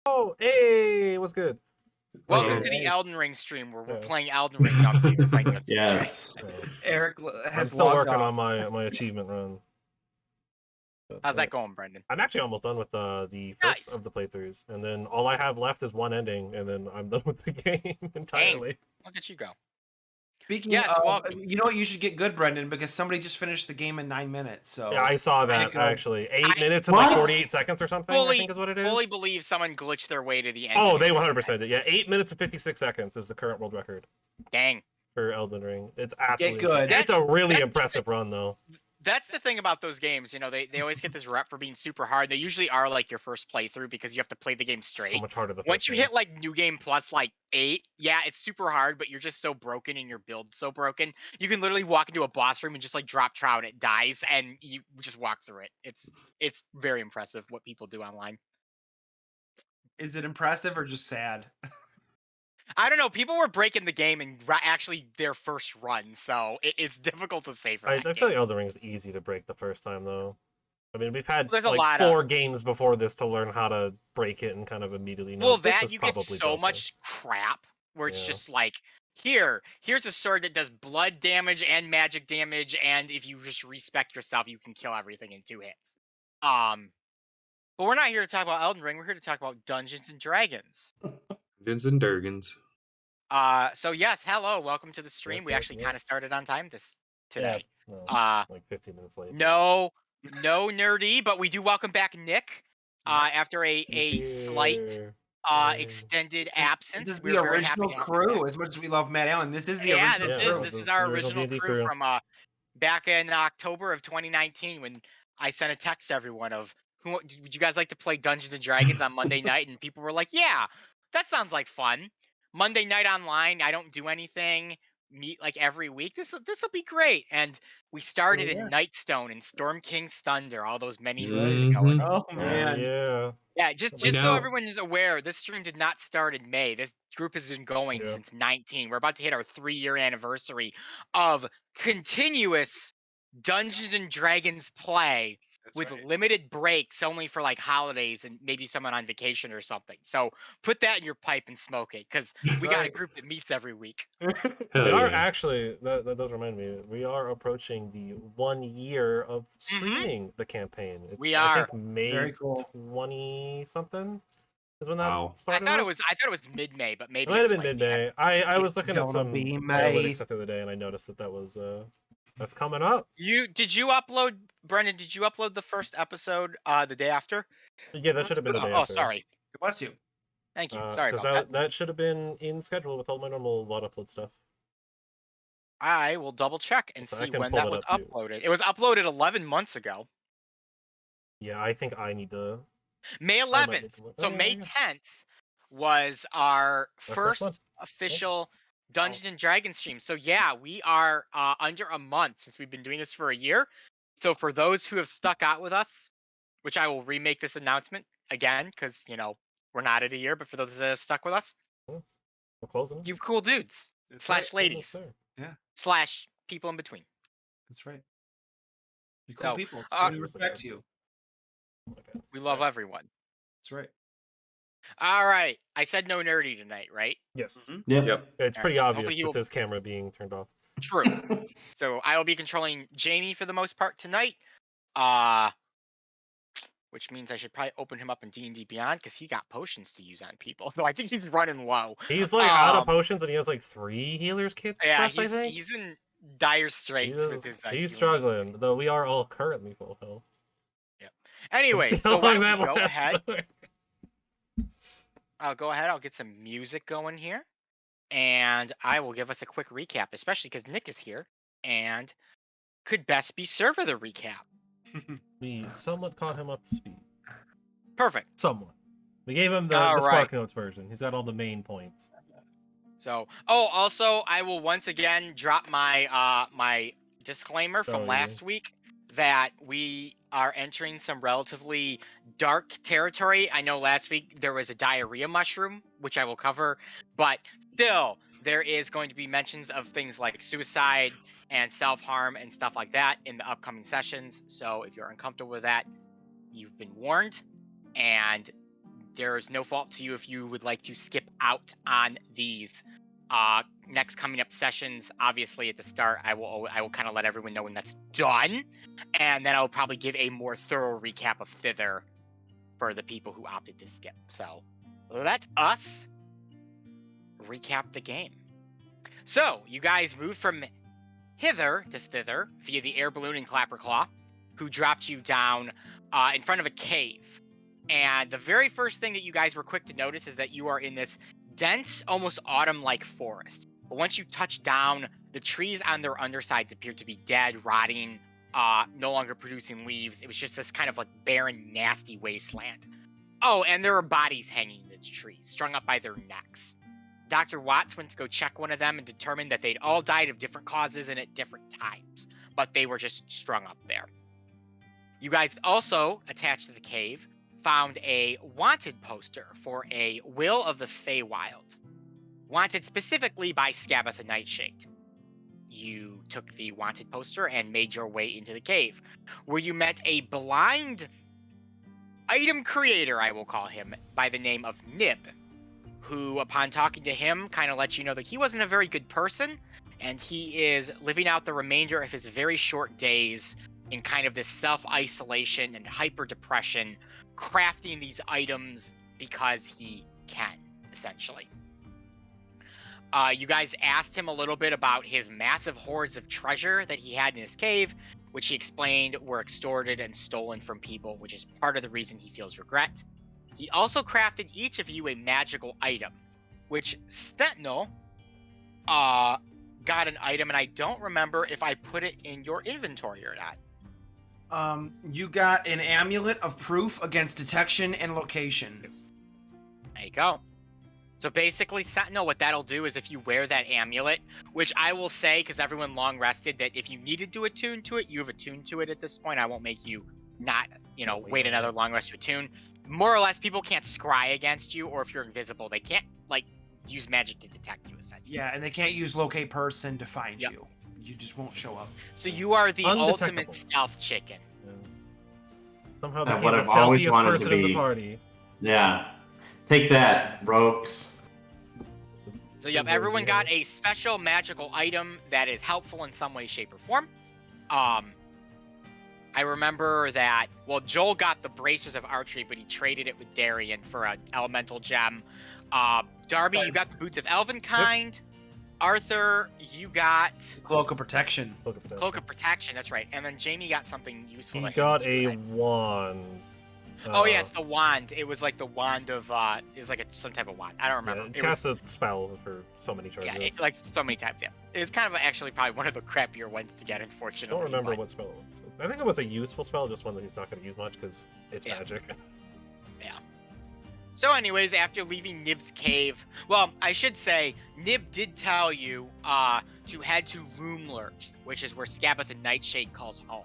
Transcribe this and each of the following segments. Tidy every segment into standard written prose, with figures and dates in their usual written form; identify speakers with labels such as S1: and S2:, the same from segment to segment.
S1: Oh, hey, what's good?
S2: Welcome
S3: Hey.
S2: to the Elden Ring stream where we're
S1: Yeah.
S2: playing Elden Ring. No, I'm kidding. We're playing Dungeons and
S3: Yes.
S2: Dragons.
S1: Yeah.
S4: Eric
S1: I'm
S4: has
S1: still
S4: logged
S1: working
S4: off.
S1: on my achievement run.
S2: How's that going, Brendan?
S1: I'm actually almost done with the first
S2: Nice.
S1: of the playthroughs, and then all I have left is one ending, and then I'm done with the game entirely.
S2: Look at you go.
S4: Speaking
S2: Yes,
S4: of,
S2: welcome.
S4: you know what? You should get good, Brendan, because somebody just finished the game in 9 minutes. So
S1: Yeah, I saw that
S4: good.
S1: actually. 8 minutes and
S3: What?
S1: like 48 seconds or something. I think is what it is.
S2: Fully believe someone glitched their way to the end.
S1: Oh, they 100% did. Yeah, 8 minutes and 56 seconds is the current world record
S2: Dang.
S1: for Elden Ring. It's absolutely
S4: good.
S1: insane. It's a really
S2: That's-
S1: impressive run though.
S2: That's the thing about those games. You know, they always get this rep for being super hard. They usually are like your first playthrough because you have to play the game straight.
S1: So much harder the
S2: Once
S1: first
S2: you
S1: game.
S2: hit like New Game Plus like 8, yeah, it's super hard, but you're just so broken and your build's so broken. You can literally walk into a boss room and just like drop trow and it dies and you just walk through it. It's very impressive what people do online.
S4: Is it impressive or just sad?
S2: I don't know. People were breaking the game in actually their first run, so it's difficult to say for
S1: I
S2: that
S1: feel
S2: game.
S1: like Elden Ring is easy to break the first time though. I mean, we've had
S2: There's a
S1: like
S2: lot
S1: 4 games before this to learn how to break it and kind of immediately know
S2: Well,
S1: this
S2: that
S1: is
S2: you get
S1: probably
S2: so
S1: broken.
S2: much crap where it's
S1: Yeah.
S2: just like, here's a sword that does blood damage and magic damage, and if you just respect yourself, you can kill everything in 2 hits. But we're not here to talk about Elden Ring. We're here to talk about Dungeons and Dragons.
S3: Dungeons and Dragons.
S2: So yes, hello, welcome to the stream.
S1: Yes,
S2: We
S1: yes,
S2: actually
S1: yes.
S2: kind of started on time today.
S1: No, like 15 minutes late.
S2: No nerdy, but we do welcome back Nick. After a
S1: He's
S2: slight
S1: here.
S2: extended
S4: This
S2: absence.
S4: is
S2: We're
S4: the
S2: very happy
S4: original
S2: to have you back.
S4: crew. As much as we love Matt Allen, this is the
S2: Yeah,
S4: original
S2: this
S4: crew.
S2: is
S1: This
S2: our
S1: the
S2: original
S1: D&D
S2: crew from back in October of 2019 when I sent a text to everyone of would you guys like to play Dungeons and Dragons on Monday night, and people were like, yeah, that sounds like fun. Monday night online, I don't do anything, meet like every week. This will be great. And we started in Nightstone and Storm King's Thunder all those many moons ago. And
S4: Oh
S1: Oh
S4: man,
S1: yeah.
S2: yeah, just
S3: We
S2: so
S3: know.
S2: everyone is aware, this stream did not start in May. This group has been going
S1: Yeah.
S2: since 19. We're about to hit our 3-year anniversary of continuous Dungeons and Dragons play
S4: that's
S2: with
S4: right.
S2: limited breaks only for like holidays and maybe someone on vacation or something. So put that in your pipe and smoke it because we got a
S4: right.
S2: group that meets every week.
S3: Hell
S1: We are
S3: yeah.
S1: actually that does remind me. We are approaching the 1 year of streaming the campaign. It's
S2: We
S1: I
S2: are.
S1: think May
S4: Very cool.
S1: 20 something is when that
S3: Wow.
S2: I
S1: started.
S2: thought
S1: up.
S2: it was mid-May, but
S1: It
S2: maybe
S1: might have
S2: it's
S1: been
S2: like
S1: mid-May. I was looking at
S4: Gonna
S1: some
S4: be
S1: analytics
S4: May.
S1: stuff the other day, and I noticed that was that's coming up.
S2: Did you upload, Brendan? Did you upload the first episode the day after?
S1: Yeah, that should have been the day
S2: Oh,
S1: after.
S2: sorry.
S4: Bless you.
S2: Thank you. Sorry about
S1: Because
S2: that.
S1: that should have been in schedule with all my normal VOD upload stuff.
S2: I will double check and
S1: So I
S2: see
S1: can
S2: when
S1: pull
S2: that
S1: it
S2: was
S1: up, too.
S2: uploaded. It was uploaded 11 months ago.
S1: Yeah, I think I need to.
S2: May
S1: I might
S2: 11th.
S1: need to look.
S2: So
S1: Oh, yeah,
S2: May
S1: yeah.
S2: 10th was our
S1: Our first one.
S2: first official Dungeons and Dragons stream. So yeah, we are under a month since we've been doing this for a year. So for those who have stuck out with us, which I will remake this announcement again because we're not at a year, but for those that have stuck with us,
S1: We're closing.
S2: you cool dudes
S4: That's
S2: slash
S4: right.
S2: ladies
S4: Yeah,
S2: slash people in between.
S4: that's right. You're cool
S2: So,
S4: people. Somebody
S1: Just like
S4: respects
S1: that.
S4: you.
S2: We love everyone.
S4: That's right.
S2: All right. I said no nerdy tonight, right?
S1: Yes.
S3: Yep.
S1: It's
S2: All
S1: pretty
S2: right.
S1: obvious
S2: Hopefully he
S1: with
S2: will-
S1: his camera being turned off.
S2: True. So I will be controlling Jamie for the most part tonight. Which means I should probably open him up in D&D Beyond because he got potions to use on people. Though I think he's running low.
S1: He's like out of potions and he has like 3 healers kits
S2: Yeah,
S1: left, I think.
S2: he's in dire straits with his.
S1: He's
S2: healing.
S1: struggling, though we are all currently full health.
S2: Yeah. Anyway,
S1: See
S2: so
S1: how
S2: why
S1: long
S2: don't we
S1: that
S2: go
S1: lasts.
S2: ahead? I'll go ahead. I'll get some music going here, and I will give us a quick recap, especially because Nick is here and could best be server the recap.
S1: We somewhat caught him up to speed.
S2: Perfect.
S1: Somewhat. We gave him the
S2: All
S1: Spark
S2: right.
S1: Notes version. He's got all the main points.
S2: So, also, I will once again drop my my disclaimer from last week that we are entering some relatively dark territory. I know last week there was a diarrhea mushroom, which I will cover, but still, there is going to be mentions of things like suicide and self-harm and stuff like that in the upcoming sessions. So if you're uncomfortable with that, you've been warned. And there's no fault to you if you would like to skip out on these next coming up sessions. Obviously, at the start, I will kind of let everyone know when that's done, and then I'll probably give a more thorough recap of Thither for the people who opted to skip. So let us recap the game. So you guys moved from hither to thither via the air balloon and Clapperclaw, who dropped you down in front of a cave. And the very first thing that you guys were quick to notice is that you are in this dense, almost autumn-like forest. But once you touch down, the trees on their undersides appeared to be dead, rotting, no longer producing leaves. It was just this kind of like barren, nasty wasteland. Oh, and there are bodies hanging in the trees, strung up by their necks. Dr. Watts went to go check one of them and determined that they'd all died of different causes and at different times, but they were just strung up there. You guys also, attached to the cave, found a wanted poster for a Will of the Faewild, wanted specifically by Scabatha Nightshade. You took the wanted poster and made your way into the cave, where you met a blind item creator, I will call him, by the name of Nib, who, upon talking to him, kind of let you know that he wasn't a very good person, and he is living out the remainder of his very short days in kind of this self-isolation and hyper-depression, crafting these items because he can, essentially. You guys asked him a little bit about his massive hoards of treasure that he had in his cave, which he explained were extorted and stolen from people, which is part of the reason he feels regret. He also crafted each of you a magical item, which Stetnel got an item, and I don't remember if I put it in your inventory or not.
S4: You got an amulet of proof against detection and location.
S2: There you go. So basically, Sentinel, what that'll do is if you wear that amulet, which I will say, because everyone long rested, that if you needed to attune to it, you have attuned to it at this point. I won't make you not, wait another long rest to attune. More or less, people can't scry against you, or if you're invisible, they can't, use magic to detect you, essentially.
S4: Yeah, and they can't use locate person to find you. You just won't show up.
S2: So you are the ultimate
S1: Undetectable.
S2: stealth chicken.
S1: Somehow
S5: That's
S1: became
S5: what
S1: the
S5: I've always
S1: stealthiest
S5: wanted to
S1: person in the
S5: be.
S1: party.
S5: Yeah. Take that, rogues.
S2: So yep, everyone got a special magical item that is helpful in some way, shape, or form. I remember that, Joel got the bracers of archery, but he traded it with Darian for an elemental gem. Darby, you got the boots of Elvenkind. Yep. Arthur, you got
S4: Cloak of Protection.
S2: Cloak of Protection, that's right. And then Jamie got something useful.
S1: He got a wand.
S2: Oh yeah, it's the wand. It was like the wand of it was like some type of wand. I don't remember.
S1: Yeah, it casts a spell for so many charges.
S2: Yeah, so many times. Yeah, it was kind of actually probably one of the crappier ones to get, unfortunately.
S1: I don't remember what spell it was. I think it was a useful spell, just one that he's not going to use much because it's magic.
S2: Yeah. So, anyways, after leaving Nib's cave, I should say Nib did tell you to head to Loomlurch, which is where Scabatha Nightshade calls home.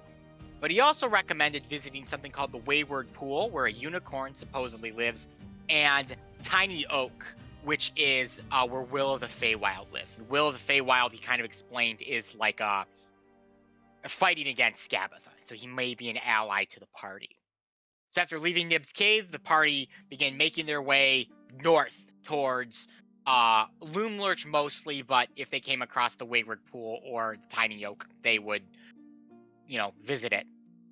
S2: But he also recommended visiting something called the Wayward Pool, where a unicorn supposedly lives, and Tiny Oak, which is where Will of the Faewild lives. And Will of the Faewild, he kind of explained, is like a fighting against Scabatha, so he may be an ally to the party. So after leaving Nib's cave, the party began making their way north towards Loomlurch mostly, but if they came across the Wayward Pool or the Tiny Oak, they would visit it.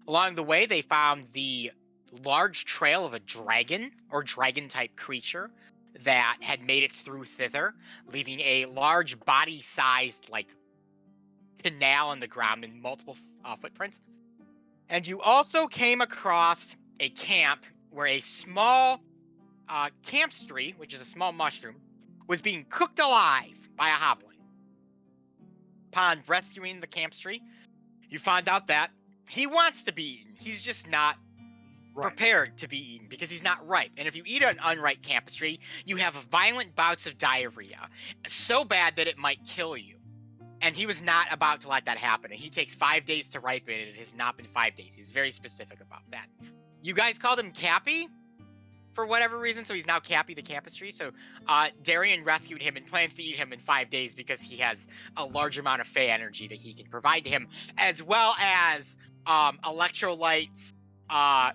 S2: Along the way, they found the large trail of a dragon or dragon-type creature that had made its through thither, leaving a large body-sized, canal in the ground and multiple footprints. And you also came across a camp where a small campstree, which is a small mushroom, was being cooked alive by a hobbling. Upon rescuing the campstree, you find out that he wants to be eaten. He's just not prepared to be eaten because he's not ripe. And if you eat an unripe campstree, you have violent bouts of diarrhea, so bad that it might kill you. And he was not about to let that happen. And he takes 5 days to ripen, and it has not been 5 days. He's very specific about that. You guys called him Cappy for whatever reason, so he's now Cappy the Campistry. So Darian rescued him and plans to eat him in 5 days because he has a large amount of Fey energy that he can provide to him, as well as electrolytes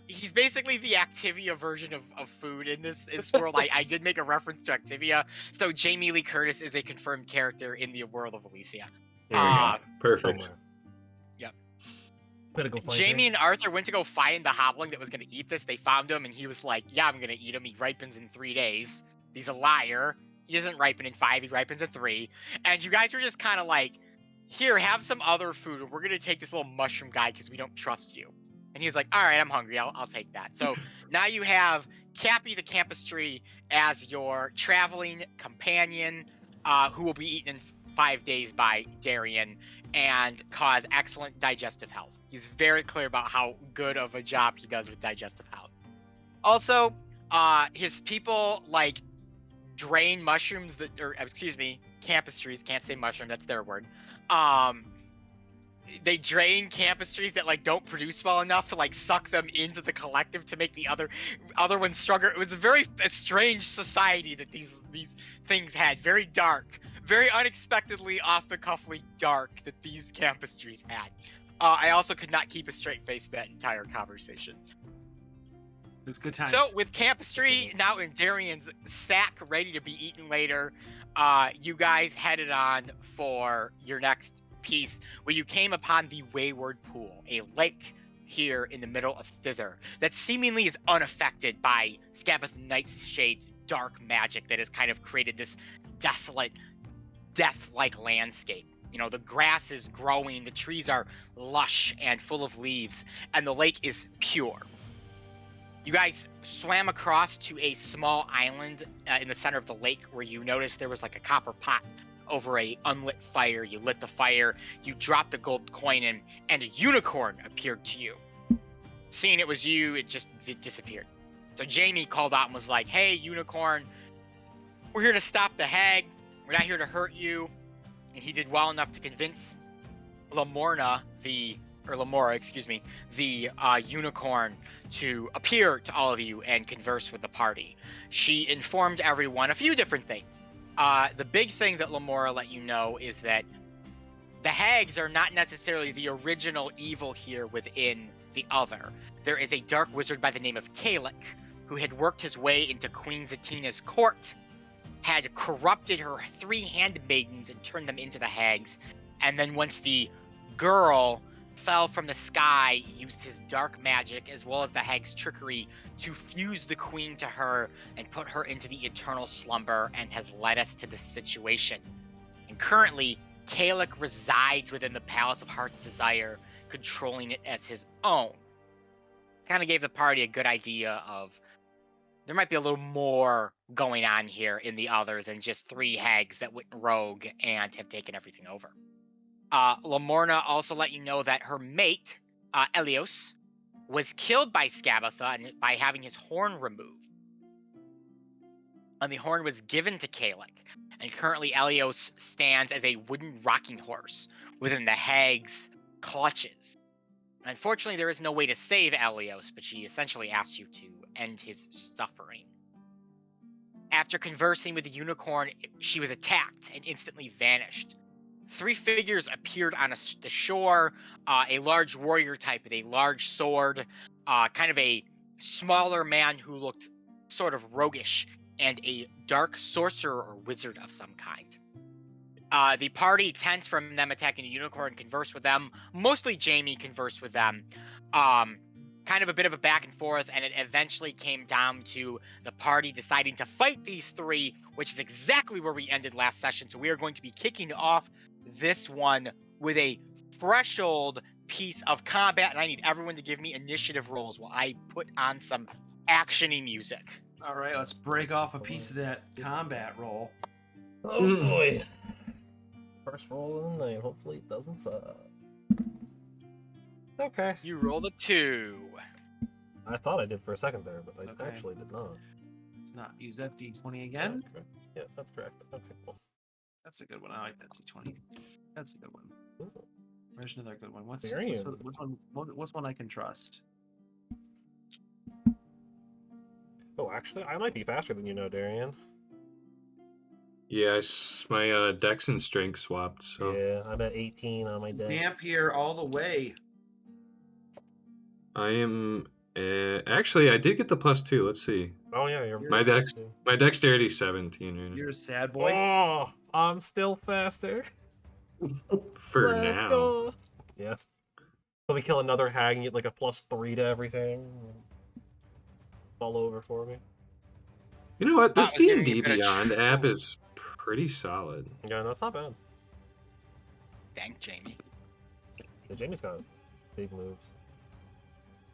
S2: He's basically the Activia version of food in this world. I did make a reference to Activia. So Jamie Lee Curtis is a confirmed character in the world of Elyssia.
S3: There we go. Perfect.
S1: Somewhere.
S2: Yep.
S1: Better go find
S2: Jamie
S1: him.
S2: and Arthur went to go find the hobbling that was going to eat this. They found him, and he was like, yeah, I'm going to eat him. He ripens in 3 days. He's a liar. He doesn't ripen in 5. He ripens in 3. And you guys were just kind of like, here, have some other food. We're going to take this little mushroom guy because we don't trust you. And he was like, all right, I'm hungry. I'll take that. So now you have Cappy the campus tree as your traveling companion who will be eaten in 5 days by Darian and cause excellent digestive health. He's very clear about how good of a job he does with digestive health. Also, his people like drain mushrooms that, or excuse me, campus trees. Can't say mushroom. That's their word. They drain campus trees that like don't produce well enough to like suck them into the collective to make the other ones stronger. It was a strange society that these things had. Very dark, very unexpectedly off the cuffly dark that these campus trees had. I also could not keep a straight face that entire conversation.
S4: It was good times.
S2: So with campus tree now in Darian's sack, ready to be eaten later, you guys headed on for your next piece, where you came upon the Wayward Pool, a lake here in the middle of Thither that seemingly is unaffected by Scabbeth Nightshade's dark magic that has kind of created this desolate, death-like landscape. You know, the grass is growing, the trees are lush and full of leaves, and the lake is pure. You guys swam across to a small island in the center of the lake where you noticed there was like a copper pot over a unlit fire. You lit the fire, you dropped the gold coin in, and a unicorn appeared to you. Seeing it was you, it disappeared. So Jamie called out and was like, hey, unicorn, we're here to stop the hag. We're not here to hurt you. And he did well enough to convince Lamora, the unicorn, to appear to all of you and converse with the party. She informed everyone a few different things. The big thing that Lamora let you know is that the hags are not necessarily the original evil here within the other. There is a dark wizard by the name of Kalik who had worked his way into Queen Zatina's court, had corrupted her 3 handmaidens and turned them into the hags, and then once the girl fell from the sky, used his dark magic as well as the hag's trickery to fuse the queen to her and put her into the eternal slumber, and has led us to this situation. And currently, Kalik resides within the Palace of Heart's Desire, controlling it as his own. Kind of gave the party a good idea of there might be a little more going on here in the other than just 3 hags that went rogue and have taken everything over. Lamorna also let you know that her mate, Elios, was killed by Scabatha by having his horn removed. And the horn was given to Kalik. And currently Elios stands as a wooden rocking horse within the hag's clutches. Unfortunately, there is no way to save Elios, but she essentially asks you to end his suffering. After conversing with the unicorn, she was attacked and instantly vanished. 3 figures appeared on the shore, a large warrior type with a large sword, kind of a smaller man who looked sort of roguish, and a dark sorcerer or wizard of some kind. The party tensed from them attacking the unicorn, conversed with them. Mostly Jamie conversed with them. Kind of a bit of a back and forth, and it eventually came down to the party deciding to fight these 3, which is exactly where we ended last session. So we are going to be kicking off this one with a threshold piece of combat, and I need everyone to give me initiative rolls while I put on some action-y music.
S4: All right, let's break off a piece of that combat roll.
S1: Oh boy. First roll of the night. Hopefully it doesn't suck. Okay.
S2: You rolled a 2.
S1: I thought I did for a second there, but I
S4: Okay.
S1: actually did not.
S4: Let's not use that D20 again.
S1: Correct. Yeah, that's correct. Okay, cool.
S4: That's a good one. I like that D20. That's a good one.
S1: Ooh.
S4: Where's another good one? What's
S1: Darian.
S4: what's one I can trust?
S1: Oh, actually, I might be faster than you know, Darian.
S3: Yes, my dex and strength swapped, so
S1: Yeah, I'm at 18 on my dex.
S4: Damp here all the way.
S3: I am Actually, I did get the +2. Let's see.
S1: Oh yeah, you're
S3: My my dexterity 17 right now.
S4: You're a sad boy.
S1: Oh, I'm still faster.
S3: For
S1: Let's
S3: now.
S1: go. Yeah. Let me kill another hag and get like a +3 to everything. All over for me.
S3: You know what? This
S2: I was giving
S3: D&D
S2: you a bit of
S3: Beyond app
S2: trouble.
S3: is pretty solid.
S1: Yeah, that's not bad.
S2: Dang, Jamie.
S1: Yeah, Jamie's got big moves.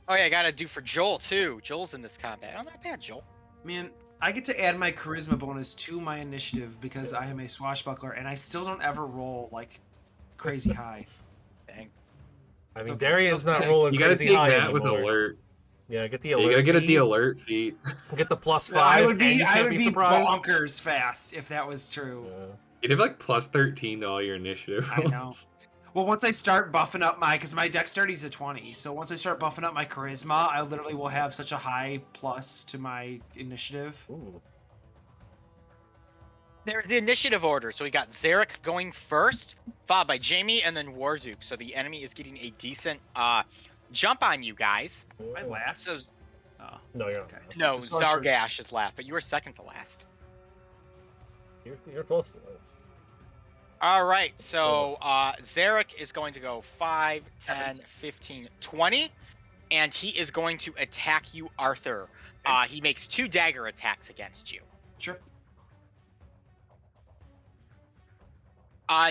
S2: Oh yeah, I gotta do for Joel too. Joel's in this combat. Oh, not bad, Joel.
S4: Man, I get to add my charisma bonus to my initiative because I am a swashbuckler, and I still don't ever roll like crazy high.
S2: Dang.
S1: I mean,
S4: okay.
S1: Darian's not rolling
S3: You gotta
S1: crazy
S3: take
S1: high
S3: that with
S1: anymore.
S3: alert.
S1: Yeah, get the
S3: Yeah,
S1: alert.
S3: you gotta get
S1: feat,
S3: the alert feat.
S1: Get the +5.
S4: I would
S1: and you
S4: be
S1: can't be surprised.
S4: bonkers fast if that was true.
S1: Yeah.
S3: You'd have like +13 to all your initiative.
S4: I know. Well, once I start buffing up because my dexterity is a 20, so once I start buffing up my charisma, I literally will have such a high plus to my initiative.
S1: Ooh.
S2: There's the initiative order. So we got Zarek going first, followed by Jamie, and then Warduke. So the enemy is getting a decent jump on you guys.
S4: My last.
S2: So,
S4: Oh,
S1: No, you're not.
S4: okay.
S2: no,
S4: The sorcerer's-
S2: Zargash is last, but you were second to last.
S1: You're close to this.
S2: All right, so Zarek is going to go 5, 10, 15, 20, and he is going to attack you, Arthur. He makes 2 dagger attacks against you.
S4: Sure.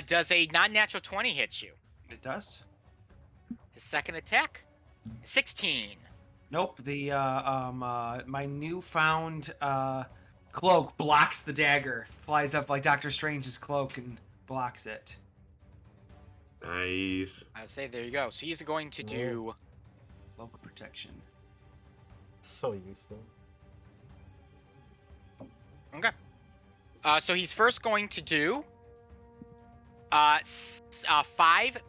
S2: Does a non-natural 20 hit you?
S4: It does.
S2: His second attack? 16.
S4: Nope. The my newfound cloak blocks the dagger. Flies up like Doctor Strange's cloak and blocks it.
S3: Nice.
S2: I would say there you go. So he's going to do
S4: Cloak of protection.
S1: So useful.
S2: okay. So he's first going to do 5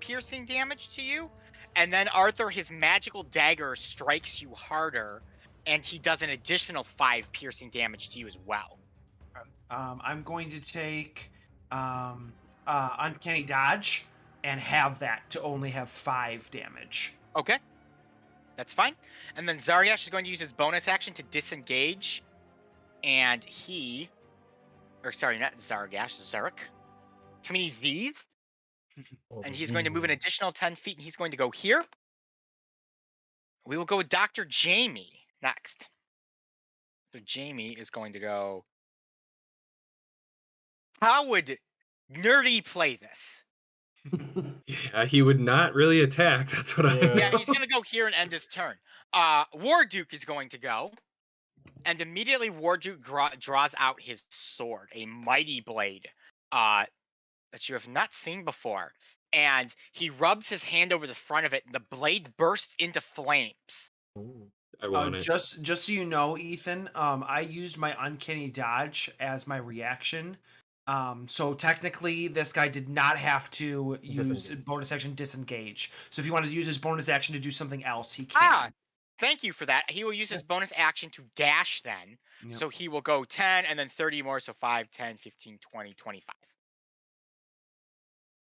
S2: piercing damage to you, and then Arthur, his magical dagger strikes you harder, and he does an additional 5 piercing damage to you as well.
S4: I'm going to take uncanny dodge and have that to only have 5 damage.
S2: Okay, that's fine. And then Zargash is going to use his bonus action to disengage, and he, or sorry, not Zargash, Zarek. Too many Z's.
S1: Oh,
S2: And he's going to move an additional 10 feet, and he's going to go here. We will go with Dr. Jamie next. So Jamie is going to go. How would Nerdy play this?
S3: Yeah, he would not really attack. That's what
S1: Yeah.
S2: Yeah, he's going to go here and end his turn. Warduke is going to go. And immediately Warduke draws out his sword, a mighty blade that you have not seen before. And he rubs his hand over the front of it, and the blade bursts into flames.
S1: Ooh.
S3: I want it.
S4: Just so you know, Ethan, I used my uncanny dodge as my reaction. So technically, this guy did not have to use
S1: Disengage.
S4: bonus action disengage. So if he wanted to use his bonus action to do something else, he
S2: Ah,
S4: can.
S2: thank you for that. He will use his bonus action to dash then.
S4: Yep.
S2: So he will go 10 and then 30 more. So 5, 10, 15, 20, 25.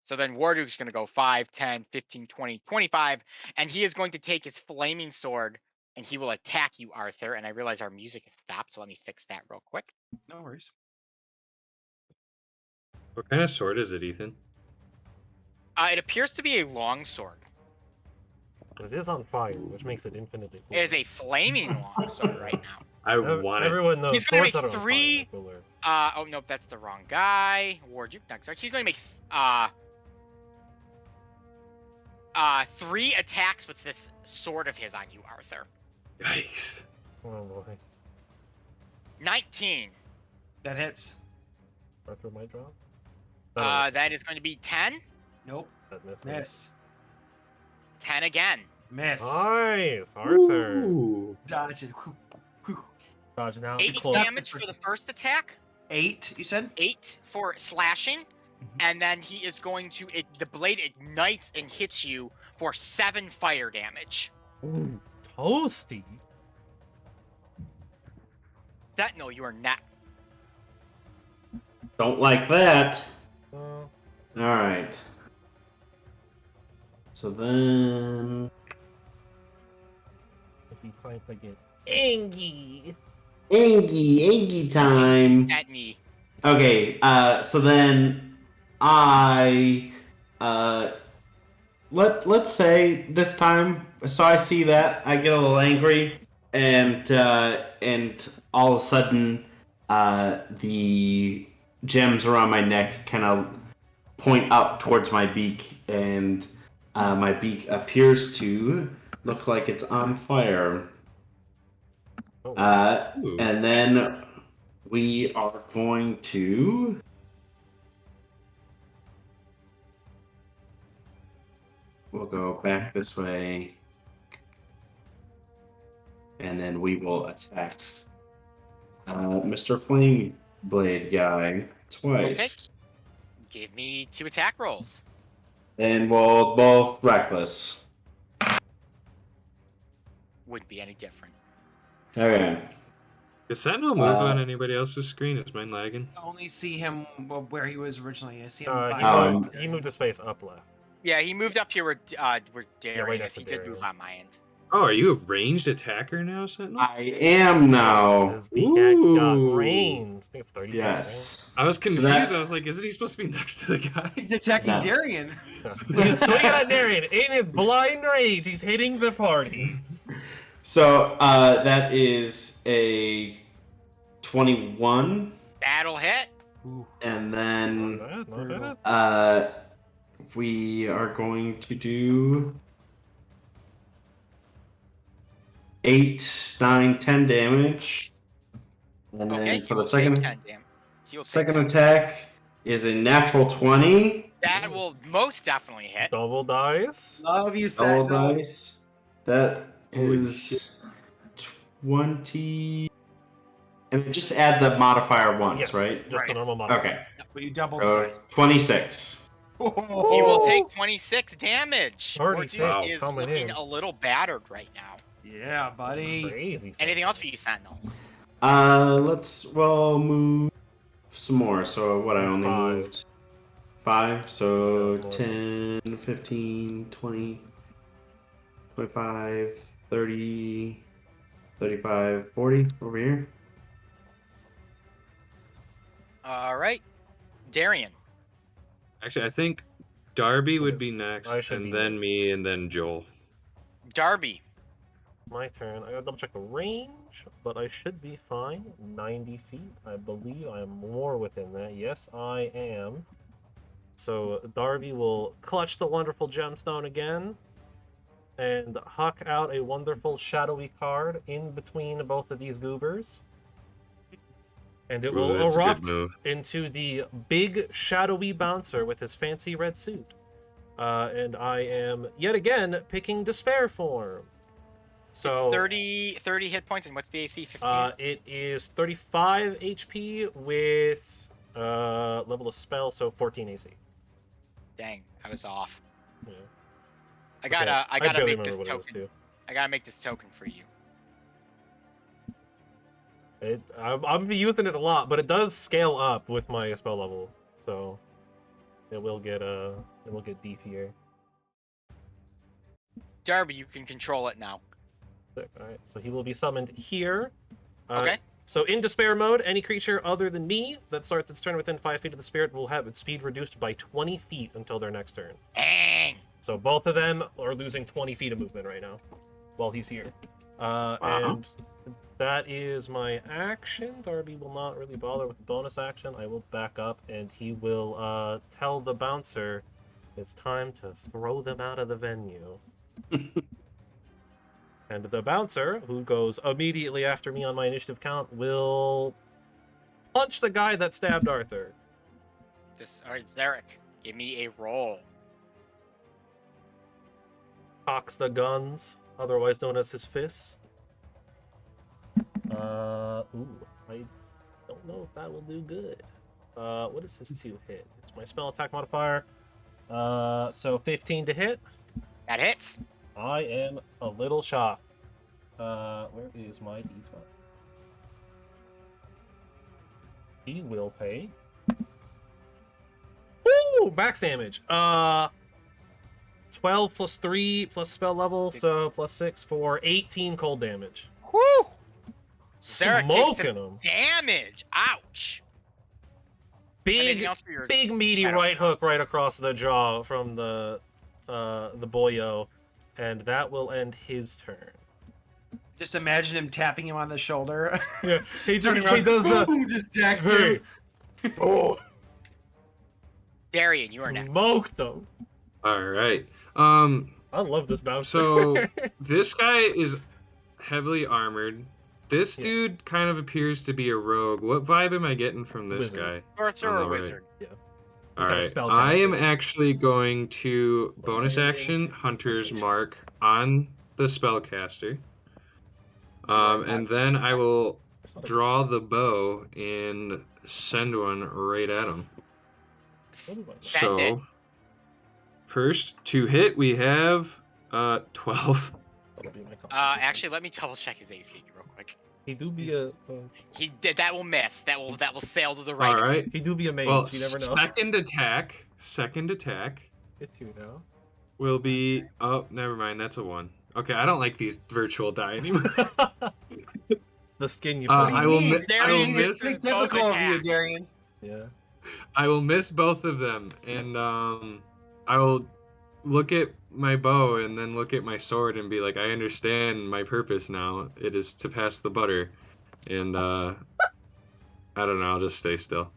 S2: So then Warduke's going to go 5, 10, 15, 20, 25. And he is going to take his flaming sword and he will attack you, Arthur. And I realize our music has stopped. So let me fix that real quick.
S4: No worries.
S3: What kind of sword is it, Ethan?
S2: It appears to be a long sword.
S1: It is on fire, which makes it infinitely
S2: It is a flaming long sword right now.
S3: I want it.
S1: Everyone knows
S2: He's gonna
S1: swords
S2: make
S1: that are on
S2: 3
S1: fire are cooler.
S2: Oh, nope, that's the wrong guy. Warduke next. He's going to make 3 attacks with this sword of his on you, Arthur.
S3: Yikes.
S1: Oh boy.
S2: 19.
S4: That hits.
S1: Arthur might drop.
S2: That is going to be 10.
S4: Nope.
S1: That missed.
S4: Miss.
S2: 10 again.
S4: Miss.
S1: Nice, Arthur.
S3: Ooh.
S4: Dodge it. Whew.
S1: Dodge now.
S2: 8
S1: Close.
S2: damage for the first attack.
S4: 8, you said?
S2: 8 for slashing. And then he is going to, the blade ignites and hits you for 7 fire damage.
S1: Ooh, toasty.
S2: Sentinel, you are next.
S5: Don't like that.
S1: Uh,
S5: Alright. So then.
S1: It'd be time to get angry.
S5: Angie time.
S2: Set me.
S5: Okay, so then I let's say this time, so I see that, I get a little angry, and all of a sudden the gems around my neck kind of point up towards my beak, and my beak appears to look like it's on fire.
S1: Oh,
S3: Ooh.
S5: And then we are going to we'll go back this way, and then we will attack Mr. Flame Blade guy twice.
S2: Give me 2 attack rolls.
S5: And we'll both reckless.
S2: Wouldn't be any different.
S5: Okay.
S3: Does Sentinel move on anybody else's screen? Is mine lagging?
S4: I only see him where he was originally. I see him.
S1: he moved his space up left.
S2: Yeah, he moved up here where Darian
S1: right
S2: is.
S1: next to
S2: He did
S1: Darian.
S2: move on my end.
S3: Oh, are you a ranged attacker now, Sentinel?
S5: I am now.
S1: His pickaxe got
S3: Ooh.
S1: range. I think it's 30.
S5: Yes.
S3: I was confused.
S5: that-
S3: I was like, isn't he supposed to be next to the guy?
S4: He's attacking
S5: No.
S4: Darian.
S1: He's swinging at Darian. In his blind rage, he's hitting the party.
S5: So that is a 21,
S2: That'll hit.
S5: and then
S1: Not bad.
S5: we are going to do 8, 9, 10 damage. And then
S2: Okay,
S5: for
S2: you
S5: the
S2: will
S5: second
S2: take 10 damage. So you'll take
S5: second
S2: 10.
S5: attack is a natural 20.
S2: That will most definitely hit.
S1: Double dice.
S4: Love you,
S5: Double
S4: Sentinel.
S5: dice. That
S3: Holy
S5: is 20. And then just add the modifier once,
S1: Yes,
S5: right?
S1: just the
S4: Right.
S1: normal modifier.
S5: Okay.
S4: But you doubled
S5: So
S4: the dice.
S5: 26.
S2: He will take 26 damage.
S1: 36
S2: Our dude is
S1: coming
S2: looking
S1: in.
S2: a little battered right now.
S4: Yeah, buddy.
S1: Crazy.
S2: Anything else for you, Sentinel?
S5: We'll move some more. So what I only
S1: 5.
S5: moved 5. So
S1: Yeah, more.
S5: 10, 15, 20, 25, 30, 35, 40 over here.
S2: All right. Darian.
S3: Actually, I think Darby would be
S1: Yes,
S3: next,
S1: I should
S3: and
S1: be
S3: then
S1: next.
S3: me, and then Joel.
S2: Darby.
S1: My turn. I gotta double check the range, but I should be fine. 90 feet. I believe I am more within that. Yes, I am. So Darby will clutch the wonderful gemstone again and huck out a wonderful shadowy card in between both of these goobers. And it
S3: Ooh,
S1: will
S3: that's a good
S1: erupt
S3: move.
S1: into the big shadowy bouncer with his fancy red suit. And I am yet again picking despair form. So
S2: It's 30 hit points, and what's the AC? 15?
S1: it is 35 HP with level of spell, so 14 AC.
S2: Dang, I was off.
S1: Yeah.
S2: I gotta
S1: barely
S2: make this
S1: remember what it was,
S2: token.
S1: too.
S2: I gotta make this token for you.
S1: I'm using it a lot, but it does scale up with my spell level, so it will get beefier.
S2: Darby, you can control it now.
S1: Alright, so he will be summoned here.
S2: Okay.
S1: So in despair mode, any creature other than me that starts its turn within 5 feet of the spirit will have its speed reduced by 20 feet until their next turn.
S2: Dang.
S1: So both of them are losing 20 feet of movement right now while he's here. And that is my action. Darby will not really bother with the bonus action. I will back up, and he will tell the bouncer it's time to throw them out of the venue. And the bouncer, who goes immediately after me on my initiative count, will punch the guy that stabbed Arthur.
S2: Alright, Zarek, give me a roll.
S1: Cocks the guns, otherwise known as his fists. Ooh, I don't know if that will do good. What is his 2 hit? It's my spell attack modifier. So 15 to hit.
S2: That hits.
S1: I am a little shocked. Where is my d12? He will take. Woo! Max damage. 12 plus 3 plus spell level, so plus 6 for 18 cold damage.
S2: Whew! Zarek takes
S1: Smoking
S2: some
S1: him.
S2: damage. Ouch. Anything
S1: Big,
S2: else for your
S1: big meaty
S2: shadow?
S1: right hook right across the jaw from the boyo, and that will end his turn.
S4: Just imagine him tapping him on the shoulder.
S1: Yeah, he
S4: Turning around,
S1: does the
S4: boom, just jacks
S1: hey.
S4: him.
S1: Oh,
S2: Darian, you are next.
S1: smoked him.
S3: All right.
S1: I love this bouncer.
S3: So this guy is heavily armored. This
S1: Yes.
S3: dude kind of appears to be a rogue. What vibe am I getting from this
S1: Wizard.
S3: guy?
S2: Sorcerer
S3: on
S2: or
S3: the right?
S2: wizard?
S3: All
S1: kind of
S3: right.
S1: spellcaster.
S3: I am actually going to bonus
S1: Barbarian
S3: action Hunter's
S1: concentration.
S3: Mark on the spellcaster. And then I will draw the bow and send one right at him.
S2: Send it.
S3: So, first to hit, we have 12.
S1: That'll be my
S2: Actually, let me double check his AC real quick.
S1: he do be a
S2: That will miss. That will sail to the right.
S3: All
S2: of him.
S3: right.
S1: he do be a mage.
S3: Well,
S1: You never know.
S3: second attack
S1: Get you now.
S3: will be. Oh, never mind. That's a 1. Okay, I don't like these virtual die anymore.
S1: The skin you
S3: Uh,
S1: put
S3: I
S1: on.
S3: will
S4: Mean,
S3: mi- I will
S2: Darian
S3: miss-
S2: is
S4: It's
S2: both
S4: typical of you,
S2: attacks.
S4: Darian.
S1: Yeah.
S3: I will miss both of them, and I will look at my bow and then look at my sword and be like, I understand my purpose now. It is to pass the butter, and I don't know. I'll just stay still.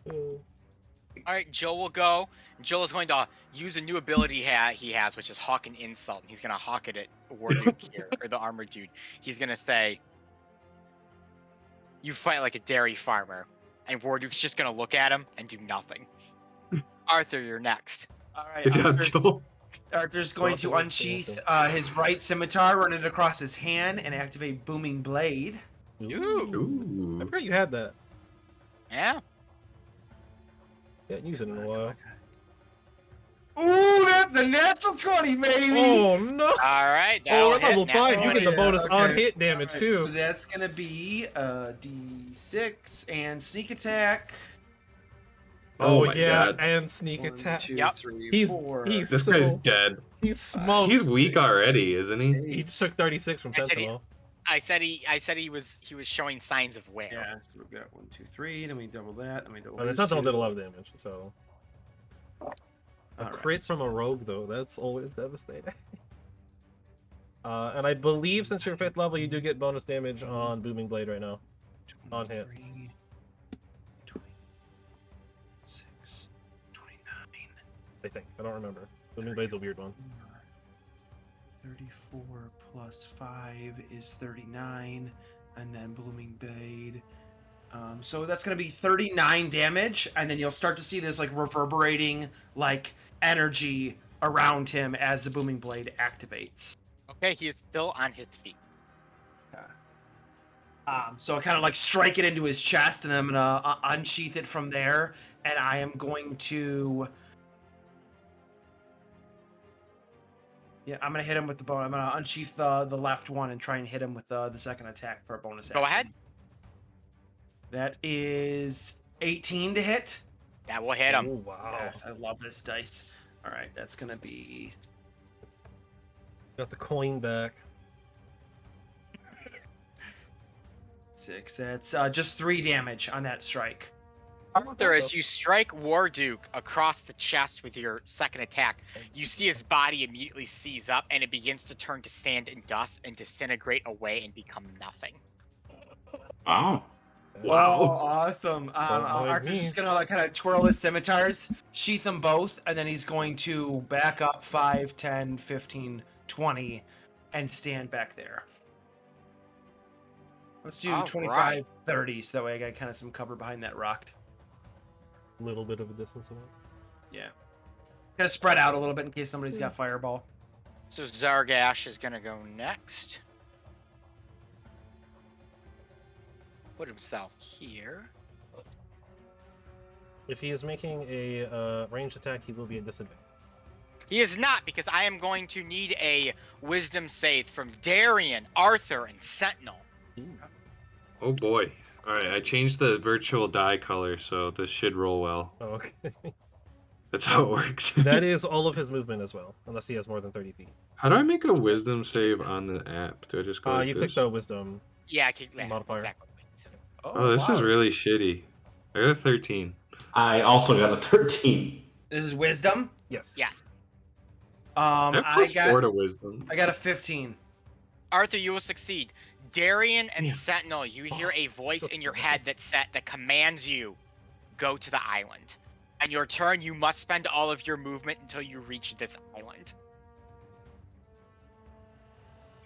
S2: All right, Joel will go. Joel is going to use a new ability he has, which is Hawk an Insult. He's going to hawk it at Warduke here, or the armored dude. He's going to say, "You fight like a dairy farmer," and Warduke's just going to look at him and do nothing. Arthur, you're next.
S4: All right,
S3: Good job, Joel.
S4: Arthur's going to unsheath his right scimitar, run it across his hand, and activate Booming Blade.
S1: Ooh. I
S3: Ooh.
S1: forgot you had that.
S2: Yeah.
S1: Yeah, use it in a while.
S4: Ooh, that's a natural 20, baby!
S1: Oh no!
S2: All right.
S1: Oh,
S2: that'll
S1: at level
S2: hit.
S1: 5,
S2: Now
S1: you get the
S4: yeah,
S1: bonus
S4: okay.
S1: on hit damage
S4: Alright,
S1: too.
S4: So that's gonna be D6 and sneak attack.
S1: Oh,
S3: my
S1: yeah,
S3: God.
S1: and sneak
S4: 1,
S1: attack.
S4: 2,
S2: Yep.
S4: 3,
S1: He's-
S4: 4.
S1: he's-
S3: This
S1: So-
S3: guy's dead.
S1: He's smoked.
S3: He's weak already, isn't he?
S1: He just took 36 from
S2: I said he-
S1: Sentinel.
S2: I said he was showing signs of wear.
S4: Yeah, so we've got 1, 2, 3. Then we double that. Then we double.
S1: And the
S4: these
S1: Sentinel
S4: two.
S1: did a lot of damage, so. A
S4: Alright.
S1: crit from a rogue, though, that's always devastating. And I believe since you're 5th level, you do get bonus damage on Booming Blade right now. On hit.
S4: 23, 26, 29.
S1: I think. I don't remember. Booming Blade's a weird one.
S4: 34 plus 5 is 39, and then Blooming Blade. So that's gonna be 39 damage, and then you'll start to see this like reverberating like energy around him as the Booming Blade activates.
S2: Okay, he is still on his feet.
S4: So I kind of like strike it into his chest, and I'm gonna unsheath it from there, and I am going to. Yeah, I'm gonna hit him with the bow. I'm gonna unsheath the left one and try and hit him with the second attack for a bonus action.
S2: Go ahead.
S4: That is 18 to hit.
S2: That will hit him.
S1: Oh, wow.
S4: Yes, I love this dice. All right, that's gonna be
S1: Got the coin back.
S4: 6. That's just 3 damage on that strike.
S2: Arthur, as you strike Warduke across the chest with your second attack, you see his body immediately seize up and it begins to turn to sand and dust and disintegrate away and become nothing.
S3: Wow.
S4: Oh,
S3: Wow.
S4: awesome. Arthur's just gonna like kind of twirl his scimitars, sheath them both, and then he's going to back up 5, 10, 15, 20, and stand back there. Let's do
S2: All
S4: 25,
S2: right.
S4: 30, so that way I got kind of some cover behind that rock.
S1: A little bit of a distance away.
S4: Yeah. Kind of spread out a little bit in case somebody's got fireball.
S2: So Zargash is gonna go next. Put himself here.
S1: If he is making a ranged attack, he will be at disadvantage.
S2: He is not, because I am going to need a wisdom save from Darian, Arthur, and Sentinel.
S3: Oh boy. All right, I changed the virtual die color, so this should roll well.
S1: Oh, okay.
S3: That's how it works.
S1: That is all of his movement as well, unless he has more than 30 feet.
S3: How do I make a wisdom save on the app? Do I just go like
S1: You
S3: this?
S1: click the wisdom.
S2: Yeah,
S1: Modifier.
S2: exactly. So,
S3: Oh, this is really shitty. I got a 13.
S5: I also got a 13.
S4: This is wisdom.
S1: Yes.
S2: yes.
S3: I have +4 to wisdom.
S4: I got a 15.
S2: Arthur, you will succeed. Darian and
S3: Yeah.
S2: Sentinel, you hear a voice in your head that commands you, go to the island. On your turn, you must spend all of your movement until you reach this island.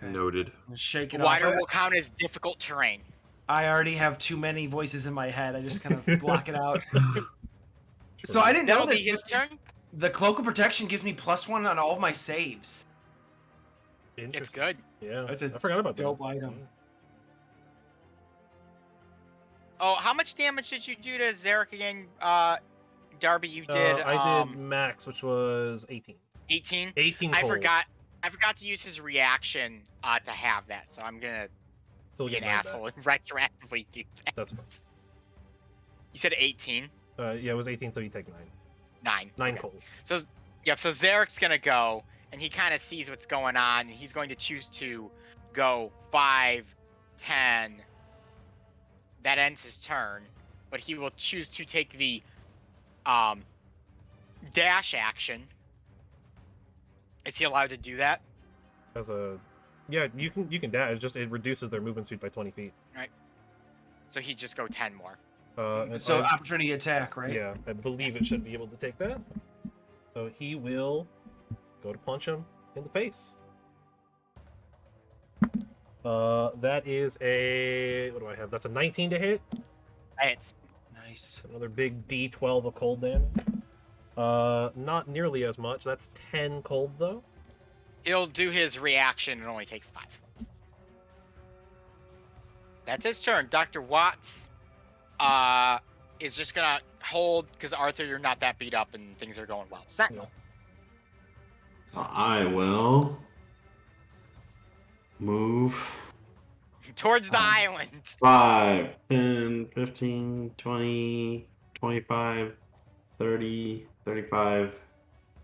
S3: Noted.
S4: Shake it
S2: The water
S4: off.
S2: will count as difficult terrain.
S4: I already have too many voices in my head. I just kind of block it out. So I didn't know
S2: That'll
S4: this.
S2: be his
S4: but
S2: turn.
S4: The cloak of protection gives me +1 on all of my saves.
S2: It's
S1: Interesting.
S2: good.
S1: Yeah.
S4: That's a
S1: I forgot about
S4: dope
S1: that.
S4: item.
S2: Oh, how much damage did you do to Zarek again? Darby, you did.
S1: I did max, which was 18.
S2: 18.
S1: 18
S2: I
S1: cold.
S2: forgot to use his reaction to have that, so I'm gonna
S1: So
S2: be
S1: get
S2: an
S1: mine back.
S2: asshole and retroactively do that.
S1: That's fine.
S2: You said 18.
S1: Yeah, it was 18, so you take 9.
S2: 9.
S1: 9
S2: Okay.
S1: cold.
S2: So, yep. So Zarek's gonna go, and he kind of sees what's going on, and he's going to choose to go 5, 10. That ends his turn, but he will choose to take the dash action. Is he allowed to do that?
S1: As a, yeah, you can dash. It's just it reduces their movement speed by 20 feet.
S2: So he'd just go 10 more.
S1: And
S4: So
S1: I-
S4: opportunity attack, right?
S1: yeah, I believe it should be able to take that. So he will go to punch him in the face. That is a, what do I have? That's a 19 to hit.
S2: It's
S4: Nice.
S1: Another big D12 of cold damage. Not nearly as much. That's 10 cold though.
S2: He'll do his reaction and only take 5. That's his turn. Dr. Watts is just gonna hold because Arthur, you're not that beat up and things are going well. Sentinel.
S5: So I will move
S2: Towards the island.
S5: 5, 10, 15, 20, 25, 30, 35,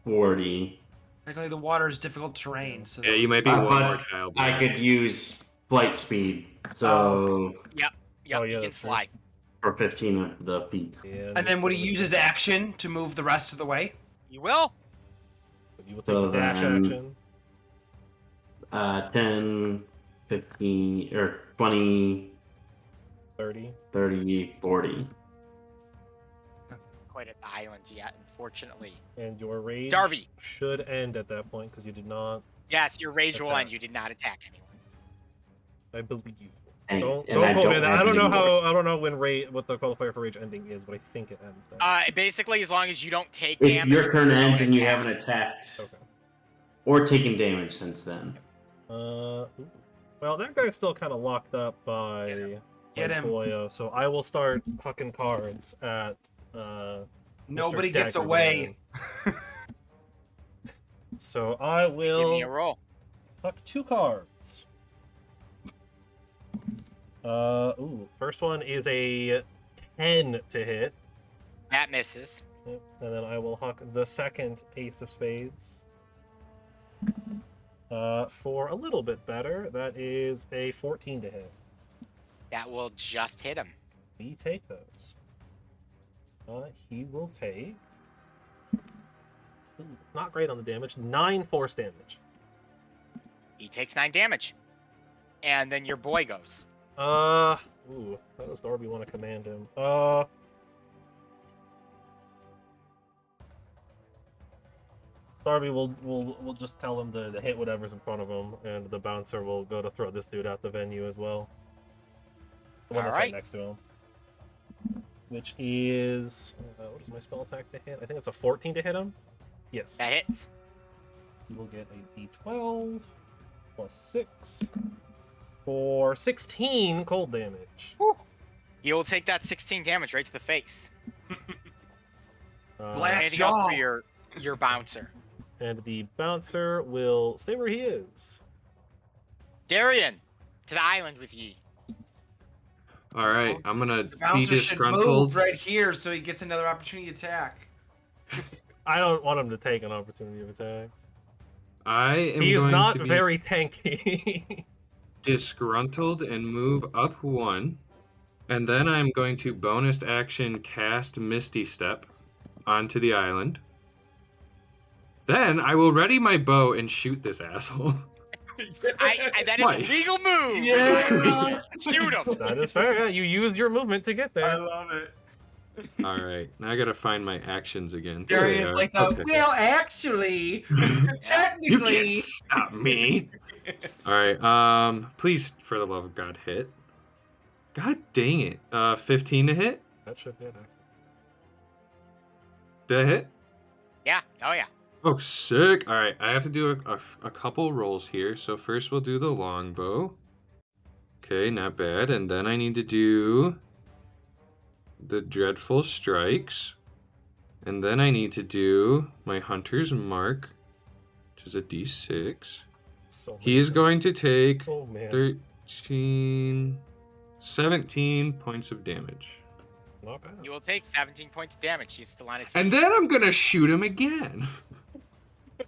S5: 40.
S4: Actually, the water is difficult terrain, so
S3: Yeah, you might be one
S5: But
S3: more tile.
S5: I could use flight speed, so
S2: Yep,
S1: Oh, yeah,
S2: he can
S1: that's true.
S2: fly.
S5: for 15 of the feet.
S4: And then would he use his action to move the rest of the way?
S2: You will.
S1: You will take
S5: So
S1: a dash
S5: then-
S1: action.
S5: 10, 15, or 20,
S1: 30.
S5: 30, 40.
S2: Quite at the island yet, unfortunately.
S1: And your rage
S2: Darby.
S1: should end at that point because you did not,
S2: Yes, your rage will
S1: Attack.
S2: end. You did not attack anyone.
S1: I believe you.
S5: And,
S1: Don't
S5: and I
S1: quote me on that.
S5: have
S1: I don't know
S5: any more.
S1: how. I don't know when what the qualifier for rage ending is, but I think it ends then.
S2: Basically, as long as you don't take
S5: If
S2: damage.
S5: your turn
S2: don't
S5: ends and you
S2: attack.
S5: haven't attacked
S1: Okay.
S5: or taken damage since then.
S1: Ooh. Well, that guy's still kind of locked up by
S4: Get him.
S1: Boyo, so I will start hucking cards at.
S4: Nobody
S1: Mr.
S4: gets
S1: Dagger
S4: away.
S1: Man. So I
S2: Give me a
S1: will
S2: roll.
S1: huck 2 cards. First one is a 10 to hit.
S2: That misses.
S1: Yep. And then I will huck the second ace of spades. For a little bit better, that is a 14 to hit.
S2: That will just hit him.
S1: We take those. He will take... Ooh, not great on the damage. 9 force damage.
S2: He takes 9 damage. And then your boy goes.
S1: How does Darby want to command him? Darby will just tell him to hit whatever's in front of him, and the bouncer will go to throw this dude out the venue as well. The one that's right
S2: Alright.
S1: next to him. Which is... what is my spell attack to hit? I think it's a 14 to hit him? Yes.
S2: That hits.
S1: We'll get a d12 plus 6 for 16 cold damage.
S2: You will take that 16 damage right to the face.
S4: Blast
S2: Anything else
S4: jaw.
S2: for your bouncer?
S1: And the bouncer will stay where he is.
S2: Darian, to the island with ye.
S3: All right, I'm gonna
S4: The
S3: be
S4: bouncer should move
S3: disgruntled.
S4: right here so he gets another opportunity attack.
S1: I don't want him to take an opportunity of attack.
S3: I am
S1: He is
S3: going
S1: not
S3: to be
S1: very tanky.
S3: disgruntled and move up 1. And then I'm going to bonus action cast Misty Step onto the island. Then I will ready my bow and shoot this asshole.
S2: That is a
S3: Nice.
S2: legal move.
S4: Yeah.
S2: Shoot him.
S1: That is fair. Yeah, you used your movement to get
S4: I
S1: there.
S4: love it.
S3: All right, now I gotta find my actions again. There they
S4: Darian's
S3: are.
S4: like,
S3: Okay.
S4: well, actually,
S3: You
S4: technically.
S3: can't stop me. All right. Please, for the love of God, hit. God dang it. 15 to hit.
S1: That should hit.
S3: Did I hit?
S2: Yeah. Oh yeah.
S3: Oh, sick. All right, I have to do a couple rolls here. So first we'll do the longbow. Okay, not bad. And then I need to do the dreadful strikes. And then I need to do my hunter's mark, which is a d6.
S1: So
S3: He is going to
S1: things.
S3: take
S1: Oh man.
S3: 17 points of damage.
S1: Not bad.
S2: You will take 17 points of damage. He's still on his feet.
S3: And then I'm gonna shoot him again.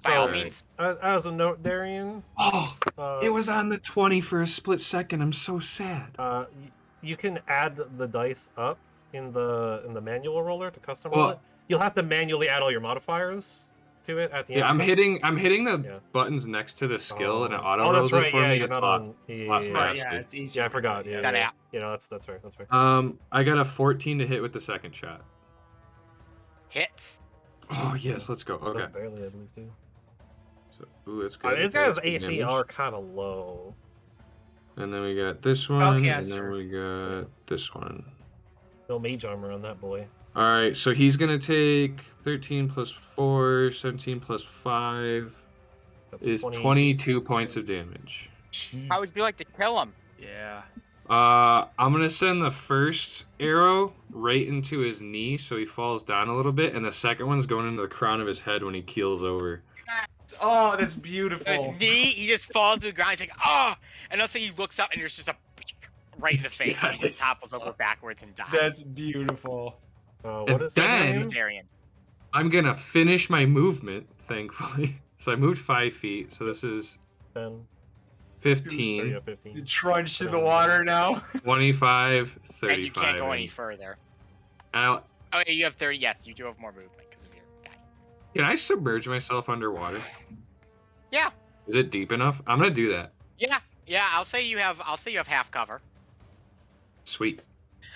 S2: By all
S1: So,
S2: means.
S1: as a note, Darian,
S3: Oh,
S1: uh,
S3: it was on the 20 for a split second. I'm so sad.
S1: you can add the dice up in the manual roller to custom roll
S3: Well-
S1: it. You'll have to manually add all your modifiers to it at the end.
S3: Yeah, I'm hitting the
S1: Yeah.
S3: buttons next to the skill and it auto
S1: Oh,
S3: rolls
S1: that's right.
S3: it for
S1: Yeah,
S3: me.
S1: you're
S3: It's
S1: not
S3: lost.
S1: on.
S3: lost
S1: Yeah,
S3: fast.
S4: Yeah, it's easy.
S1: yeah, I forgot. Yeah,
S2: Got
S1: yeah,
S2: it.
S1: yeah. That's fair. That's fair.
S3: I got a 14 to hit with the second shot.
S2: Hits.
S3: Oh yes, let's go.
S1: That's
S3: Okay.
S1: barely, I believe, too.
S3: So, ooh, that's
S1: I
S3: good.
S1: mean, these
S3: Okay,
S1: guys'
S3: that's good
S1: AC
S3: damage.
S1: are kind of low.
S3: And then we got this one, and then
S4: Spellcaster.
S3: we got this one.
S1: No mage armor on that boy.
S3: All right, so he's gonna take 13 plus 4, 17 plus 5
S1: That's
S3: is 22 points of damage.
S2: How would you like to kill him?
S4: Yeah.
S3: I'm gonna send the first arrow right into his knee, so he falls down a little bit, and the second one's going into the crown of his head when he keels over.
S4: Oh, that's
S2: His
S4: beautiful.
S2: knee, he just falls to the ground. He's like, oh! And let's say he looks up and there's just a right in the face, and he just
S4: Yes.
S2: topples over backwards and dies.
S4: That's beautiful.
S1: What
S3: And
S1: is his
S3: then-
S1: name?
S2: Darian.
S3: I'm gonna finish my movement, thankfully. So I moved 5 feet, so this is
S1: 10,
S3: 15,
S1: 15.
S4: You trudge to the water now.
S3: 25, 35.
S2: And you can't go any further.
S3: And
S2: Oh, yeah, you have 30. Yes, you do have more movement because of your guy.
S3: can I submerge myself underwater?
S2: Yeah.
S3: Is it deep enough? I'm gonna do that.
S2: Yeah. I'll say you have half cover.
S3: Sweet.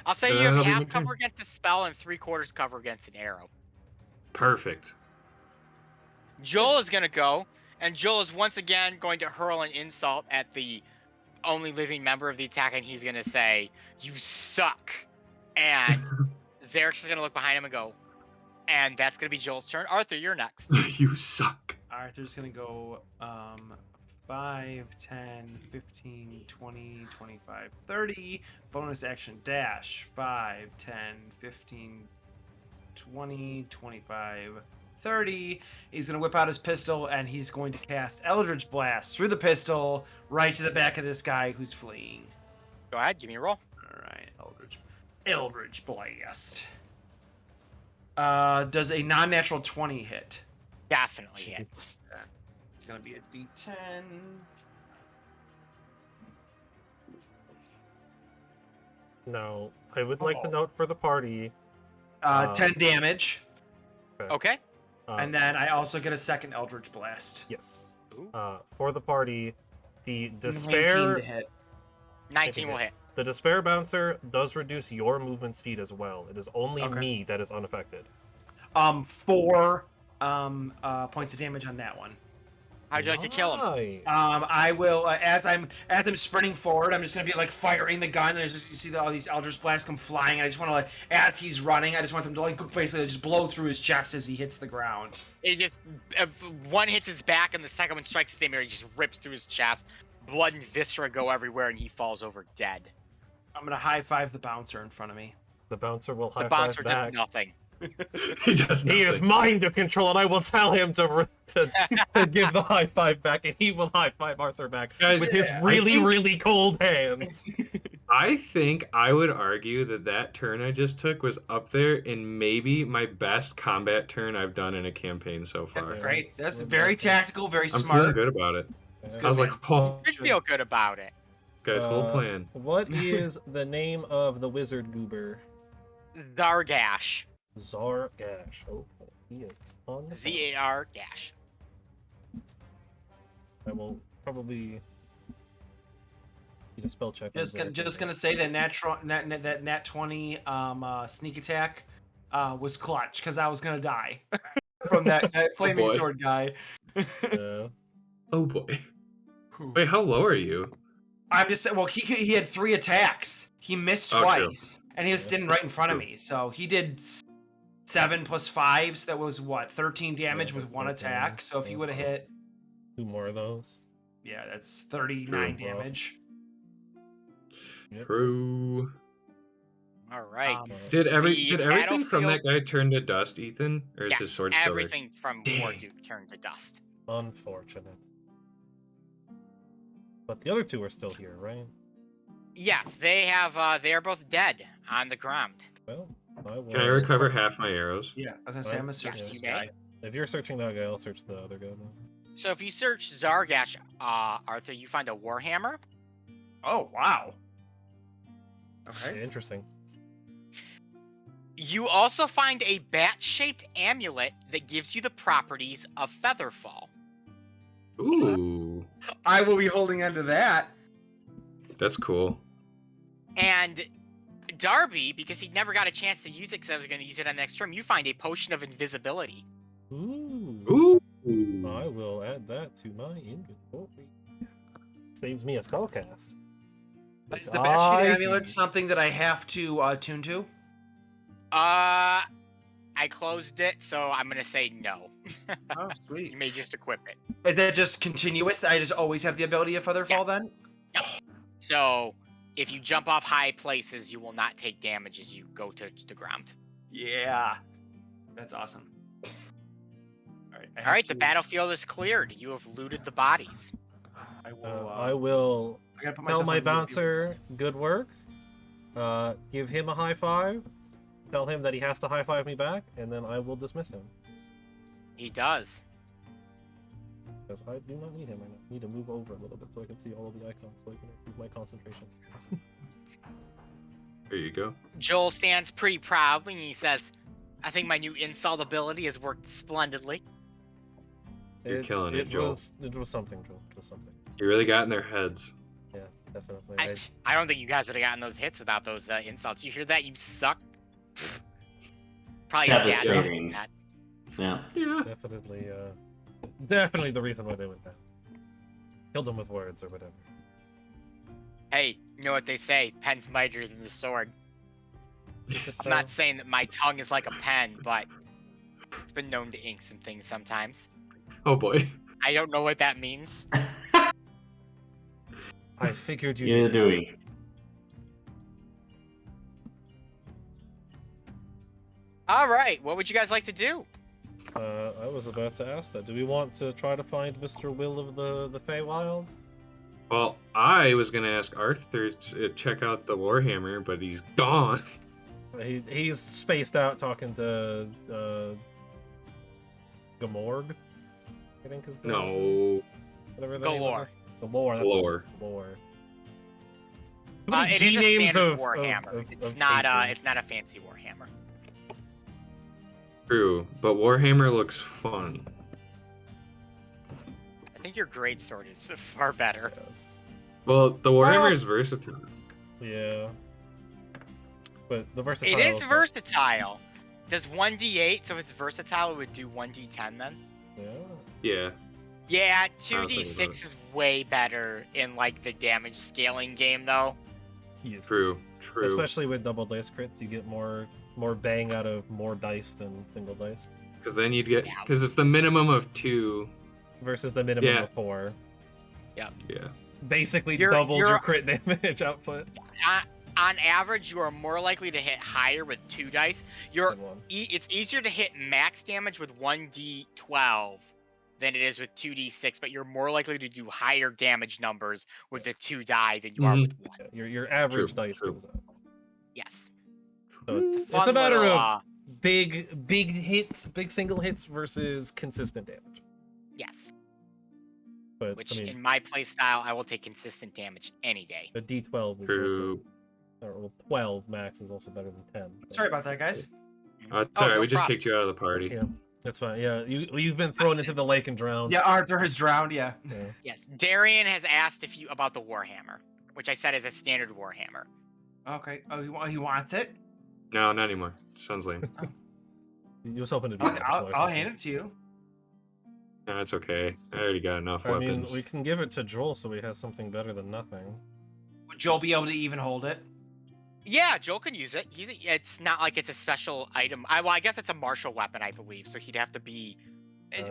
S2: I'll say you
S3: That'll
S2: have
S3: be
S2: half
S3: my turn.
S2: cover against a spell and 3/4 cover against an arrow.
S3: Perfect.
S2: Joel is gonna go, and Joel is once again going to hurl an insult at the only living member of the attack, and he's gonna say, "You suck." And Zarek's is gonna look behind him and go, and that's gonna be Joel's turn. Arthur, you're next.
S3: You suck.
S4: Arthur's gonna go 5, 10, 15, 20, 25, 30. Bonus action dash. 5, 10, 15, 20, 25, 30. He's gonna whip out his pistol and he's going to cast Eldritch Blast through the pistol right to the back of this guy who's fleeing.
S2: Go ahead, give me a roll.
S4: Alright, Eldritch Blast. Does a non-natural 20 hit?
S2: Definitely hits.
S4: It's gonna be a D10.
S1: Now, I would like to note for the party.
S4: 10 damage.
S2: Okay.
S4: And then I also get a second Eldritch Blast.
S1: Yes.
S2: Ooh.
S1: For the party, the
S4: 19
S1: despair
S4: to hit.
S2: 19 will hit.
S1: the despair bouncer does reduce your movement speed as well. It is only
S4: Okay.
S1: me that is unaffected.
S4: 4 points of damage on that one.
S2: How'd you like to kill him?
S1: Nice.
S4: I will as I'm sprinting forward, I'm just gonna be like firing the gun, and I just you see all these Eldritch Blasts come flying. I just want to like as he's running, I just want them to like basically just blow through his chest as he hits the ground.
S2: It just one hits his back and the second one strikes the same area. He just rips through his chest. Blood and viscera go everywhere, and he falls over dead.
S4: I'm gonna high five the bouncer in front of me.
S1: The bouncer will high
S2: The
S1: five
S2: bouncer
S1: back.
S2: does nothing.
S3: He does
S1: He is mine to control, and I will tell him to give the high five back, and he will high five Arthur back
S3: Guys,
S1: with his
S3: I
S1: really,
S3: think-
S1: really cold hands.
S3: I think I would argue that turn I just took was up there in maybe my best combat turn I've done in a campaign so far.
S4: That's
S1: Yeah,
S4: great.
S1: that's
S4: That's
S1: what
S4: very
S1: I think.
S4: tactical, very
S3: I'm
S4: smart.
S3: feeling good about it.
S4: It's
S1: Yeah.
S4: good,
S3: I was
S4: man.
S3: like, oh,
S2: You should feel good about it.
S3: guys, whole plan.
S1: What is the name of the wizard goober?
S2: Zargash.
S1: Zargash. Okay, he is on the
S2: Z-A-R Gash.
S1: I will probably need a spell check. on
S4: Just
S1: Zargash.
S4: gonna say that nat 20 sneak attack was clutch because I was gonna die from that flaming
S3: boy.
S4: sword guy.
S1: Yeah.
S3: Oh boy. Wait, how low are you?
S4: I'm just saying. Well, he had 3 attacks. He missed
S3: Oh, true.
S4: twice, and he was
S1: Yeah.
S4: standing right in front of
S3: True.
S4: me. So he did 7 plus 5. So that was what 13 damage
S1: Yeah,
S4: with
S1: that's
S4: 1
S1: 13.
S4: attack. So if he would have
S1: Yeah.
S4: hit,
S1: 2 more of those.
S4: yeah, that's 39
S1: True.
S4: damage.
S1: Yep.
S3: True.
S2: All right.
S3: Did
S2: The
S3: everything from that
S2: battlefield-
S3: guy turn to dust, Ethan? Or is his
S2: Yes,
S3: sword still there?
S2: everything from
S3: Dang.
S2: Warduke turned to dust.
S1: Unfortunate. But the other 2 are still here, right?
S2: Yes, they have. They are both dead on the ground.
S1: Well, I will.
S3: Can I recover half my arrows?
S4: Yeah, I was gonna say I'm gonna search
S2: Yes,
S4: this
S2: you may.
S4: guy.
S1: If you're searching that guy, I'll search the other guy then.
S2: So if you search Zargash, Arthur, you find a warhammer.
S4: Oh wow.
S1: Yeah,
S4: Okay.
S1: interesting.
S2: You also find a bat-shaped amulet that gives you the properties of Featherfall.
S3: Ooh,
S4: I will be holding on to that.
S3: that's cool.
S2: And Darby, because he never got a chance to use it because I was going to use it on next turn, you find a potion of invisibility.
S1: Ooh.
S3: Ooh.
S1: I will add that to my inventory. Saves me a spellcast.
S4: Is the Bat-shaped
S1: I
S4: amulet
S1: do.
S4: something that I have to tune to?
S2: I closed it, so I'm going to say no.
S4: Oh,
S2: You
S4: sweet.
S2: may just equip it.
S4: Is that just continuous? I just always have the ability of Featherfall
S2: Yes.
S4: then?
S2: So if you jump off high places, you will not take damage as you go to the ground.
S4: Yeah. That's awesome.
S2: All right, the battlefield is cleared. You have looted the bodies.
S4: I will.
S1: I will
S4: I gotta put
S1: tell
S4: myself
S1: my
S4: on mute.
S1: bouncer good work. Give him a high five. Tell him that he has to high five me back, and then I will dismiss him.
S2: He does.
S1: Because I do not need him right now. I need to move over a little bit so I can see all of the icons, so I can improve my concentration.
S3: There you go.
S2: Joel stands pretty proudly and he says, I think my new insult ability has worked splendidly.
S3: You're killing it, Joel.
S1: It was something, Joel. It was something.
S3: You really got in their heads.
S1: Yeah, definitely.
S2: I don't think you guys would have gotten those hits without those insults. You hear that? You suck. Probably
S5: That
S2: his
S5: was
S2: dad told
S5: saving.
S2: him that.
S5: Yeah.
S3: Yeah.
S1: Definitely the reason why they went that. Killed him with words or whatever.
S2: Hey, you know what they say? Pen's mightier than the sword.
S1: Is it
S2: I'm
S1: so?
S2: not saying that my tongue is like a pen, but it's been known to ink some things sometimes.
S3: Oh boy.
S2: I don't know what that means.
S1: I figured you
S5: You're
S1: didn't.
S5: doing.
S2: All right, what would you guys like to do?
S1: I was about to ask that. Do we want to try to find Mr. Will of the Faewild?
S3: Well, I was gonna ask Arthur to check out the Warhammer, but he's gone.
S1: He's spaced out talking to Gamorg, I think is the
S3: No.
S1: whatever the name
S2: Galore.
S1: is. Galore. that's
S3: Galore.
S1: what it is, Galore. Too many
S2: It
S1: G
S2: is a
S1: names
S2: standard
S1: of
S2: Warhammer.
S1: of
S2: It's
S1: patrons.
S2: not a fancy Warhammer.
S3: True, but Warhammer looks fun.
S2: I think your greatsword is far better.
S1: Yes.
S3: Well, the Warhammer
S1: Well-
S3: is versatile.
S1: Yeah. But the versatile.
S2: It is versatile. Does 1d8, so if it's versatile, it would do 1d10 then?
S1: Yeah.
S3: Yeah.
S2: Yeah,
S3: thinking
S2: 2d6
S3: about it.
S2: is way better in like the damage scaling game though.
S1: Yes.
S3: True. True.
S1: Especially with double dice crits, you get more bang out of more dice than single dice.
S3: Because then you'd get
S2: Yeah.
S3: because it's the minimum of 2.
S1: Versus the minimum
S3: Yeah.
S1: of 4.
S3: Yeah.
S1: Basically
S2: You're-
S1: doubles
S2: you're-
S1: your crit damage output.
S2: On average, you are more likely to hit higher with 2 dice.
S1: than one.
S2: It's easier to hit max damage with 1d12 than it is with 2d6, but you're more likely to do higher damage numbers with the 2 die than you are with 1.
S1: Yeah, your average
S3: True,
S1: dice
S3: true.
S1: goes up.
S2: Yes.
S1: So
S2: It's a
S1: it's
S2: fun
S1: a matter
S2: little,
S1: of big hits, big single hits versus consistent damage.
S2: yes.
S1: But
S2: Which,
S1: I mean,
S2: in my play style, I will take consistent damage any day.
S1: the D12 is
S3: True.
S1: also, or 12 max is also better than 10. so-
S4: Sorry about that, guys.
S3: Sorry,
S2: no
S3: we just
S2: problem.
S3: kicked you out of the party.
S1: Yeah, that's fine. Yeah, you've been thrown into the lake and drowned.
S4: Yeah, Arthur has drowned. Yeah.
S1: Yeah.
S2: Yes. Darian has asked if you about the Warhammer, which I said is a standard Warhammer.
S4: Okay. Oh, he wants it.
S3: No, not anymore. Sounds lame.
S1: You was hoping to do
S4: I'll,
S1: that
S4: I'll,
S1: before,
S4: I'll
S1: so-
S4: hand it to you.
S3: No, it's okay. I already got enough
S1: I
S3: weapons.
S1: mean, we can give it to Joel so he has something better than nothing.
S4: Would Joel be able to even hold it?
S2: Yeah, Joel can use it. It's not like it's a special item. I guess it's a martial weapon, I believe. So he'd have to be.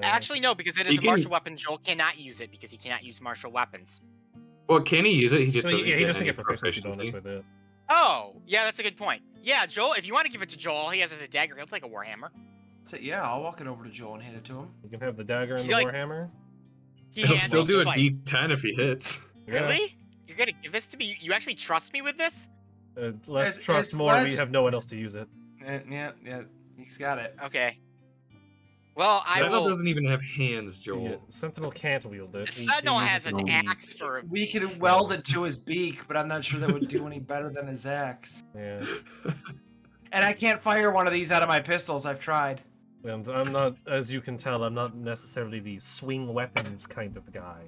S2: Actually, no, because it is
S3: He
S2: a martial
S3: can-
S2: weapon. Joel cannot use it because he cannot use martial weapons.
S3: Well, can he use it? He just
S1: Well,
S3: doesn't
S1: yeah, he
S3: get
S1: doesn't
S3: any
S1: get proficiency bonus with it.
S2: Oh, yeah, that's a good point. Yeah, Joel, if you want to give it to Joel, all he has is a dagger. He'll take a Warhammer.
S4: So yeah, I'll walk it over to Joel and hand it to him.
S1: You can have the dagger and
S2: You
S1: the
S2: like-
S1: warhammer.
S2: He
S3: He'll
S2: hands
S3: still
S2: it,
S3: do a
S2: he's like,
S3: D10 if he hits.
S1: Yeah.
S2: Really? You're gonna give this to me? You actually trust me with this?
S1: Less
S4: It's
S1: trust, more
S4: less-
S1: we have no one else to use it.
S4: Yeah, he's got it.
S2: Okay. Well, I
S3: Sentinel
S2: will.
S3: doesn't even have hands,
S1: Yeah,
S3: Joel.
S1: Sentinel can't wield it.
S2: The Sentinel has an
S5: no.
S2: axe for.
S4: We could weld it to his beak, but I'm not sure that would do any better than his axe.
S1: Yeah.
S4: And I can't fire one of these out of my pistols. I've tried.
S1: And I'm not, as you can tell, I'm not necessarily the swing weapons kind of guy.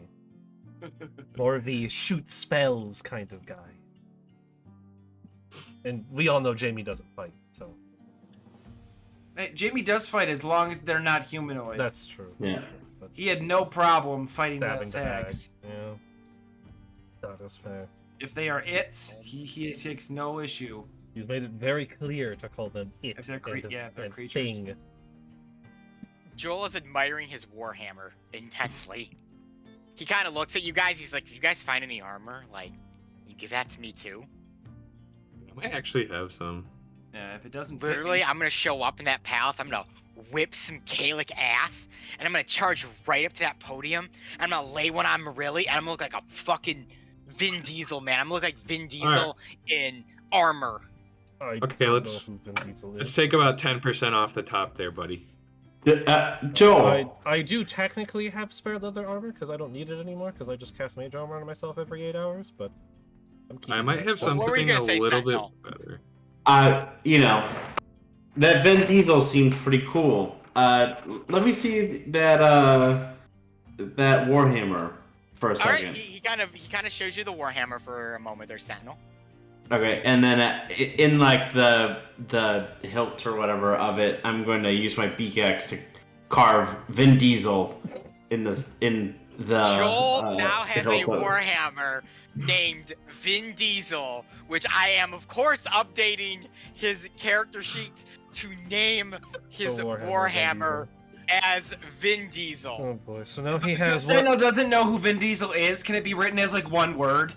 S1: Or the shoot spells kind of guy. And we all know Jamie doesn't fight, so
S4: Hey, Jamie does fight as long as they're not humanoid.
S1: that's true.
S5: Yeah.
S1: But
S4: He had no problem fighting
S1: stabbing
S4: this
S1: the hag,
S4: axe.
S1: yeah. That is fair.
S4: If they are its, he takes no issue.
S1: You've made it very clear to call them it
S4: If they're
S1: and,
S4: if they're
S1: and
S4: creatures.
S1: thing.
S2: Joel is admiring his Warhammer intensely. He kind of looks at you guys. He's like, "You guys find any armor? Like, you give that to me too."
S3: I might actually have some.
S4: Yeah, if it doesn't fit
S2: Literally,
S4: me-
S2: I'm gonna show up in that palace. I'm gonna whip some Kalic ass, and I'm gonna charge right up to that podium. And I'm gonna lay one on Marilli, and I'm gonna look like a fucking Vin Diesel, man. I'm gonna look like Vin Diesel in armor.
S1: I
S3: Okay,
S1: don't
S3: let's-
S1: know who Vin Diesel
S3: Let's
S1: is.
S3: take about 10% off the top there, buddy.
S5: Joel.
S1: I do technically have spare leather armor because I don't need it anymore because I just cast mage armor on myself every 8 hours, but I'm keeping
S3: I might
S1: that.
S3: have
S2: What were you
S3: something
S2: gonna
S3: a
S2: say,
S3: little
S2: Sentinel?
S3: bit better.
S5: You know, that Vin Diesel seemed pretty cool. Let me see that Warhammer for a
S2: All right,
S5: second.
S2: he kind of shows you the Warhammer for a moment there, Sentinel.
S5: Okay, and then in like the hilt or whatever of it, I'm going to use my beak axe to carve Vin Diesel in the
S2: Joel now has a
S5: hilt of it.
S2: Warhammer named Vin Diesel, which I am, of course, updating his character sheet to name his
S1: The Warhammer
S2: Warhammer as Vin Diesel.
S1: Oh boy, so now he
S4: Because
S1: has
S4: Sentinel doesn't know who Vin Diesel is. Can it be written as like one word?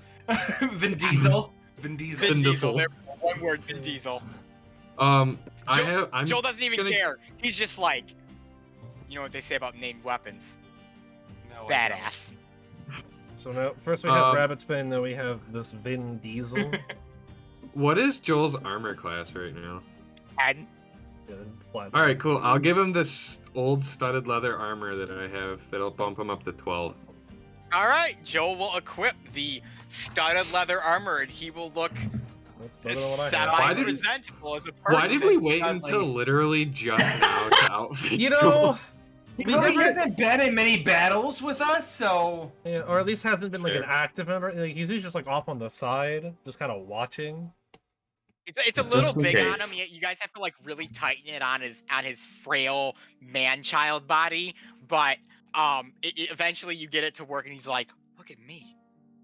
S4: Vin Diesel. Vin Diesel.
S2: Vin
S3: Vin
S2: Diesel,
S3: Diesel.
S2: there, one word, Vin Diesel.
S3: I'm
S2: Joel doesn't even
S3: gonna-
S2: care. He's just like, you know what they say about named weapons?
S4: No, I
S2: Badass.
S1: So now first we have
S3: Um,
S1: Rabbit Spin, then we have this Vin Diesel.
S3: What is Joel's armor class right now?
S2: And
S1: Yeah, this is flat.
S3: All right, cool. I'll give him this old studded leather armor that I have. That'll bump him up to 12.
S2: all right, Joel will equip the studded leather armor, and he will look
S1: That's better than what I have.
S3: Why did-
S2: semi-presentable as a person.
S3: Why did we wait
S4: Studley.
S3: until literally just now to outfit
S1: You
S3: Joel?
S1: know,
S4: He
S1: we
S4: really
S1: never,
S4: hasn't been in many battles with us, so
S1: yeah, or at least hasn't been like an
S3: Fair.
S1: active member. Like, he's usually just like off on the side, just kind of watching.
S2: It's a
S5: Just
S2: little
S5: in
S2: big on him.
S5: case.
S2: You guys have to like really tighten it on his frail man-child body, but eventually you get it to work, and he's like, "Look at me!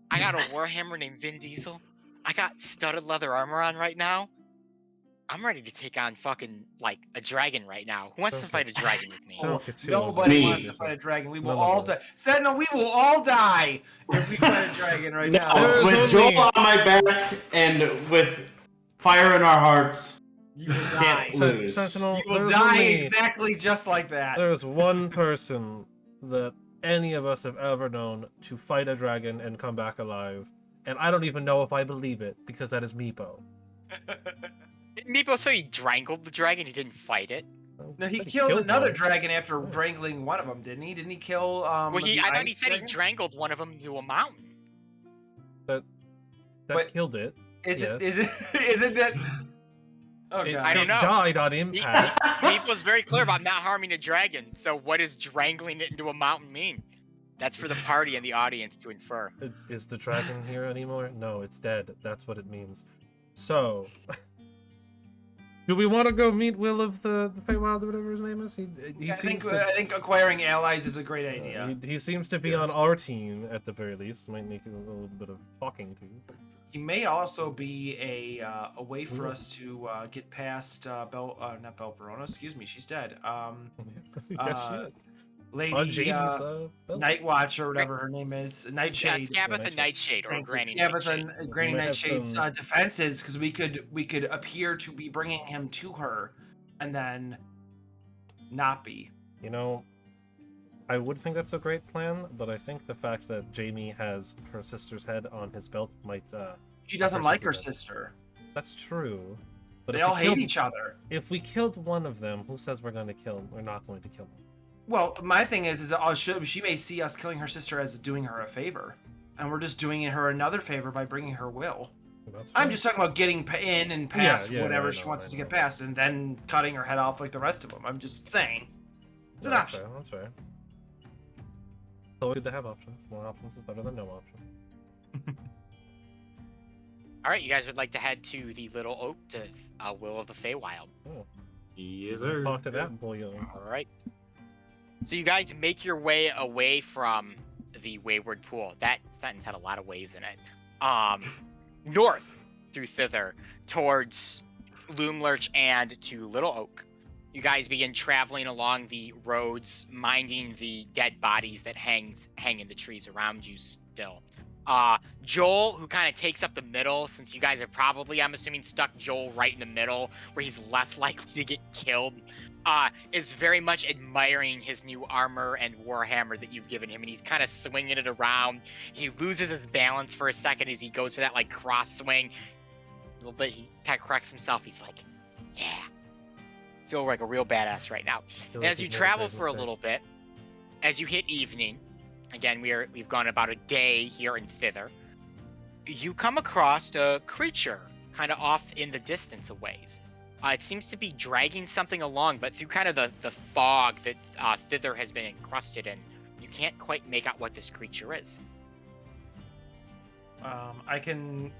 S2: I got a Warhammer named Vin Diesel. I got studded leather armor on right now. I'm ready to take on fucking like a dragon right now. Who wants to
S1: Okay.
S2: fight a dragon with me?"
S1: Don't get too
S4: nobody
S5: Me.
S4: wants to fight a dragon. We will
S1: None of
S4: all
S1: us.
S4: die. Sentinel, we will all die if we fight a dragon right now.
S1: There's
S5: with
S1: only-
S5: Joel on my back and with fire in our hearts,
S4: You will die.
S5: can't lose.
S1: Sentinel,
S4: You will
S1: there's
S4: die
S1: only-
S4: exactly just like that.
S1: There's one person that any of us have ever known to fight a dragon and come back alive. And I don't even know if I believe it, because that is Meepo.
S2: Didn't Meepo say he strangled the dragon? He didn't fight it.
S4: No, he
S1: Said
S4: killed another
S1: one.
S4: dragon after
S1: Yeah.
S4: strangling one of them, didn't he? Didn't he kill
S2: Well,
S4: the
S2: I thought he
S4: ice
S2: said
S4: dragon?
S2: he strangled one of them to a mountain.
S1: That
S4: But
S1: killed it.
S4: Is
S1: Yes.
S4: it that? Oh
S1: It,
S4: god.
S2: I don't
S1: it
S2: know.
S1: died on impact.
S2: Meepo's very clear about not harming a dragon. So what does strangling it into a mountain mean? That's for the party and the audience to infer.
S1: Is the dragon here anymore? No, it's dead. That's what it means. So, do we want to go meet Will of the Faewild or whatever his name is? He
S4: I
S1: seems
S4: think acquiring allies is a great idea.
S1: he seems to be on our team at the very least. Might make a little bit of talking to.
S4: He may also be a way for us to get past not Bel Verona. Excuse me, she's dead.
S1: Yes, she is.
S4: Lady
S1: On Jamie's belt.
S4: Night Watch or whatever her name is,
S2: Yeah,
S4: Nightshade.
S2: Scabatha Nightshade or
S4: Thank you.
S2: Granny
S4: Scabatha
S2: Nightshade.
S4: and Granny
S1: We might have
S4: Nightshade's
S1: some-
S4: defenses, because we could appear to be bringing him to her, and then not be.
S1: You know, I would think that's a great plan, but I think the fact that Jamie has her sister's head on his belt might.
S4: She doesn't
S1: person
S4: like
S1: do
S4: her
S1: that.
S4: sister.
S1: That's true. But
S4: They
S1: if we
S4: all hate
S1: killed-
S4: each other.
S1: If we killed one of them, who says we're going to kill? We're not going to kill them.
S4: Well, my thing is that she may see us killing her sister as doing her a favor, and we're just doing her another favor by bringing her will.
S1: That's
S4: I'm
S1: fine.
S4: just talking about getting in and past
S1: yeah,
S4: whatever
S1: I
S4: she
S1: know,
S4: wants
S1: I
S4: us to get
S1: know.
S4: past, and then cutting her head off like the rest of them. I'm just saying, it's an
S1: That's
S4: option.
S1: fair. That's fair. It's always good to have options. More options is better than no option.
S2: All right, you guys would like to head to the Little Oak to Will of the Feywild.
S3: Yes,
S1: We'll
S3: sir.
S1: talk to that boy.
S2: All right. So you guys make your way away from the Wayward Pool. That sentence had a lot of ways in it. North through thither towards Loomlurch and to Little Oak. You guys begin traveling along the roads, minding the dead bodies that hang in the trees around you still. Joel, who kind of takes up the middle, since you guys are probably, I'm assuming, stuck Joel right in the middle, where he's less likely to get killed, is very much admiring his new armor and warhammer that you've given him, and he's kind of swinging it around. He loses his balance for a second as he goes for that like cross swing. A little bit, he kind of corrects himself. He's like, "Yeah, feel like a real badass right now." And as you travel for a little bit, as you hit evening, again we've gone about a day here in thither, you come across a creature kind of off in the distance a ways. It seems to be dragging something along, but through kind of the fog that thither has been encrusted in, you can't quite make out what this creature is.
S4: I can.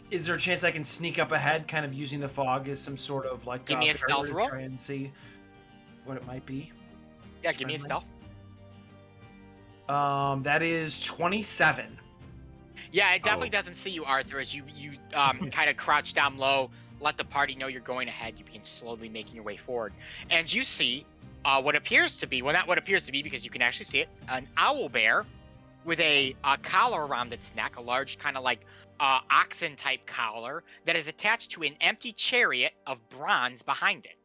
S4: Is there a chance I can sneak up ahead, kind of using the fog as some sort of like
S2: Give me a
S4: barrier
S2: stealth
S4: to
S2: roll.
S4: try and see what it might be?
S2: Yeah, give me a
S4: Friendly.
S2: stealth.
S4: That is 27.
S2: Yeah, it definitely
S3: Oh.
S2: doesn't see you, Arthur, as you kind of crouch down low, let the party know you're going ahead. You begin slowly making your way forward. And you see what appears to be, well, not what appears to be, because you can actually see it, an owl bear with a collar around its neck, a large kind of like oxen-type collar that is attached to an empty chariot of bronze behind it.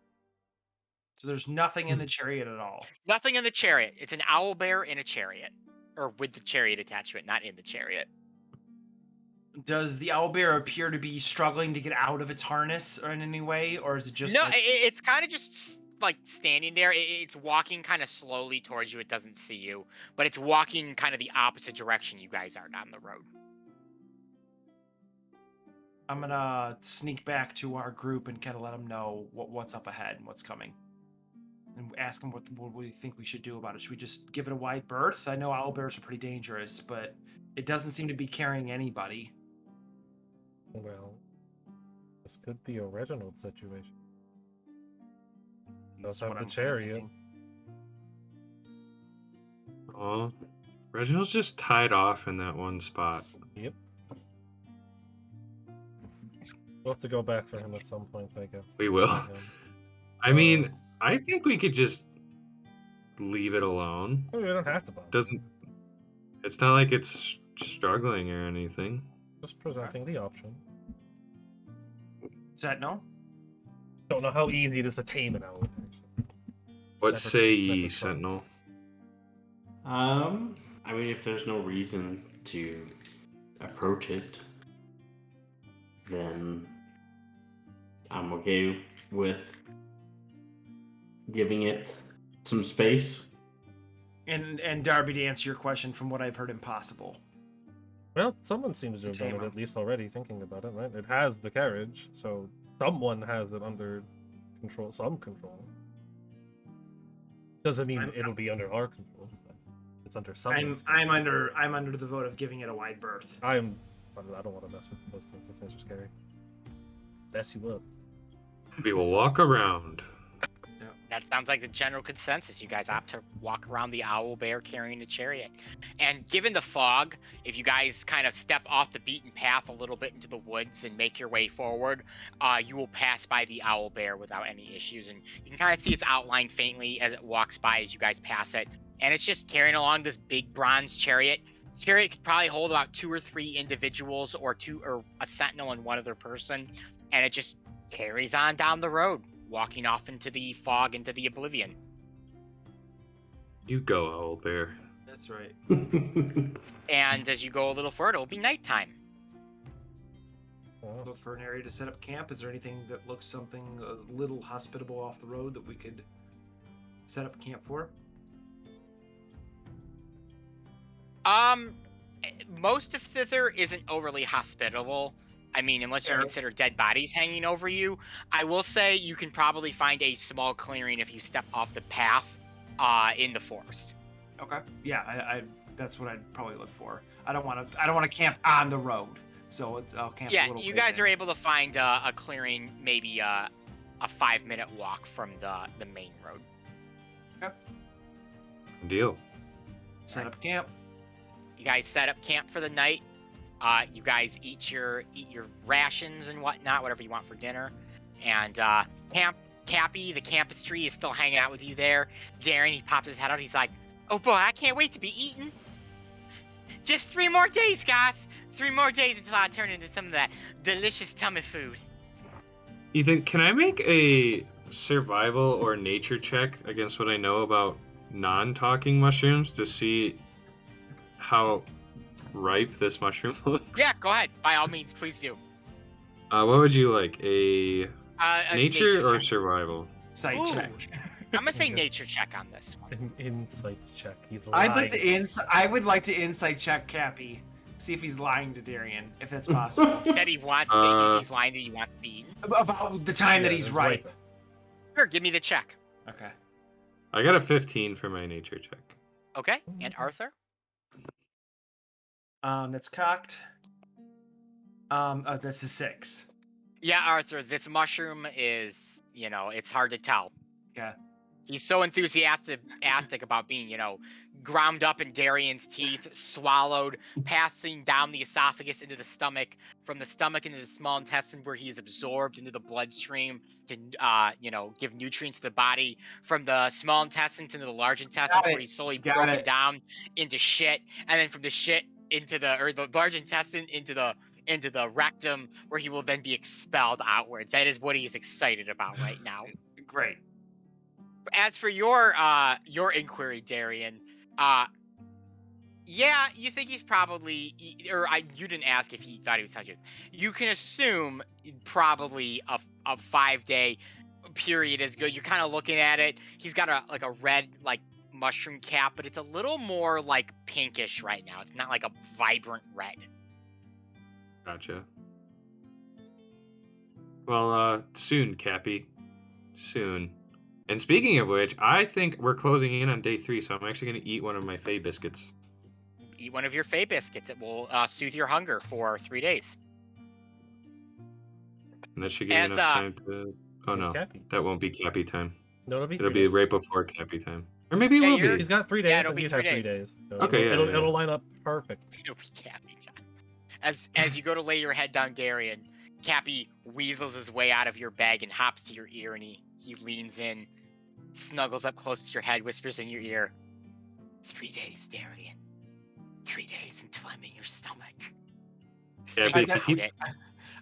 S4: So there's nothing in the chariot at all.
S2: Nothing in the chariot. It's an owl bear in a chariot. Or with the chariot attached to it, not in the chariot.
S4: Does the owlbear appear to be struggling to get out of its harness or in any way, or is it just
S2: No,
S4: like-
S2: it's kind of just like standing there. It's walking kind of slowly towards you. It doesn't see you, but it's walking kind of the opposite direction you guys are down the road.
S4: I'm gonna sneak back to our group and kind of let them know what's up ahead and what's coming, and ask them what we think we should do about it. Should we just give it a wide berth? I know owlbears are pretty dangerous, but it doesn't seem to be carrying anybody.
S1: Well, this could be a Reginald situation. Does
S4: That's what
S1: have the
S4: I'm
S1: chariot.
S4: thinking.
S3: Oh, Reginald's just tied off in that one spot.
S1: Yep. We'll have to go back for him at some point, I guess.
S3: We will.
S1: Find him.
S3: I mean, I think we could just leave it alone.
S1: We don't have to bother.
S3: Doesn't. It's not like it's struggling or anything.
S1: Just presenting the option.
S4: Is that no?
S1: Don't know how easy it is to tame an owl.
S3: What
S1: Never-
S3: say ye,
S1: never tried.
S3: Sentinel?
S5: I mean, if there's no reason to approach it, then I'm okay with giving it some space.
S4: And Darby, to answer your question, from what I've heard, impossible.
S1: Well, someone seems to have done it
S4: Tame 'em.
S1: at least already, thinking about it, right? It has the carriage, so someone has it under control, some control. Doesn't mean it'll be under our control, but it's under someone's control.
S4: I'm under the vote of giving it a wide berth.
S1: I don't want to mess with those things. Those things are scary. Mess you up.
S3: We will walk around.
S2: That sounds like the general consensus. You guys opt to walk around the owl bear carrying a chariot. And given the fog, if you guys kind of step off the beaten path a little bit into the woods and make your way forward, you will pass by the owl bear without any issues. And you can kind of see its outline faintly as it walks by as you guys pass it. And it's just carrying along this big bronze chariot. Chariot could probably hold about 2 or 3 individuals or a sentinel and one other person. And it just carries on down the road, walking off into the fog, into the oblivion.
S3: You go, owl bear.
S4: That's right.
S2: And as you go a little further, it'll be nighttime.
S4: Look for an area to set up camp. Is there anything that looks something a little hospitable off the road that we could set up camp for?
S2: Most of Thither isn't overly hospitable. I mean, unless you consider dead bodies hanging over you. I will say you can probably find a small clearing if you step off the path in the forest.
S4: Okay. Yeah, I that's what I'd probably look for. I don't want to camp on the road, so I'll camp.
S2: Yeah,
S4: a little
S2: you
S4: ways
S2: guys
S4: in.
S2: are able to find a clearing, maybe a 5-minute walk from the main road.
S3: Deal.
S4: Set up camp.
S2: You guys set up camp for the night. You guys eat your rations and whatnot, whatever you want for dinner. And Cappy, the campus tree, is still hanging out with you there. Darren, he pops his head out. He's like, "Oh boy, I can't wait to be eaten. Just 3 more days, guys. 3 more days until I turn into some of that delicious tummy food."
S3: Ethan, can I make a survival or nature check against what I know about non-talking mushrooms to see how ripe this mushroom looks?
S2: Yeah, go ahead. By all means, please do.
S3: What would you like? A nature or
S2: check.
S3: survival?
S4: Sight
S2: Ooh.
S4: check.
S2: I'm gonna say nature check on this one.
S1: An insight check. He's lying.
S4: I would like to insight check Cappy. See if he's lying to Darian, if that's possible.
S2: That he wants that he's lying that he wants to be eaten.
S4: About the time that
S1: Yeah,
S4: he's
S1: it's
S4: ripe.
S2: Sure, give me the check.
S4: Okay.
S3: I got a 15 for my nature check.
S2: Okay, and Arthur?
S4: That's cocked. That's a 6.
S2: Yeah, Arthur, this mushroom is, it's hard to tell.
S4: Yeah.
S2: He's so enthusiastic about being, ground up in Darian's teeth, swallowed, passing down the esophagus into the stomach, from the stomach into the small intestine where he is absorbed into the bloodstream to, give nutrients to the body, from the small intestines into the large intestines where he's slowly broken down into shit, and then from the shit into the large intestine into the rectum where he will then be expelled outwards. That is what he's excited about right now.
S4: Great.
S2: As for your inquiry, Darian, yeah, you think he's probably, you didn't ask if he thought he was touching. You can assume probably a 5-day period is good. You're kind of looking at it. He's got a red mushroom cap, but it's a little more pinkish right now. It's not like a vibrant red.
S3: Gotcha. Well, soon, Cappy. Soon. And speaking of which, I think we're closing in on day 3, so I'm actually going to eat one of my Fae biscuits.
S2: Eat one of your Fae biscuits. It will soothe your hunger for 3 days.
S3: And that should give me enough time to... Oh, no.
S1: Cappy.
S3: That won't be Cappy time.
S1: No,
S3: it'll be right before Cappy time. Or maybe it will be.
S1: He's got 3 days,
S2: Yeah, it'll
S1: and
S2: be
S1: you
S2: 3
S1: have 3 days. So
S3: Okay,
S1: it'll line up perfect.
S2: It'll be Cappy time. As you go to lay your head down, Darian, Cappy weasels his way out of your bag and hops to your ear, and he leans in, snuggles up close to your head, whispers in your ear, 3 days, Darian. 3 days until I'm in your stomach.
S3: Yeah,
S2: Think
S3: but
S2: about it.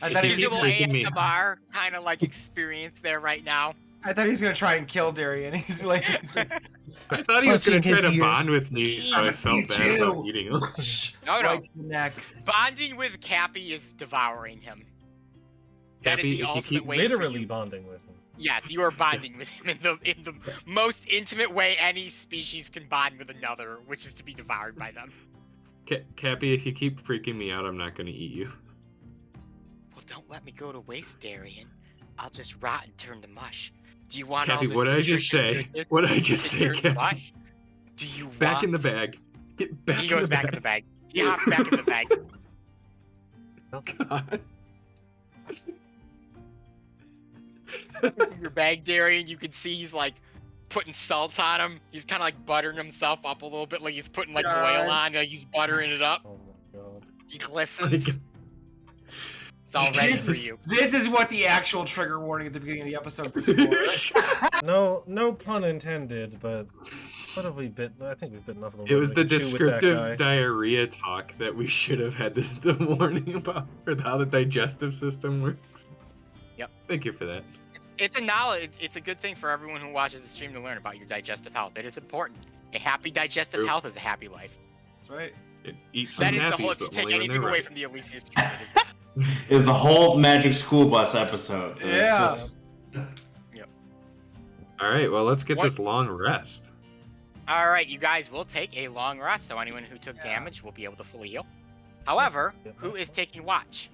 S4: I thought
S3: he
S2: Visual
S3: keeps making me-
S2: ASMR kind of experience there right now.
S4: I thought he was gonna try and kill Darian. He's like
S3: I thought he was gonna
S1: Punching
S3: try
S1: his
S3: to
S1: ear.
S3: bond with me, so I felt
S4: Eat
S3: bad about
S4: you.
S3: eating him.
S2: No,
S4: right to the neck.
S2: Bonding with Cappy is devouring him. That is
S3: Cappy,
S2: the
S3: if you
S2: ultimate
S3: keep
S2: way for
S1: Literally
S2: you.
S1: bonding with him.
S2: Yes, you are bonding with him in the most intimate way any species can bond with another, which is to be devoured by them.
S3: Cappy, if you keep freaking me out, I'm not gonna eat you.
S2: Well, don't let me go to waste, Darian. I'll just rot and turn to mush. Do you want all
S3: Cappy,
S2: this
S3: what did I just say?
S2: goodness
S3: What did I just
S2: to
S3: say,
S2: turn to
S3: Cappy?
S2: mush? Do you
S3: Back
S2: want...
S3: in the bag. Get back
S2: He
S3: in
S2: goes
S3: the
S2: back
S3: bag.
S2: in the bag. He hops back in the bag.
S3: God.
S2: Your bag, Darian, you can see he's like putting salt on him. He's kind of like buttering himself up a little bit, like he's putting like oil on, like he's buttering it up.
S1: Oh my god.
S2: He glistens. It's all ready for you.
S4: This is what the actual trigger warning at the beginning of the episode was for.
S1: No pun intended, but what have we bitten? I think we've bitten enough of them.
S3: It was
S1: We
S3: the
S1: can chew with that guy.
S3: descriptive diarrhea talk that we should have had the warning about, or how the digestive system works.
S2: Yep.
S3: Thank you for that.
S2: It's a knowledge. It's a good thing for everyone who watches the stream to learn about your digestive health. It is important. A happy digestive
S3: True.
S2: health is a happy life.
S4: That's right.
S3: Eat some
S2: That is the
S3: nappies,
S2: whole. If you
S3: but
S2: take
S3: only when
S2: anything
S3: they're
S2: away
S3: right.
S2: from the Elyssia stream, it is.
S5: Is the whole Magic School Bus episode.
S4: Yeah.
S5: Just...
S3: All right, well, let's get
S2: What-
S3: this long rest.
S2: All right, you guys will take a long rest, so anyone who took damage will be able to fully heal. However, who is taking watch?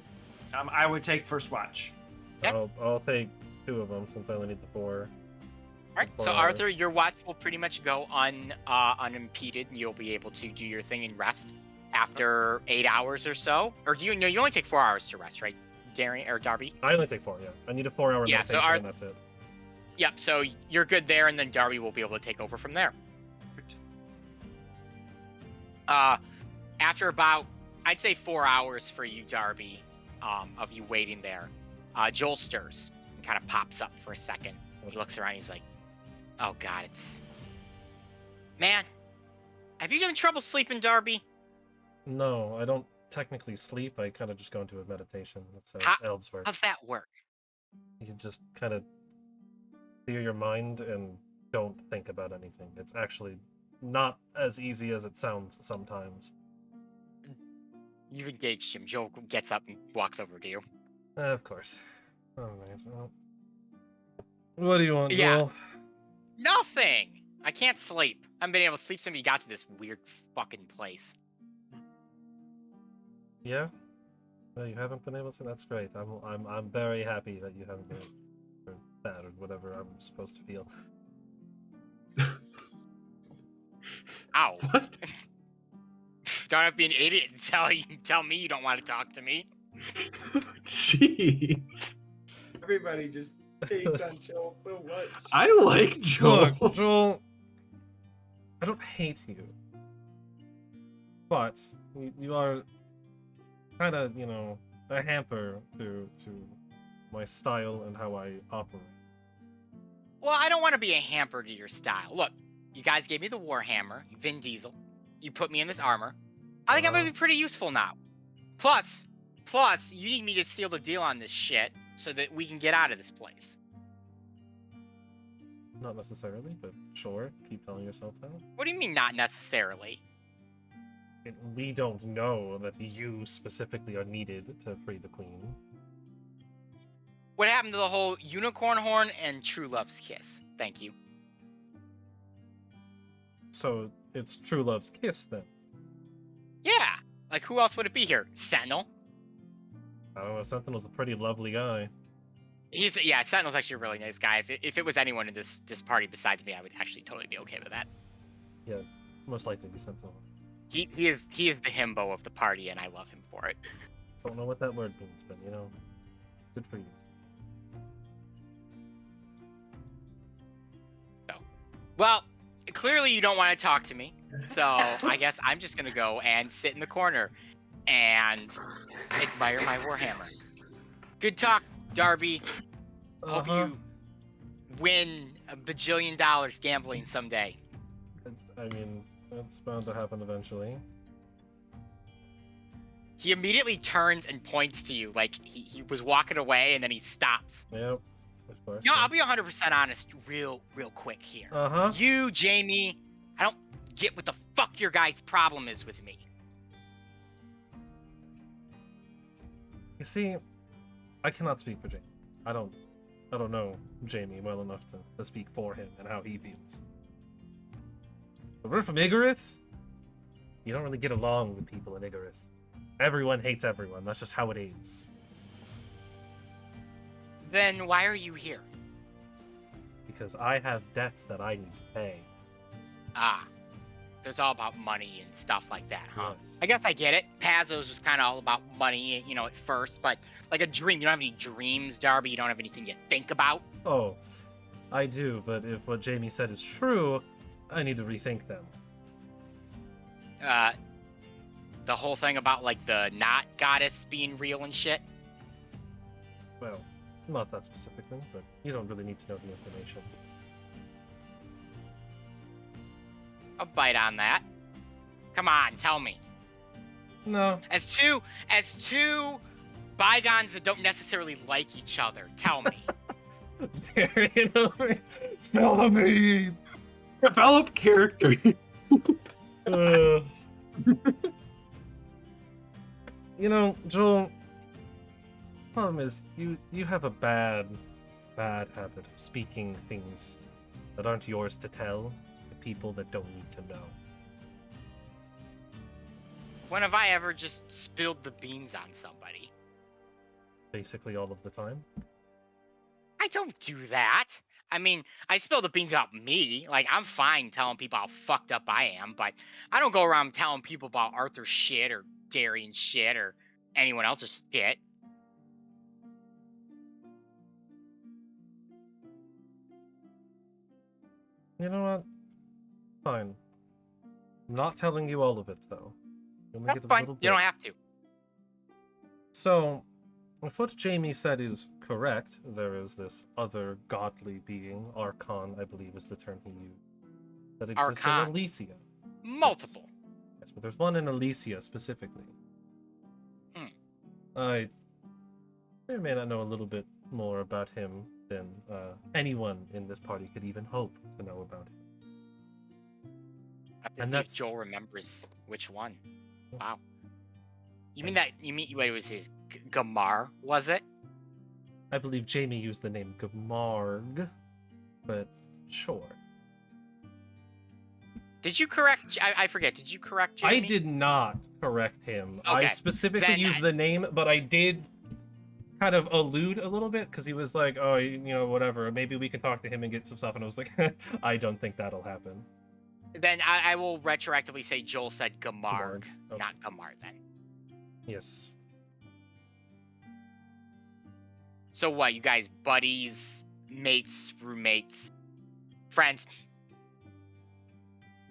S4: I would take first watch.
S2: Yeah.
S1: I'll take 2 of them since I only need the 4.
S2: All right, so
S1: 4 hours.
S2: Arthur, your watch will pretty much go unimpeded, and you'll be able to do your thing and rest after 8 hours or so. Or do you know you only take 4 hours to rest, right, Darian or Darby?
S1: I only take 4. Yeah, I need a 4-hour
S2: Yeah, so
S1: meditation, and that's it.
S2: Yep. So you're good there, and then Darby will be able to take over from there.
S4: Perfect.
S2: After about, I'd say 4 hours for you, Darby, of you waiting there, Joel stirs and kind of pops up for a second. He looks around. He's like, "Oh God, it's man. Have you having trouble sleeping, Darby?"
S1: No, I don't technically sleep. I kind of just go into a meditation. That's how elves work.
S2: How's that work?
S1: You can just kind of clear your mind and don't think about anything. It's actually not as easy as it sounds sometimes.
S2: You've engaged him. Joel gets up and walks over to you.
S1: Of course. All right. Well, what do you want,
S2: Yeah.
S1: Joel?
S2: Nothing. I can't sleep. I haven't been able to sleep since we got to this weird fucking place.
S1: Yeah. No, you haven't been able to. That's great. I'm very happy that you haven't been able to, or that, or whatever I'm supposed to feel.
S2: Ow.
S3: What?
S2: Don't have to be an idiot and tell me you don't want to talk to me.
S3: Jeez.
S4: Everybody just hates on Joel so much.
S3: I like Joel.
S1: Look, Joel, I don't hate you, but you are kind of, a hamper to my style and how I operate.
S2: Well, I don't want to be a hamper to your style. Look, you guys gave me the Warhammer, Vin Diesel. You put me in this armor. I think I'm going to be pretty useful now. Plus, you need me to seal the deal on this shit so that we can get out of this place.
S1: Not necessarily, but sure. Keep telling yourself that.
S2: What do you mean, not necessarily?
S1: We don't know that you specifically are needed to free the queen.
S2: What happened to the whole unicorn horn and true love's kiss? Thank you.
S1: So it's true love's kiss then.
S2: Yeah. Like, who else would it be here? Sentinel?
S1: I don't know. Sentinel's a pretty lovely guy.
S2: Sentinel's actually a really nice guy. If it was anyone in this party besides me, I would actually totally be okay with that.
S1: Yeah, most likely be Sentinel.
S2: He is the himbo of the party, and I love him for it.
S1: Don't know what that word means, but good for you.
S2: Well, clearly you don't want to talk to me, so I guess I'm just gonna go and sit in the corner and admire my Warhammer. Good talk, Darby. Hope you win $1 bajillion gambling someday.
S1: It's bound to happen eventually.
S2: He immediately turns and points to you, like he was walking away, and then he stops.
S1: Yep. of course.
S2: You know,
S1: yeah.
S2: I'll be 100% honest real quick here.
S1: Uh-huh.
S2: You, Jamie, I don't get what the fuck your guy's problem is with me.
S1: You see, I cannot speak for Jamie. I don't know Jamie well enough to speak for him and how he feels. But we're from Igorith. You don't really get along with people in Igorith. Everyone hates everyone. That's just how it is.
S2: Then why are you here?
S1: Because I have debts that I need to pay.
S2: Ah, it's all about money and stuff like that, huh?
S1: Yes.
S2: I guess I get it. Pazos was kind of all about money, you know, at first, but like a dream. You don't have any dreams, Darby. You don't have anything you think about.
S1: Oh, I do, but if what Jamie said is true, I need to rethink them.
S2: The whole thing about like the not goddess being real and shit.
S1: Well, not that specifically, but you don't really need to know the information.
S2: I'll bite on that. Come on, tell me.
S1: No.
S2: As two bygones that don't necessarily like each other, tell me.
S1: Darian over. Spill the beans!
S3: Develop character.
S1: You know, Joel, problem is you have a bad habit of speaking things that aren't yours to tell to people that don't need to know.
S2: When have I ever just spilled the beans on somebody?
S1: Basically all of the time.
S2: I don't do that. I mean, I spill the beans about me. Like, I'm fine telling people how fucked up I am, but I don't go around telling people about Arthur's shit or Darian shit or anyone else's shit.
S1: You know what? Fine. I'm not telling you all of it, though. You only
S2: That's
S1: get a
S2: fine.
S1: little
S2: You don't
S1: bit.
S2: have to.
S1: So, if what Jamie said is correct, there is this other godly being, Archon, I believe is the term he used, that exists
S2: Archon.
S1: in Elyssia.
S2: Multiple.
S1: Yes, but there's one in Elyssia specifically.
S2: Hmm.
S1: I may or may not know a little bit more about him than anyone in this party could even hope to know about him.
S2: I have to
S1: And
S2: see
S1: that's-
S2: if Joel remembers which one. Wow. You mean wait, it was his Gamar, was it?
S1: I believe Jamie used the name Gamarg, but sure.
S2: Did you correct? I forget. Did you correct Jamie?
S1: I did not correct him. I
S2: Okay,
S1: specifically
S2: then
S1: used the name, but I did kind of allude a little bit because he was like, "Oh, you know, whatever. Maybe we can talk to him and get some stuff." And I was like, "I don't think that'll happen."
S2: Then I will retroactively say Joel said Gamarg,
S1: Gamarg, okay.
S2: not Gamar then.
S1: Yes.
S2: So what, you guys buddies, mates, roommates, friends,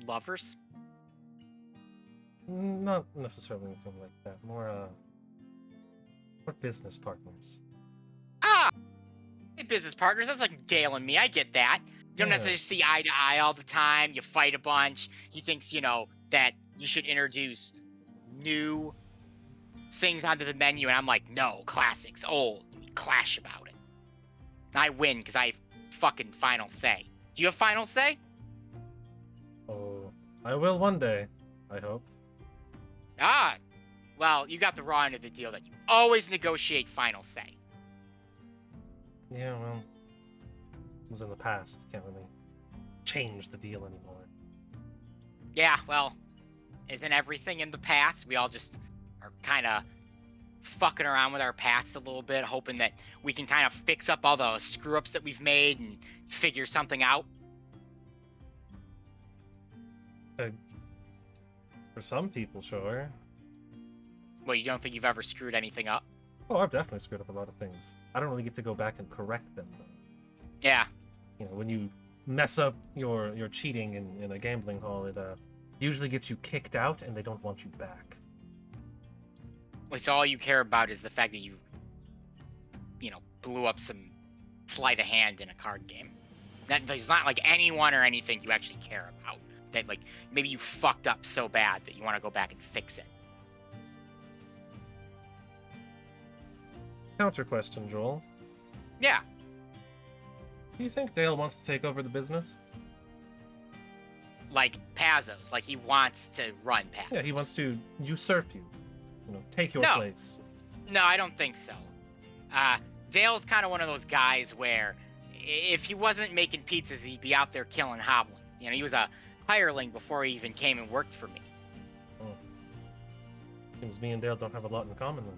S2: lovers?
S1: Not necessarily anything like that. More business partners.
S2: Ah, hey, business partners, that's like Dale and me, I get that. You don't
S1: Yeah.
S2: necessarily see eye to eye all the time, you fight a bunch, he thinks, you know, that you should introduce new things onto the menu, and I'm like, no, classics, old, we clash about it. And I win, because I have fucking final say. Do you have final say?
S1: Oh, I will one day. I hope.
S2: Ah, well, you got the raw end of the deal that you always negotiate final say.
S1: Yeah, well, it was in the past. Can't really change the deal anymore.
S2: Yeah, well, isn't everything in the past? We all just are kind of fucking around with our past a little bit, hoping that we can kind of fix up all the screw-ups that we've made and figure something out.
S1: For some people, sure.
S2: Well, you don't think you've ever screwed anything up?
S1: Oh, I've definitely screwed up a lot of things. I don't really get to go back and correct them, though.
S2: Yeah.
S1: You know, when you mess up your cheating in a gambling hall, it usually gets you kicked out, and they don't want you back.
S2: Well, so all you care about is the fact that you know, blew up some sleight of hand in a card game. That there's not like anyone or anything you actually care about. That like maybe you fucked up so bad that you want to go back and fix it.
S1: Counter question, Joel.
S2: Yeah.
S1: Do you think Dale wants to take over the business?
S2: Like Pazos, like he wants to run Pazos.
S1: Yeah, he wants to usurp you. You know, take your
S2: No.
S1: place.
S2: No, I don't think so. Dale's kind of one of those guys where if he wasn't making pizzas, he'd be out there killing hoblins. You know, he was a hireling before he even came and worked for me.
S1: Oh. Seems me and Dale don't have a lot in common then.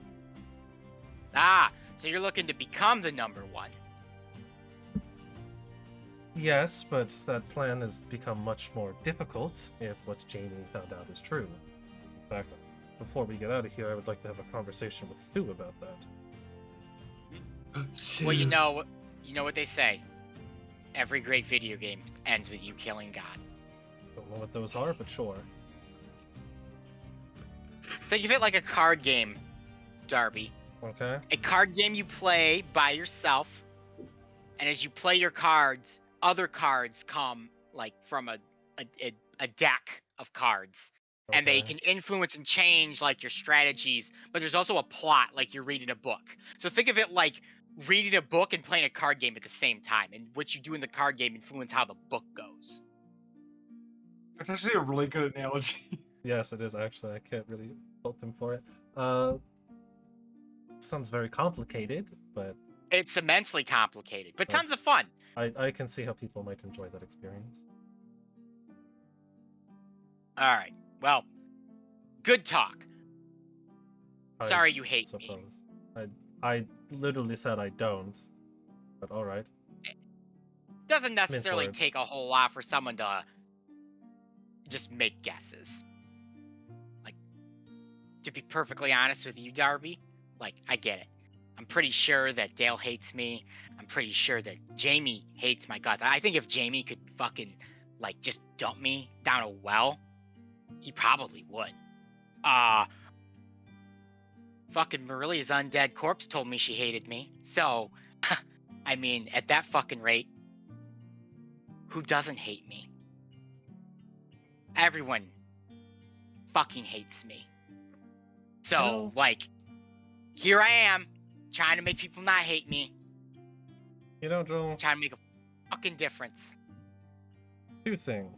S2: Ah, so you're looking to become the number one.
S1: Yes, but that plan has become much more difficult if what Jamie found out is true. In fact, before we get out of here, I would like to have a conversation with Stu about that.
S2: Well, you know what they say. Every great video game ends with you killing God.
S1: Don't know what those are, but sure.
S2: Think of it like a card game, Darby.
S1: Okay.
S2: A card game you play by yourself, and as you play your cards, other cards come like from a deck of cards, and they
S1: Okay.
S2: can influence and change like your strategies. But there's also a plot, like you're reading a book. So think of it like reading a book and playing a card game at the same time, and what you do in the card game influence how the book goes.
S4: That's actually a really good analogy.
S1: Yes, it is actually. I can't really fault him for it. Sounds very complicated, but
S2: It's immensely complicated, but
S1: Oh.
S2: tons of fun.
S1: I can see how people might enjoy that experience.
S2: All right. Well, good talk.
S1: I
S2: Sorry you hate me.
S1: suppose. I literally said I don't, but all right.
S2: Doesn't necessarily
S1: words.
S2: take a whole lot for someone to just make guesses. Like, to be perfectly honest with you, Darby, like, I get it. I'm pretty sure that Dale hates me. I'm pretty sure that Jamie hates my guts. I think if Jamie could fucking, like, just dump me down a well, he probably would. Fucking Marilia's undead corpse told me she hated me. So, I mean, at that fucking rate, who doesn't hate me? Everyone fucking hates me. So,
S1: know-
S2: like, here I am, trying to make people not hate me,
S1: You know, Joel,
S2: trying to make a fucking difference.
S1: two things.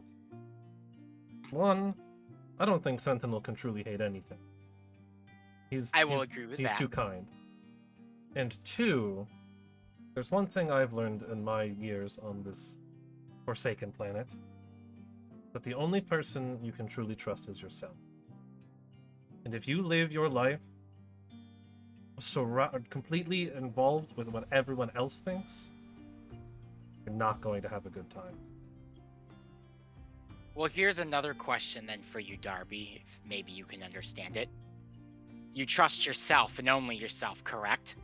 S1: One, I don't think Sentinel can truly hate anything.
S2: I will agree with
S1: he's
S2: that.
S1: too kind. And two, there's one thing I've learned in my years on this forsaken planet, that the only person you can truly trust is yourself. And if you live your life completely involved with what everyone else thinks, you're not going to have a good time.
S2: Well, here's another question then for you, Darby, if maybe you can understand it. You trust yourself and only yourself, correct?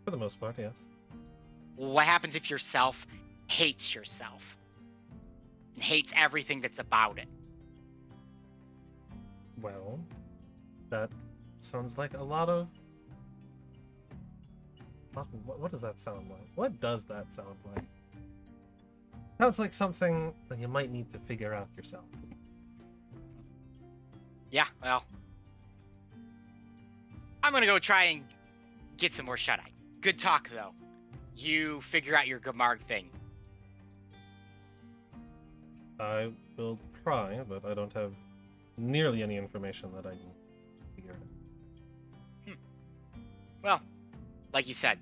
S1: For the most part, yes.
S2: Well, what happens if yourself hates yourself and hates everything that's about it?
S1: Well, that sounds like a lot of... What does that sound like? What does that sound like? Sounds like something that you might need to figure out yourself.
S2: Yeah, well, I'm gonna go try and get some more shut-eye. Good talk, though. You figure out your Gamarg thing.
S1: I will try, but I don't have nearly any information that I need to figure it out.
S2: Well, like you said,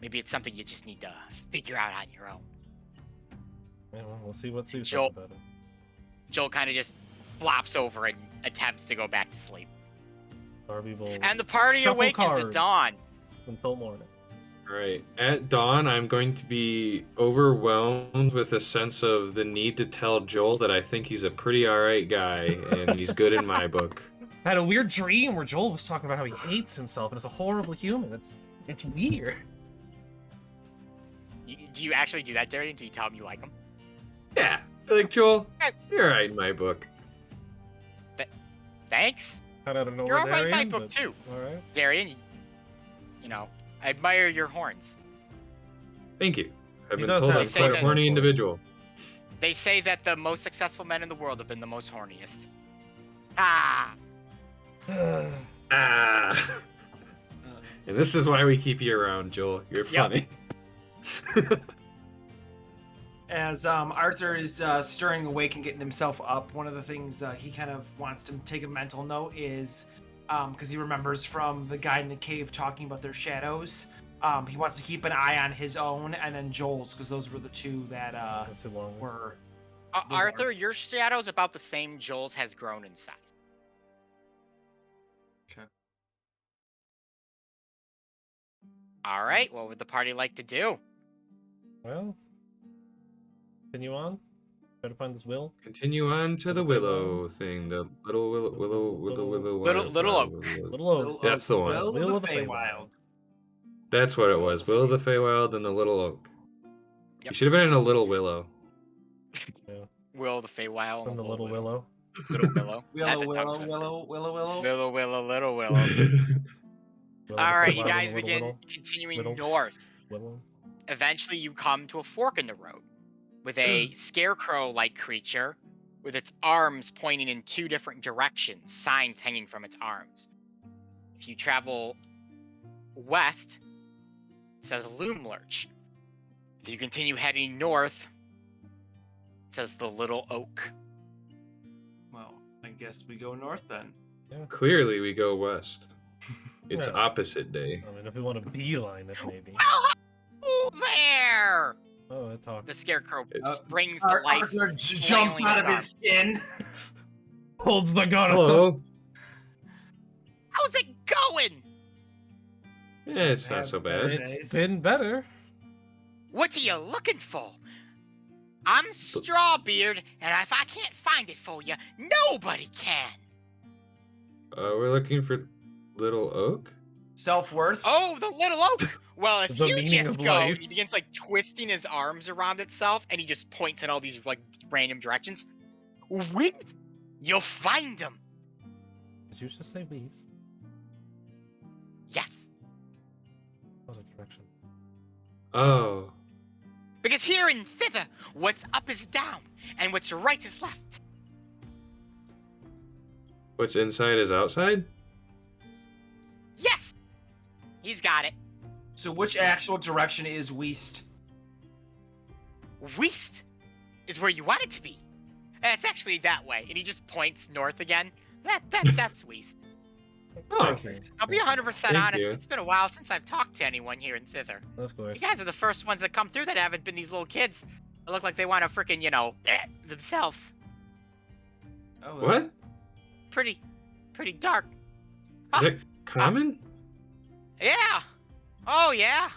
S2: maybe it's something you just need to figure out on your own.
S1: Yeah, well, we'll see what Sue says
S2: Joel-
S1: about it.
S2: Joel kind of just flops over and attempts to go back to sleep.
S1: Darby will
S2: And the party
S1: Shuffle
S2: awakens
S1: cards.
S2: at dawn.
S1: until morning.
S3: Right. At dawn, I'm going to be overwhelmed with a sense of the need to tell Joel that I think he's a pretty alright guy, and he's good in my book.
S1: I had a weird dream where Joel was talking about how he hates himself and is a horrible human. It's weird.
S2: Do you actually do that, Darian? Do you tell him you like him?
S3: Yeah. Like, Joel, you're alright in my book.
S2: Thanks.
S1: Kind of out of nowhere,
S2: You're all right in my
S1: Darian,
S2: book,
S1: but-
S2: too.
S1: All right.
S2: Darian, you know, I admire your horns.
S3: Thank you. I've
S1: He
S3: been
S1: does
S3: told
S1: have
S3: I'm
S2: say
S3: quite a
S2: that-
S3: horny individual.
S2: They say that the most successful men in the world have been the most horniest. Ah!
S3: Ah. And this is why we keep you around, Joel. You're
S2: Yep.
S3: funny.
S4: As Arthur is stirring awake and getting himself up, one of the things he kind of wants to take a mental note is, because he remembers from the guy in the cave talking about their shadows, he wants to keep an eye on his own and then Joel's, because those were the two that
S1: That's too long.
S4: were...
S2: Arthur, your shadow's about the same. Joel's has grown in size.
S4: Okay.
S2: All right, what would the party like to do?
S1: Well, continue on. Try to find this will.
S3: Continue on to the willow thing. The little willow.
S2: Little
S3: wildflower,
S2: oak.
S1: Little Oak.
S3: That's the one.
S1: Will
S4: of the
S1: the
S4: Faewild.
S3: That's what it
S4: Will
S3: was.
S4: of the
S3: Will of the Faewild and the little oak.
S2: Yep.
S3: You should have been in a little willow.
S2: Will the Feywild
S1: From
S2: and
S1: the Little Willow.
S2: Little Willow. That's
S4: Willow,
S2: a tongue
S4: willow,
S2: twister.
S4: willow.
S2: Little Willow.
S1: Will
S2: All
S1: the
S2: right, you
S1: Feywild
S2: guys
S1: and the
S2: begin
S1: Little
S2: continuing
S1: Little-
S2: north.
S1: Willow.
S2: Eventually, you come to a fork in the road with a scarecrow-like creature with its arms pointing in two different directions, signs hanging from its arms. If you travel west, it says Loom Lurch. If you continue heading north, it says the Little Oak.
S4: Well, I guess we go north then.
S3: Clearly, we go west. It's
S1: Yeah.
S3: opposite day.
S1: I mean, if we want to beeline it, maybe.
S2: Well, hello there!
S1: Oh, it talks.
S2: The scarecrow
S3: It's-
S2: springs to life.
S4: Arthur jumps
S2: flailing
S4: out of
S2: his
S4: his skin.
S1: Holds the gun.
S3: Hello.
S2: How's it going?
S3: Yeah, it's not so bad.
S1: It's been better.
S2: What are you looking for? I'm Strawbeard, and if I can't find it for you, nobody can.
S3: We're looking for little oak.
S4: Self-worth.
S2: Oh, the Little Oak. Well, if
S1: The
S2: you
S1: meaning
S2: just
S1: of
S2: go,
S1: life.
S2: and he begins like twisting his arms around itself, and he just points in all these like random directions. With, you'll find him.
S1: Did you just say beast?
S2: Yes,
S1: What a direction.
S3: Oh.
S2: because here and thither, what's up is down, and what's right is left.
S3: What's inside is outside?
S2: Yes, he's got it.
S4: So which actual direction is west?
S2: West is where you want it to be. It's actually that way, and he just points north again. That's west.
S3: Oh,
S1: Thank you.
S2: I'll be 100%
S3: Thank
S2: honest.
S3: you.
S2: It's been a while since I've talked to anyone here in thither.
S1: Of course.
S2: You guys are the first ones that come through that haven't been these little kids that look like they want to freaking, themselves.
S4: Oh,
S3: What?
S2: Pretty dark.
S3: Is it common?
S2: Yeah. Oh, yeah.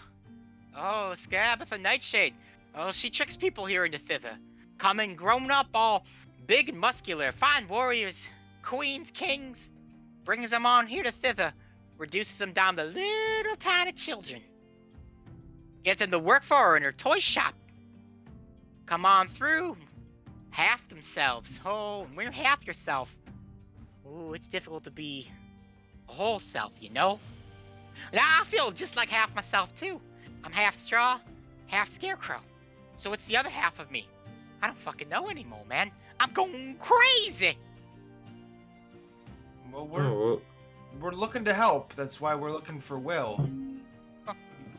S2: Oh, Scabatha Nightshade. Oh, she tricks people here into thither. Coming grown up, all big and muscular, fine warriors, queens, kings. Brings them on here to thither. Reduces them down to little tiny children. Gets them to work for her in her toy shop. Come on through. Half themselves. Oh, and we're half yourself. Ooh, it's difficult to be a whole self, you know? Now I feel just like half myself too. I'm half straw, half scarecrow. So what's the other half of me? I don't fucking know anymore, man. I'm going crazy.
S4: Well,
S3: Oh,
S4: we're looking to help. That's why we're looking for Will.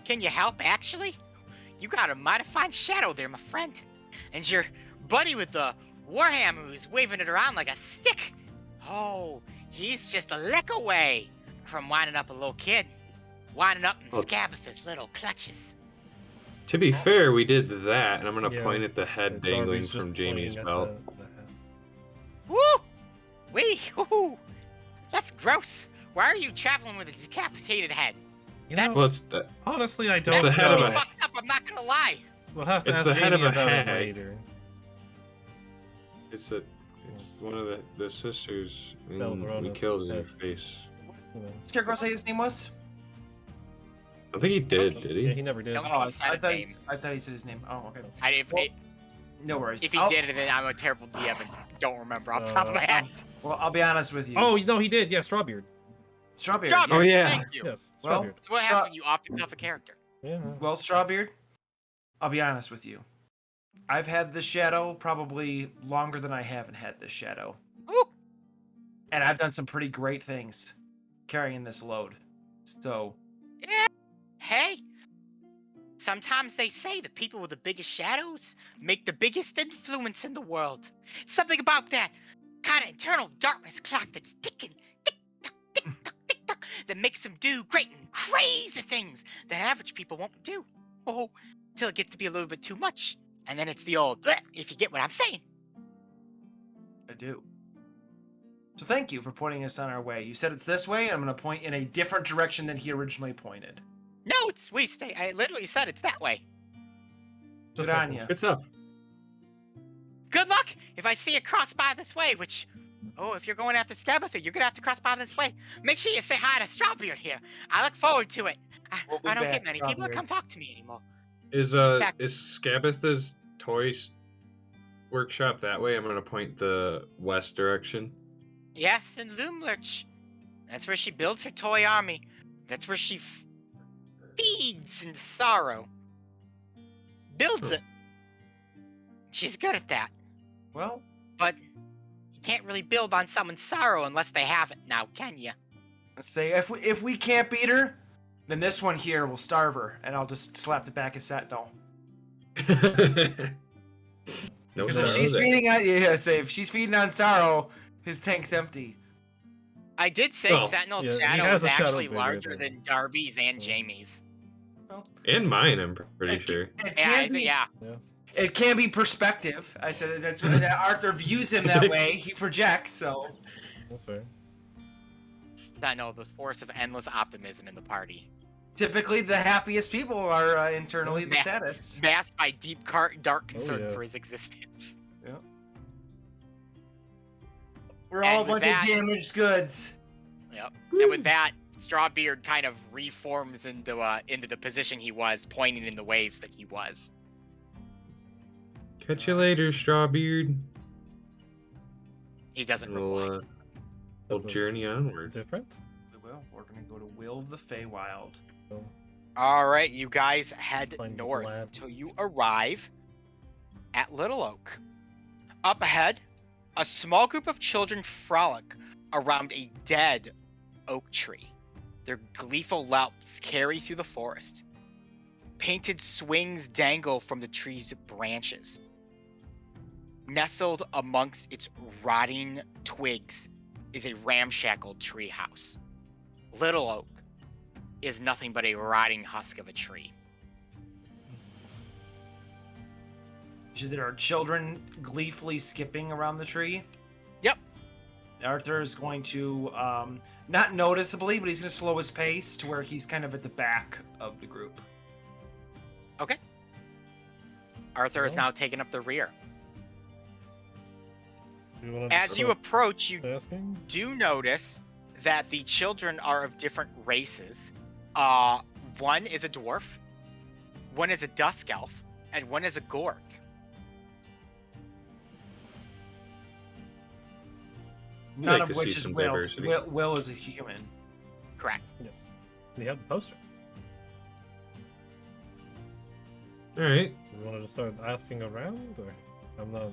S2: Can you help, actually? You got a mighty fine shadow there, my friend. And your buddy with the warhammer who's waving it around like a stick. Oh, he's just a lick away from winding up a little kid. Winding up in
S3: Oh.
S2: Scabatha's little clutches.
S3: to be fair, we did that, and I'm gonna
S1: Yeah.
S3: point at the
S1: So
S3: head dangling
S1: Darby's just
S3: from Jamie's
S1: pointing at
S3: belt.
S1: the head.
S2: Woo! Woo! That's gross. Why are you traveling with a decapitated head?
S1: You
S2: That's-
S1: know,
S3: Well, it's the,
S1: honestly, I
S3: the
S1: don't
S2: That's
S3: head
S1: know.
S3: of
S2: really
S3: a-
S2: fucked up, I'm not gonna lie.
S1: We'll have to
S3: It's
S1: ask
S3: the head
S1: Jamie
S3: of a
S1: about it
S3: hag.
S1: later.
S3: it's one of the sisters, and we
S1: Belverona's
S3: killed her
S1: head.
S3: face.
S1: You know.
S4: Scarecrow say his name was?
S3: I think he did. Did
S1: Yeah,
S3: he?
S1: he never did.
S2: Don't-
S4: Oh, I
S2: said
S4: thought,
S2: his
S4: I thought he said his name. Oh, okay.
S2: If
S4: No worries.
S2: he
S4: I'll-
S2: did it, then I'm a terrible DM and don't remember off the top of my head.
S4: Well, I'll be honest with you.
S1: Oh no, he did. Yeah, Strawbeard.
S4: Strawbeard.
S2: Strawbeard,
S3: Oh, yeah.
S2: thank you.
S1: Yes,
S4: Well,
S1: Strawbeard.
S2: So what happens when you opt off a character?
S1: Yeah.
S4: Well, Strawbeard, I'll be honest with you. I've had this shadow probably longer than I haven't had this shadow.
S2: Ooh.
S4: And I've done some pretty great things carrying this load. So,
S2: Yeah. Hey, Sometimes they say the people with the biggest shadows make the biggest influence in the world. Something about that kind of internal darkness clock that's ticking, tick tock, tick tock, tick tock, that makes them do great and crazy things that average people won't do. Oh, till it gets to be a little bit too much, and then it's the old bleh, if you get what I'm saying.
S4: I do. So thank you for pointing us on our way. You said it's this way, and I'm going to point in a different direction than he originally pointed.
S2: No, I literally said it's that way.
S4: Good
S1: Just
S4: on
S1: making
S4: you.
S3: Good stuff.
S2: Good luck if I see you cross by this way, which, if you're going after Scabatha, you're gonna have to cross by this way. Make sure you say hi to Strawbeard here. I look forward to it.
S4: We'll be
S2: I don't
S4: back,
S2: get many people that
S4: Strawbeard.
S2: come talk to me anymore.
S3: Is
S2: fact-
S3: Scabatha's toys workshop that way? I'm gonna point the west direction.
S2: Yes, and Loomlurch. That's where she builds her toy army. That's where she feeds in sorrow. Builds it. She's good at that.
S4: Well,
S2: But you can't really build on someone's sorrow unless they have it now, can you?
S4: let's say if we can't beat her, then this one here will starve her, and I'll just slap the back of Sentinel.
S3: No
S4: Because
S3: sorrow
S4: if she's
S3: there.
S4: feeding on if she's feeding on sorrow, his tank's empty.
S2: I did say
S3: Well,
S2: Sentinel's
S1: yeah, he
S2: shadow
S1: has
S2: was
S1: a shadow
S2: actually
S1: bigger
S2: larger
S1: than-
S2: than Darby's and Jamie's.
S3: And mine, I'm pretty
S4: It
S3: sure.
S4: It
S2: Yeah,
S4: can be,
S2: yeah.
S4: It can be perspective. I said that's what that Arthur views him that way. He projects, so
S1: That's fair.
S2: I know the force of endless optimism in the party,
S4: typically the happiest people are internally the
S2: Yeah.
S4: saddest.
S2: masked by deep, dark
S1: Oh,
S2: concern
S1: yeah.
S2: for his existence.
S4: We're all a
S2: And with
S4: bunch of
S2: that-
S4: damaged goods.
S2: Yep. And with that, Strawbeard kind of reforms into the position he was, pointing in the ways that he was.
S3: Catch you later, Strawbeard.
S2: He doesn't
S3: We'll,
S2: reply.
S1: That
S3: we'll
S1: was
S3: journey onward.
S1: Different.
S4: We will. We're gonna go to Will of the Faewild.
S1: So,
S2: All right, you guys head
S1: Find this
S2: north
S1: lad.
S2: until you arrive at Little Oak. Up ahead, a small group of children frolic around a dead oak tree. Their gleeful loups carry through the forest. Painted swings dangle from the tree's branches. Nestled amongst its rotting twigs is a ramshackle treehouse. Little Oak is nothing but a rotting husk of a tree.
S4: There are children gleefully skipping around the tree.
S2: Yep.
S4: Arthur is going to, not noticeably, but he's going to slow his pace to where he's kind of at the back of the group.
S2: Arthur is
S1: Oh.
S2: now taking up the rear.
S1: you wanna
S2: As
S1: just
S2: you
S1: start
S2: approach, you
S1: asking?
S2: do notice that the children are of different races. One is a dwarf, one is a dusk elf, and one is a gorg.
S4: None
S3: like
S4: of
S3: to
S4: which
S3: see
S4: is
S3: some
S4: Will.
S3: diversity.
S4: Will is a human.
S2: Correct.
S1: Yes. We have the poster.
S3: All right.
S1: You want to just start asking around, or I'm not.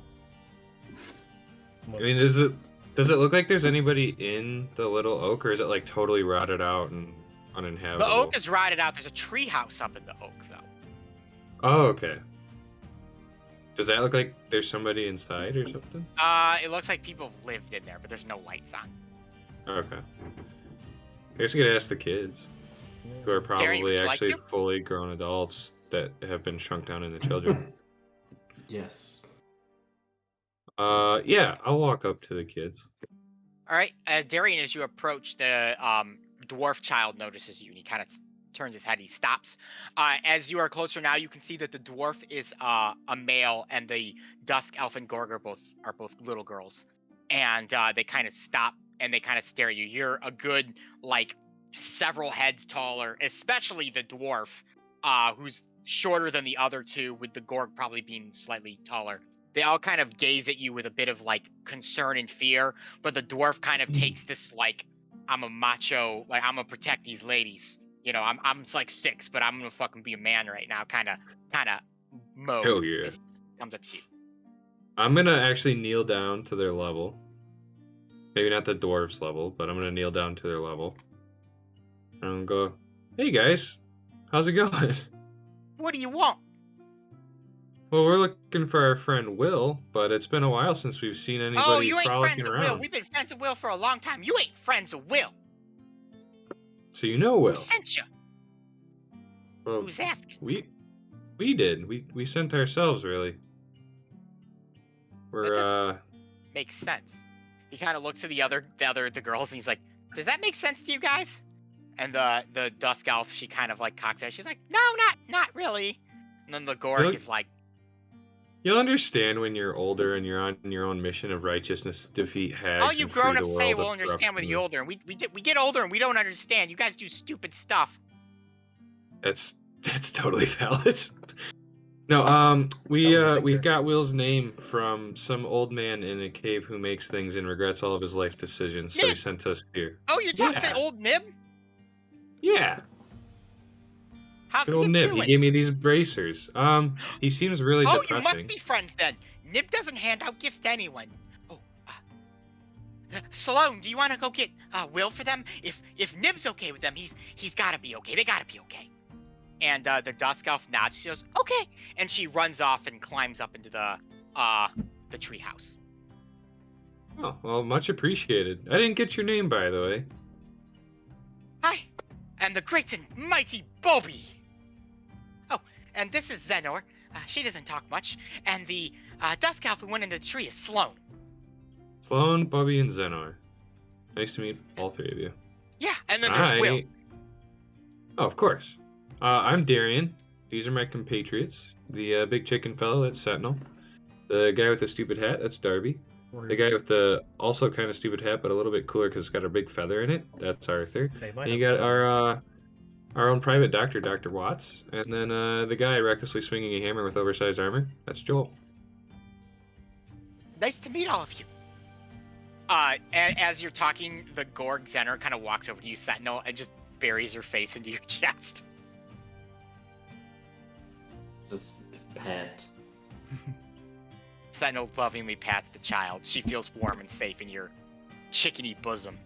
S3: I mean, does it look like there's anybody in the Little Oak, or is it like totally rotted out and
S2: The
S3: uninhabitable?
S2: oak is rotted out. There's a tree house up in the oak, though.
S3: Oh, okay. Does that look like there's somebody inside or something?
S2: It looks like people have lived in there, but there's no lights on.
S3: Okay. I guess we could ask the kids, who are
S2: Gary, would
S3: probably
S2: you like
S3: actually
S2: to?
S3: fully grown adults that have been shrunk down into children.
S5: Yes.
S3: Yeah, I'll walk up to the kids.
S2: All right, Darian, as you approach, the dwarf child notices you, and he kind of turns his head. He stops. As you are closer now, you can see that the dwarf is a male, and the dusk elf and gorg are both little girls. And they kind of stop and they kind of stare at you. You're a good several heads taller, especially the dwarf, who's shorter than the other two, with the gorg probably being slightly taller. They all kind of gaze at you with a bit of concern and fear, but the dwarf kind of takes this I'm a macho, I'm gonna protect these ladies. You know, I'm 6, but I'm gonna fucking be a man right now, kind of mode.
S3: Hell yeah.
S2: This comes up to you.
S3: I'm gonna actually kneel down to their level. Maybe not the dwarves level, but I'm gonna kneel down to their level. And go, hey guys, how's it going?
S2: What do you want?
S3: Well, we're looking for our friend Will, but it's been a while since we've seen anybody
S2: Oh, you ain't
S3: frolicking
S2: friends with Will.
S3: around.
S2: We've been friends with Will for a long time. You ain't friends with Will.
S3: So you know
S2: Who
S3: Will.
S2: sent you?
S3: Well,
S2: Who's asking?
S3: we did. We sent ourselves, really.
S2: That doesn't make sense. He kind of looks at the girls, and he's like, "Does that make sense to you guys?" And the Dusk Elf, she kind of like cocks her head. She's like, "No, not really." And then the Gorg is like,
S3: You'll understand when you're older and you're on your own mission of righteousness to defeat hags
S2: "All you
S3: and free the
S2: grown-ups say
S3: world
S2: we'll
S3: of
S2: understand when
S3: corruption.
S2: you're older, and we get older and we don't understand. You guys do stupid stuff."
S3: That's totally valid. No, we got Will's name from some old man in a cave who makes things and regrets all of his life decisions. So he
S2: Nib!
S3: sent us here.
S2: Oh, you talked
S3: Yeah.
S2: to old Nib?
S3: Yeah,
S2: How's
S3: good old
S2: Nib
S3: Nib.
S2: doing?
S3: He gave me these bracers. He seems really
S2: Oh,
S3: depressing.
S2: you must be friends then. Nib doesn't hand out gifts to anyone. Oh, Sloan, do you want to go get Will for them? If Nib's okay with them, he's got to be okay. They got to be okay. And the Dusk Elf nods. She goes, "Okay," and she runs off and climbs up into the treehouse.
S3: Oh, well, much appreciated. I didn't get your name, by the way.
S2: Hi, and the great and mighty Bobby. Oh, and this is Zenor. She doesn't talk much. And the Dusk Elf who went into the tree is Sloan.
S3: Sloan, Bubby, and Zenor. Nice to meet all three of you.
S2: Yeah, and then there's Will.
S3: Oh, of course. I'm Darian. These are my compatriots. The big chicken fellow, that's Sentinel. The guy with the stupid hat, that's Darby. The guy with the also kind of stupid hat, but a little bit cooler because it's got a big feather in it, that's Arthur. And you got our own private doctor, Dr. Watts. And then the guy recklessly swinging a hammer with oversized armor, that's Joel.
S2: Nice to meet all of you. As you're talking, the Gorg Zenor kind of walks over to you, Sentinel, and just buries her face into your chest.
S5: This pet.
S2: Sentinel lovingly pats the child. She feels warm and safe in your chickeny bosom.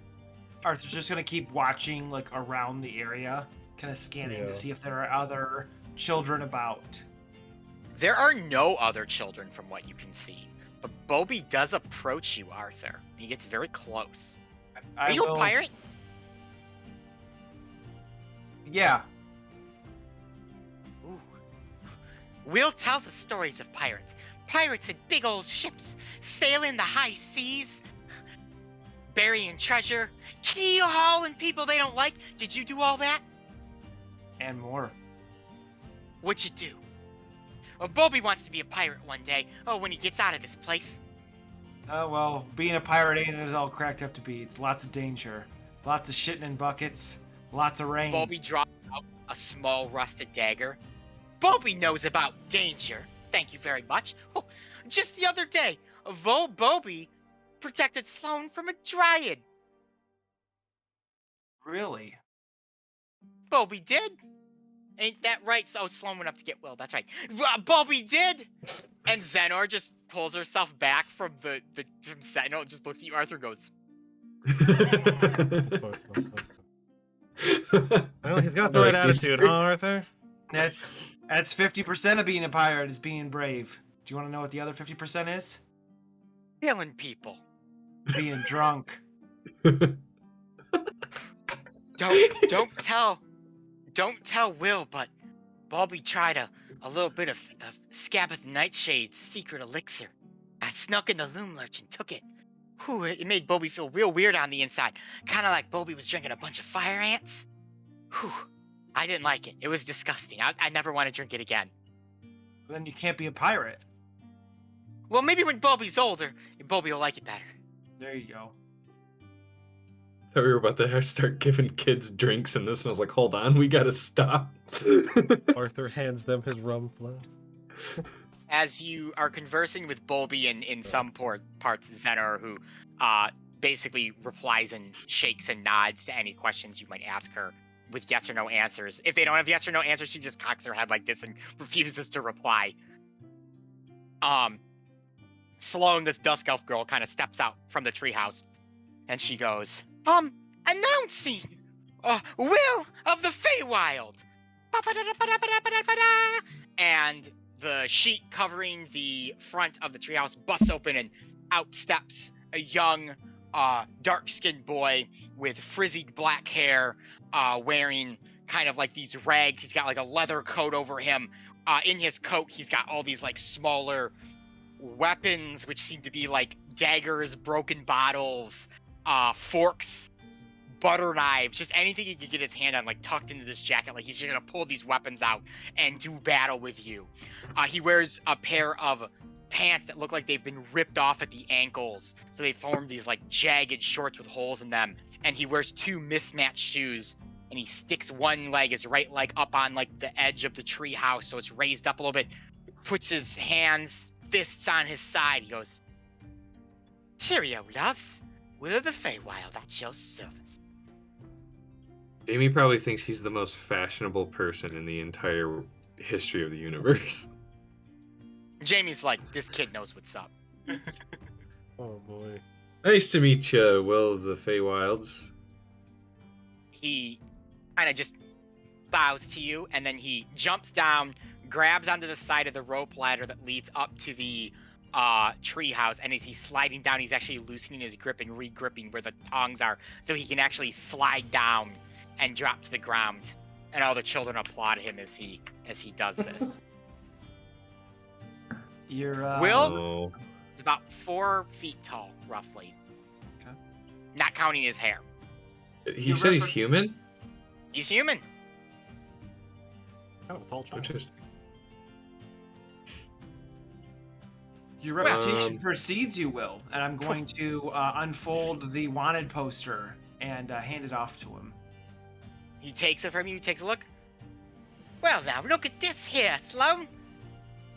S4: Arthur's just gonna keep watching, like, around the area, kind of scanning to see if there are other children about.
S2: There are no other children from what you can see, but Bobby does approach you, Arthur. He gets very close. Are you a pirate?
S4: Yeah.
S2: Ooh. Will tells us stories of pirates. Pirates in big old ships, sailing the high seas, burying treasure, keel hauling people they don't like. Did you do all that?
S4: And more.
S2: What'd you do? Well, Bobby wants to be a pirate one day. Oh, when he gets out of this place.
S4: Oh, well, being a pirate ain't as all cracked up to be. It's lots of danger. Lots of shitting in buckets. Lots of rain.
S2: Bobby drops out a small rusted dagger. Bobby knows about danger. Thank you very much. Oh, just the other day, Bobby protected Sloan from a dryad.
S4: Really?
S2: Bobby did? Ain't that right? So Sloan went up to get Will. That's right. Bobby did? And Zenor just pulls herself back from from Sentinel and just looks at you, Arthur, and goes,
S1: Of course not. Well, he's got the right attitude, huh, Arthur?
S4: That's 50% of being a pirate is being brave. Do you want to know what the other 50% is?
S2: killing people.
S4: Being drunk.
S2: Don't tell Will, but Bobby tried a little bit of Scabbeth Nightshade's secret elixir. I snuck in the loom lurch and took it. Whew, it made Bobby feel real weird on the inside. Kind of like Bobby was drinking a bunch of fire ants. Whew, I didn't like it. It was disgusting. I never want to drink it again.
S4: Then you can't be a pirate.
S2: Well, maybe when Bobby's older, Bobby will like it better.
S4: There you go.
S3: I thought we were about to start giving kids drinks in this, and I was like, hold on, we gotta stop.
S1: Arthur hands them his rum flask.
S2: As you are conversing with Bobby in some parts of Zenor, who basically replies and shakes and nods to any questions you might ask her with yes or no answers. If they don't have yes or no answers, she just cocks her head like this and refuses to reply. Sloan, this Dusk Elf girl, kind of steps out from the treehouse, and she goes, announcing, Will of the Faewild. And the sheet covering the front of the treehouse busts open, and out steps a young, dark-skinned boy with frizzed black hair, wearing kind of like these rags. He's got like a leather coat over him. In his coat, he's got all these like smaller weapons, which seem to be like daggers, broken bottles, forks, butter knives, just anything he could get his hand on, like tucked into this jacket. Like he's just gonna pull these weapons out and do battle with you. He wears a pair of pants that look like they've been ripped off at the ankles, so they form these like jagged shorts with holes in them. And he wears 2 mismatched shoes, and he sticks one leg, his right leg, up on like the edge of the tree house, so it's raised up a little bit. Puts his fists on his side. He goes, "Cheerio, loves. Will of the Faewild at your service."
S3: Jamie probably thinks he's the most fashionable person in the entire history of the universe.
S2: Jamie's like, this kid knows what's up.
S1: Oh boy.
S3: Nice to meet you, Will of the Faewilds.
S2: He kind of just bows to you, and then he jumps down, grabs onto the side of the rope ladder that leads up to the treehouse, and as he's sliding down, he's actually loosening his grip and re-gripping where the tongs are, so he can actually slide down and drop to the ground. And all the children applaud him as he does this.
S4: You're
S2: Will?
S3: Oh.
S2: It's about 4 feet tall, roughly.
S4: Okay.
S2: Not counting his hair.
S3: He said he's human?
S2: He's human.
S1: Kind of a tall child.
S3: Interesting.
S4: Your reputation precedes you, Will, and I'm going to unfold the wanted poster and hand it off to him.
S2: He takes it from you, takes a look. Well now, look at this here, Sloan.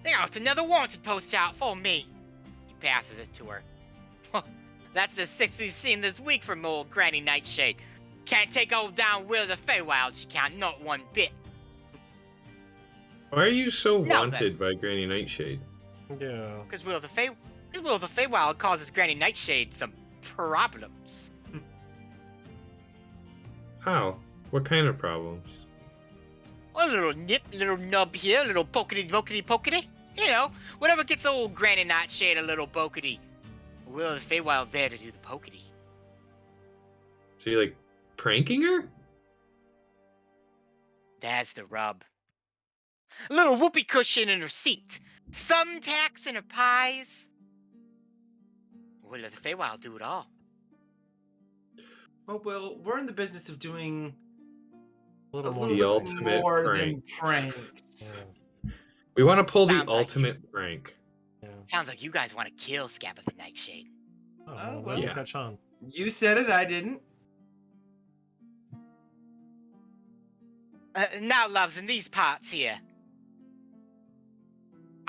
S2: They got another wanted poster out for me. He passes it to her. That's the 6th we've seen this week from old Granny Nightshade. Can't take old down Will of the Faewild, she can't, not one bit.
S3: Why are you so
S2: Now
S3: wanted by Granny Nightshade?
S1: Yeah.
S2: Because Will of the Faewild causes Granny Nightshade some problems.
S3: How? What kind of problems?
S2: A little nip, little nub here, a little pokety. You know, whatever gets old Granny Nightshade a little pokety. Will of the Faewild there to do the pokety.
S3: So you like pranking her?
S2: That's the rub. A little whoopee cushion in her seat. Thumbtacks in her pies. Will of the Faewild do it all.
S4: Well, Will, we're in the business of doing
S1: A
S4: a
S1: little more.
S3: The
S4: little
S1: than
S4: bit
S3: ultimate
S4: more
S3: prank.
S4: than pranks.
S1: Yeah.
S3: We want to pull the
S2: Sounds like
S3: ultimate prank.
S1: Yeah.
S2: Sounds like you guys want to kill Scabbard the Nightshade.
S1: Oh,
S4: Oh,
S1: well,
S4: well.
S1: we'll
S3: Yeah.
S1: catch on.
S4: You said it, I didn't.
S2: Now, loves, in these parts here,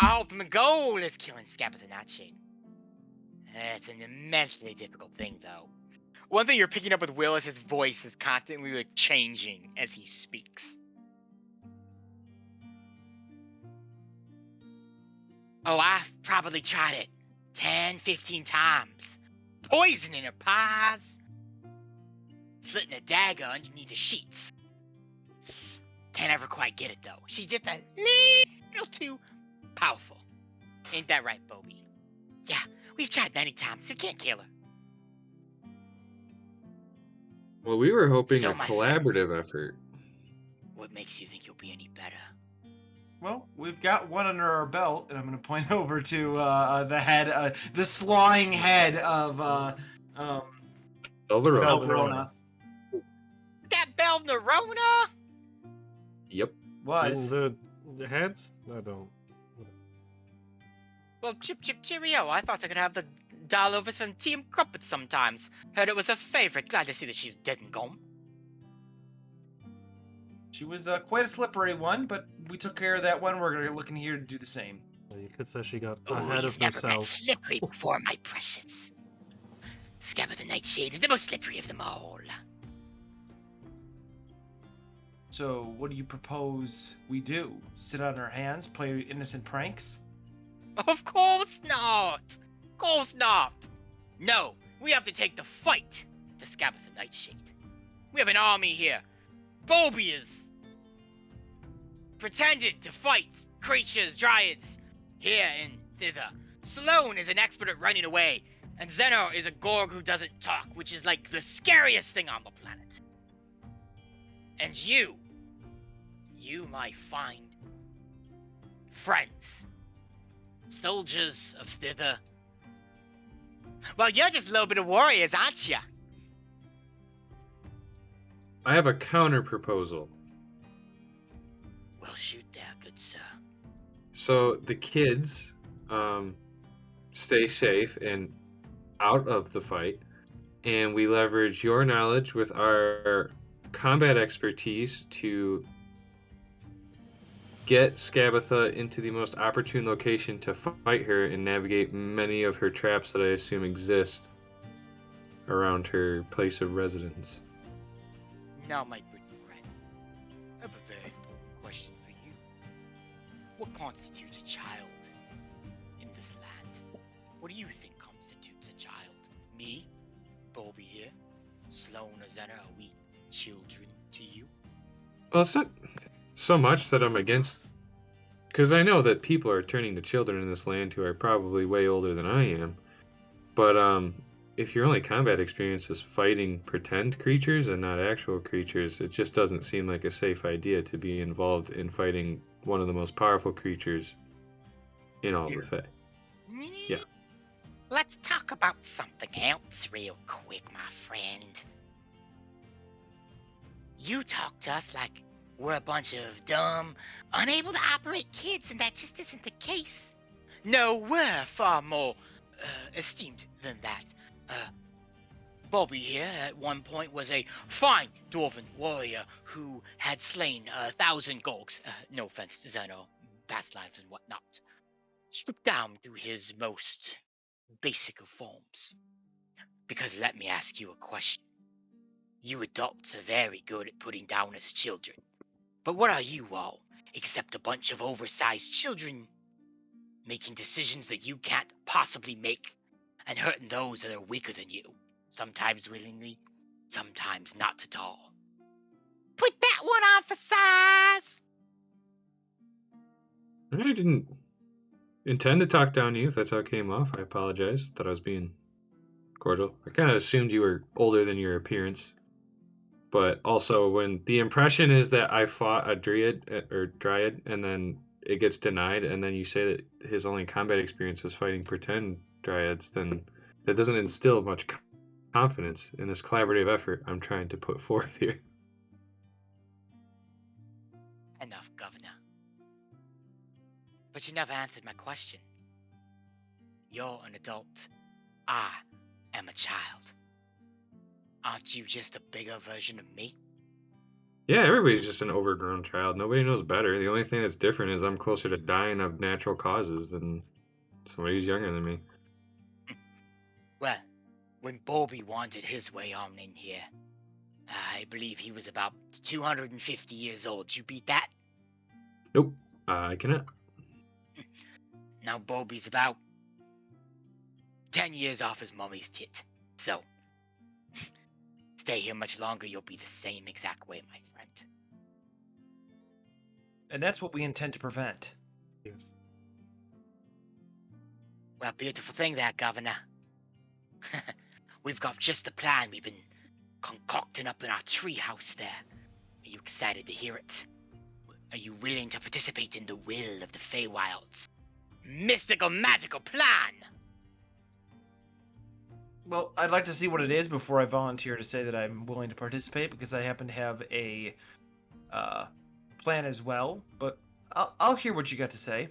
S2: our ultimate goal is killing Scabbard the Nightshade. It's an immensely difficult thing, though. One thing you're picking up with Will is his voice is constantly like changing as he speaks. Oh, I've probably tried it 10, 15 times. Poisoning her pies. Slitting a dagger underneath the sheets. Can't ever quite get it, though. She's just a little too powerful. Ain't that right, Bobby? Yeah, we've tried many times. We can't kill her.
S3: Well, we were hoping
S2: So,
S3: a
S2: my
S3: collaborative effort.
S2: What makes you think you'll be any better?
S4: Well, we've got one under our belt, and I'm going to point over to the head, the slawing head of
S3: Elverona.
S4: Elverona.
S2: That Belnerona?
S3: Yep.
S4: Was.
S1: The head? I don't.
S2: Well, chip cheerio. I thought I could have the doll over some tea and crumpets sometimes. Heard it was a favorite. Glad to see that she's dead and gone.
S4: She was quite a slippery one, but we took care of that one. We're looking here to do the same.
S1: You could say she got
S2: Ooh,
S1: ahead
S2: you've
S1: of
S2: never been
S1: herself.
S2: slippery before, my precious. Scabbard the Nightshade is the most slippery of them all.
S4: So, what do you propose we do? Sit on our hands, play innocent pranks?
S2: Of course not! Of course not! No, we have to take the fight to Scabbard the Nightshade. We have an army here. Bobby is pretended to fight creatures, dryads, here and thither. Sloane is an expert at running away, and Zeno is a Gorg who doesn't talk, which is like the scariest thing on the planet. And you might find friends, soldiers of thither. Well, you're just a little bit of warriors, aren't you?
S3: I have a counter proposal.
S2: Well, shoot there, good sir.
S3: So the kids stay safe and out of the fight, and we leverage your knowledge with our combat expertise to get Skabatha into the most opportune location to fight her and navigate many of her traps that I assume exist around her place of residence.
S2: Now, my good friend, I have a very important question for you. What constitutes a child in this land? What do you think constitutes a child? Me? Bobby here? Sloane or Zena, are we children to you?
S3: Well, it's not so much that I'm against, because I know that people are turning to children in this land who are probably way older than I am. But if your only combat experience is fighting pretend creatures and not actual creatures, it just doesn't seem like a safe idea to be involved in fighting one of the most powerful creatures in all the Fae. Yeah.
S2: Let's talk about something else real quick, my friend. You talk to us like we're a bunch of dumb, unable to operate kids, and that just isn't the case. No, we're far more esteemed than that. Bobby here at one point was a fine dwarven warrior who had slain 1,000 Gorgs. No offense to Zeno, past lives and whatnot. Stripped down to his most basic of forms. Because let me ask you a question. You adults are very good at putting down as children. But what are you all, except a bunch of oversized children making decisions that you can't possibly make and hurting those that are weaker than you? Sometimes willingly, sometimes not at all. Put that one on for size!
S3: I didn't intend to talk down to you. If that's how it came off, I apologize. Thought I was being cordial. I kind of assumed you were older than your appearance. But also, when the impression is that I fought a dryad, and then it gets denied, and then you say that his only combat experience was fighting pretend dryads, then that doesn't instill much confidence in this collaborative effort I'm trying to put forth here.
S2: Enough, Governor. But you never answered my question. You're an adult. I am a child. Aren't you just a bigger version of me?
S3: Yeah, everybody's just an overgrown child. Nobody knows better. The only thing that's different is I'm closer to dying of natural causes than somebody who's younger than me.
S2: Well, when Bobby wanted his way on in here, I believe he was about 250 years old. You beat that?
S3: Nope, I cannot.
S2: Now Bobby's about 10 years off his mummy's tit. So, stay here much longer, you'll be the same exact way, my friend.
S6: And that's what we intend to prevent.
S1: Yes.
S2: Well, beautiful thing there, Governor. We've got just the plan we've been concocting up in our treehouse there. Are you excited to hear it? Are you willing to participate in the will of the Faewild's mystical, magical plan?
S6: Well, I'd like to see what it is before I volunteer to say that I'm willing to participate, because I happen to have a plan as well. But I'll hear what you got to say.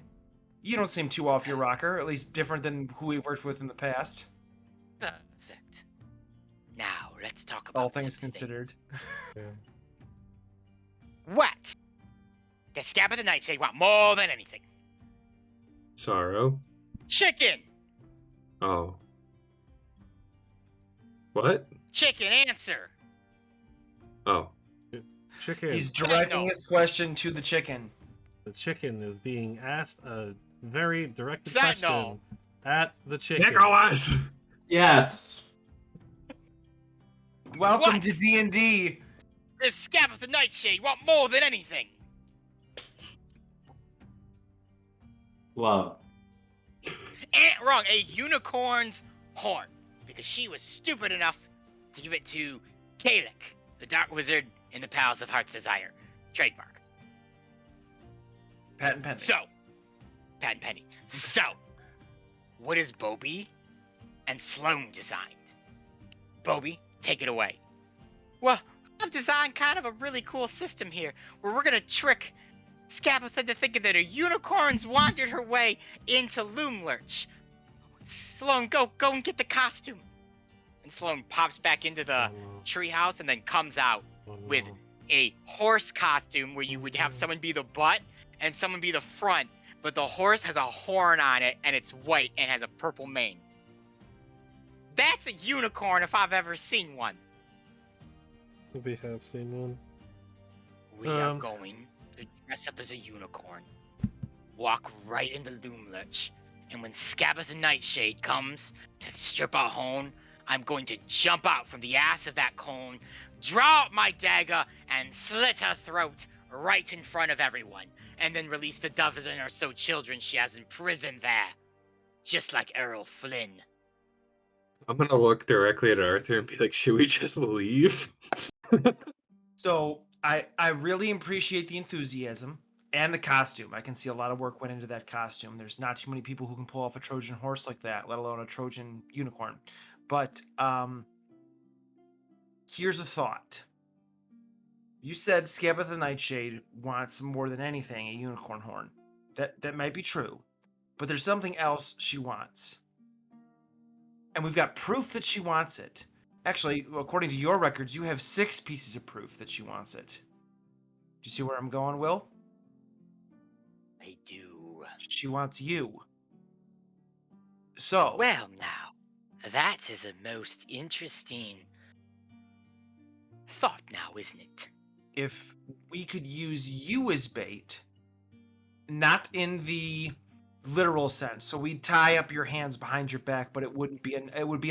S6: You don't seem too off your rocker, at least different than who we worked with in the past.
S2: Perfect. Now, let's talk about
S6: All things
S2: something.
S6: considered.
S1: Yeah.
S2: What? The Scab of the Nightshade want more than anything.
S3: Sorrow?
S2: Chicken!
S3: Oh. What?
S2: Chicken, answer!
S3: Oh.
S1: Chicken.
S6: He's directing
S2: no.
S6: his question to the chicken.
S1: The chicken is being asked a very directed
S2: Sentinel.
S1: question at the chicken.
S3: Nicholas!
S5: Yes.
S6: Welcome
S2: What?
S6: to D&D.
S2: The Scab of the Nightshade want more than anything.
S5: Love.
S2: Wrong. A unicorn's horn, because she was stupid enough to give it to Kalik, the dark wizard in the Palace of Heart's Desire. Trademark.
S6: Patent pending.
S2: So, patent pending. So, what is Bobby and Sloan designed? Bobby, take it away. Well, I've designed kind of a really cool system here, where we're gonna trick Scapitha into thinking that a unicorn's wandered her way into Loomlurch. Sloan, go and get the costume. And Sloan pops back into the treehouse and then comes out with a horse costume where you would have someone be the butt and someone be the front, but the horse has a horn on it and it's white and has a purple mane. That's a unicorn if I've ever seen one.
S1: We have seen one.
S2: We are going to dress up as a unicorn, walk right into Loomlurch, and when Scapitha the Nightshade comes to strip our horn, I'm going to jump out from the ass of that cone, draw out my dagger, and slit her throat right in front of everyone, and then release the dozen or so children she has imprisoned there, just like Errol Flynn.
S3: I'm gonna look directly at Arthur and be like, should we just leave?
S6: So I really appreciate the enthusiasm and the costume. I can see a lot of work went into that costume. There's not too many people who can pull off a Trojan horse like that, let alone a Trojan unicorn. But here's a thought. You said Scapitha the Nightshade wants more than anything a unicorn horn. That might be true, but there's something else she wants. And we've got proof that she wants it. Actually, according to your records, you have 6 pieces of proof that she wants it. Do you see where I'm going, Will?
S2: I do.
S6: She wants you. So.
S2: Well, now, that is a most interesting thought now, isn't it?
S6: If we could use you as bait, not in the literal sense. So we'd tie up your hands behind your back, but it would be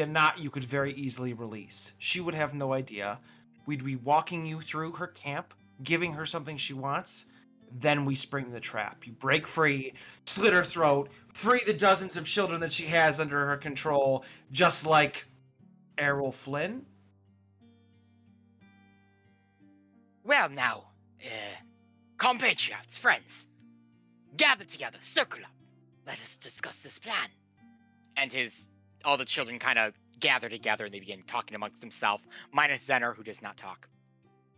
S6: a knot you could very easily release. She would have no idea. We'd be walking you through her camp, giving her something she wants. Then we spring the trap. You break free, slit her throat, free the dozens of children that she has under her control, just like Errol Flynn.
S2: Well, now, compatriots, friends, gather together, circle up. Let us discuss this plan. And all the children kind of gather together and they begin talking amongst themselves, minus Zener, who does not talk.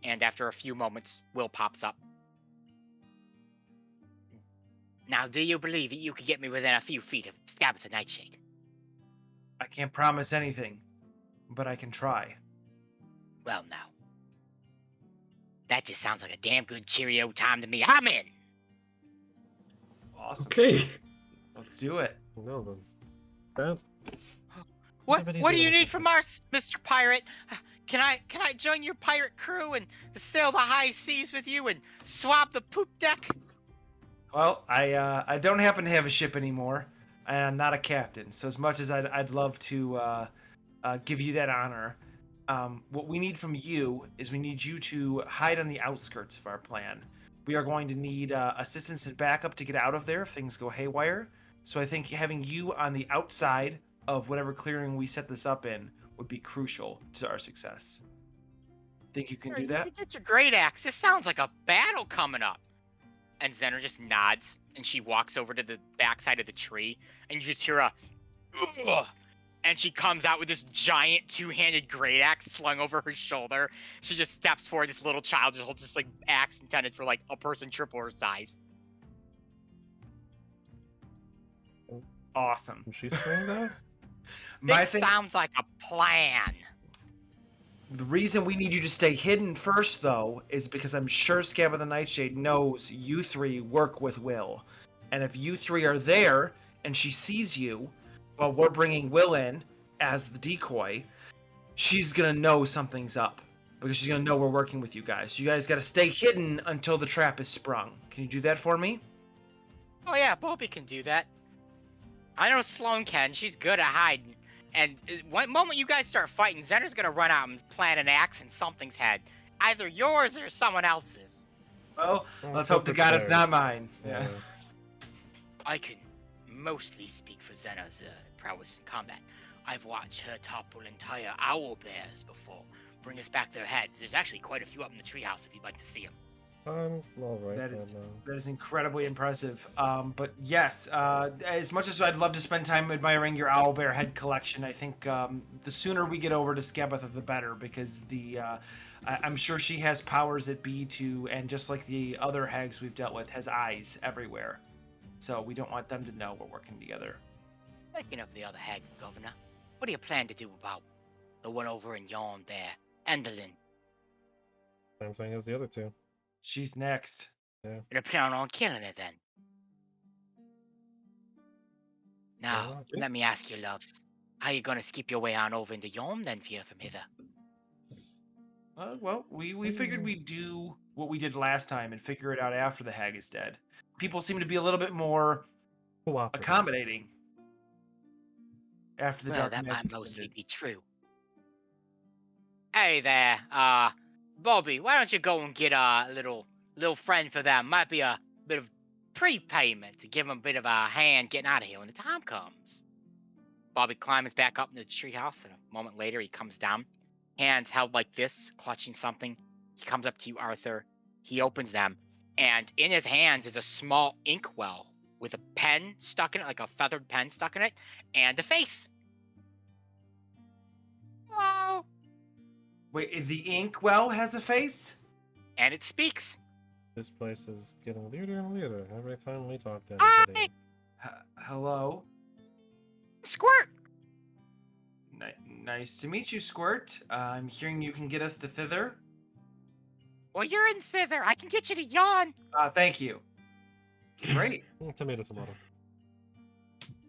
S2: And after a few moments, Will pops up. Now, do you believe that you could get me within a few feet of Scapitha Nightshade?
S6: I can't promise anything, but I can try.
S2: Well, now. That just sounds like a damn good Cheerio time to me. I'm in!
S6: Awesome.
S3: Okay.
S6: Let's do it.
S1: No, then.
S2: What do you need from us, Mr. Pirate? Can I join your pirate crew and sail the high seas with you and swab the poop deck?
S6: Well, I don't happen to have a ship anymore, and I'm not a captain. So as much as I'd love to give you that honor, what we need from you is we need you to hide on the outskirts of our plan. We are going to need assistance and backup to get out of there if things go haywire. So I think having you on the outside of whatever clearing we set this up in would be crucial to our success. Think you can do that?
S2: You get your great axe. This sounds like a battle coming up. And Zener just nods, and she walks over to the backside of the tree, and you just hear a, ugh, and she comes out with this giant 2-handed great axe slung over her shoulder. She just steps forward. This little child just holds this like axe intended for like a person triple her size.
S6: Awesome.
S1: She's saying that?
S2: This sounds like a plan.
S6: The reason we need you to stay hidden first, though, is because I'm sure Scapitha the Nightshade knows you 3 work with Will. And if you 3 are there and she sees you while we're bringing Will in as the decoy, she's going to know something's up. Because she's going to know we're working with you guys. So you guys got to stay hidden until the trap is sprung. Can you do that for me?
S2: Oh yeah, Bobby can do that. I know Sloan can. She's good at hiding. And one moment you guys start fighting, Zener's gonna run out and plant an axe in something's head. Either yours or someone else's.
S6: Well, let's hope to God it's not mine. Yeah.
S2: I can mostly speak for Zena's prowess in combat. I've watched her topple entire owl bears before, bring us back their heads. There's actually quite a few up in the treehouse if you'd like to see them.
S1: I'm all right.
S6: That
S1: then,
S6: is incredibly impressive. But yes, as much as I'd love to spend time admiring your owlbear head collection, I think the sooner we get over to Skabatha, the better, because I'm sure she has powers that be to, and just like the other hags we've dealt with, has eyes everywhere. So we don't want them to know we're working together.
S2: Speaking of the other hag, Governor, what do you plan to do about the one over in Yawn there, Enderlin?
S1: Same thing as the other two.
S6: She's next.
S2: You're planning on killing her then? Now,
S1: not?
S2: let me ask you, loves. How you gonna skip your way on over into Yawn then, from hither?
S6: Well, we figured we'd do what we did last time and figure it out after the hag is dead. People seem to be a little bit more
S1: Cooperative.
S6: accommodating after the
S2: Well,
S6: dark
S2: that
S6: magic
S2: might mostly
S6: ended.
S2: be true. Hey there, Bobby, why don't you go and get a little friend for them? Might be a bit of prepayment to give him a bit of a hand getting out of here when the time comes. Bobby climbs back up into the treehouse, and a moment later he comes down, hands held like this, clutching something. He comes up to you, Arthur. He opens them, and in his hands is a small inkwell with a pen stuck in it, like a feathered pen stuck in it, and a face. Hello.
S6: Wait, the inkwell has a face?
S2: And it speaks.
S1: This place is getting weirder and weirder every time we talk to
S2: Hi,
S1: anybody.
S6: Hello?
S2: Squirt.
S6: Nice to meet you, Squirt. I'm hearing you can get us to thither.
S2: Well, you're in thither. I can get you to Yawn.
S6: Thank you. Great.
S1: Tomato, tomato.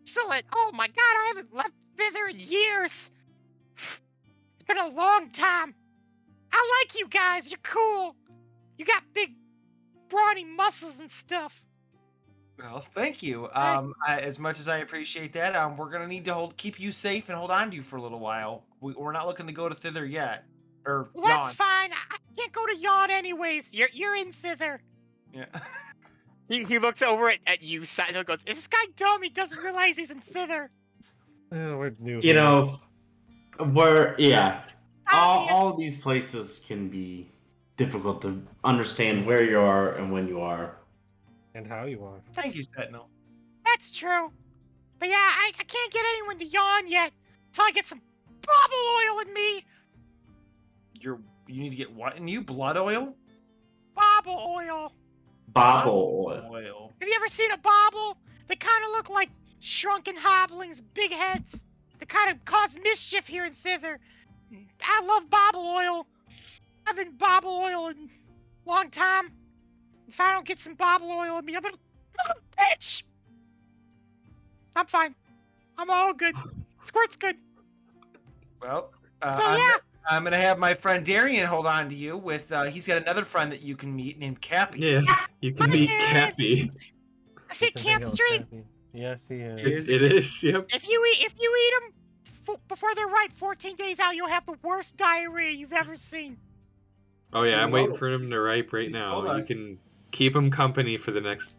S2: Excellent. Oh my god, I haven't left thither in years. It's been a long time. I like you guys. You're cool. You got big, brawny muscles and stuff.
S6: Well, thank you.
S2: Hey.
S6: As much as I appreciate that, we're gonna need to keep you safe and hold on to you for a little while. We're not looking to go to thither yet, or
S2: Well, that's
S6: Yawn.
S2: fine. I can't go to Yawn anyways. You're in thither.
S6: Yeah.
S2: He looks over at you, and goes, "Is this guy dumb? He doesn't realize he's in thither."
S1: Yeah, we're new
S5: You
S1: here.
S5: know, all
S2: Obvious.
S5: these places can be difficult to understand where you are and when you are.
S1: And how you are.
S6: Thank you, Sentinel.
S2: That's true. But yeah, I can't get anyone to Yawn yet until I get some bubble oil in me.
S6: You need to get what in you? Blood oil?
S2: Bobble oil.
S5: Bobble.
S6: Oil.
S2: Have you ever seen a bobble? They kind of look like shrunken hoblings, big heads. They kind of cause mischief here in thither. I love bobble oil. I haven't bobble oil in a long time. If I don't get some bobble oil in me, I'm gonna bitch. I'm fine. I'm all good. Squirt's good.
S6: Well,
S2: So yeah.
S6: I'm gonna have my friend Darian hold on to you with. He's got another friend that you can meet named Cappy.
S3: Yeah, you can meet Cappy.
S2: I see
S1: Can
S2: Camp
S1: hang out with
S2: Street.
S1: Cappy. Yes, he is.
S3: It is. Yep.
S2: If you eat them before they're ripe, 14 days out, you'll have the worst diarrhea you've ever seen.
S3: Oh yeah, I'm
S6: Dude,
S3: waiting
S6: oh,
S3: for him to ripe right
S6: he's
S3: now.
S6: told
S3: You
S6: us.
S3: can keep him company for the next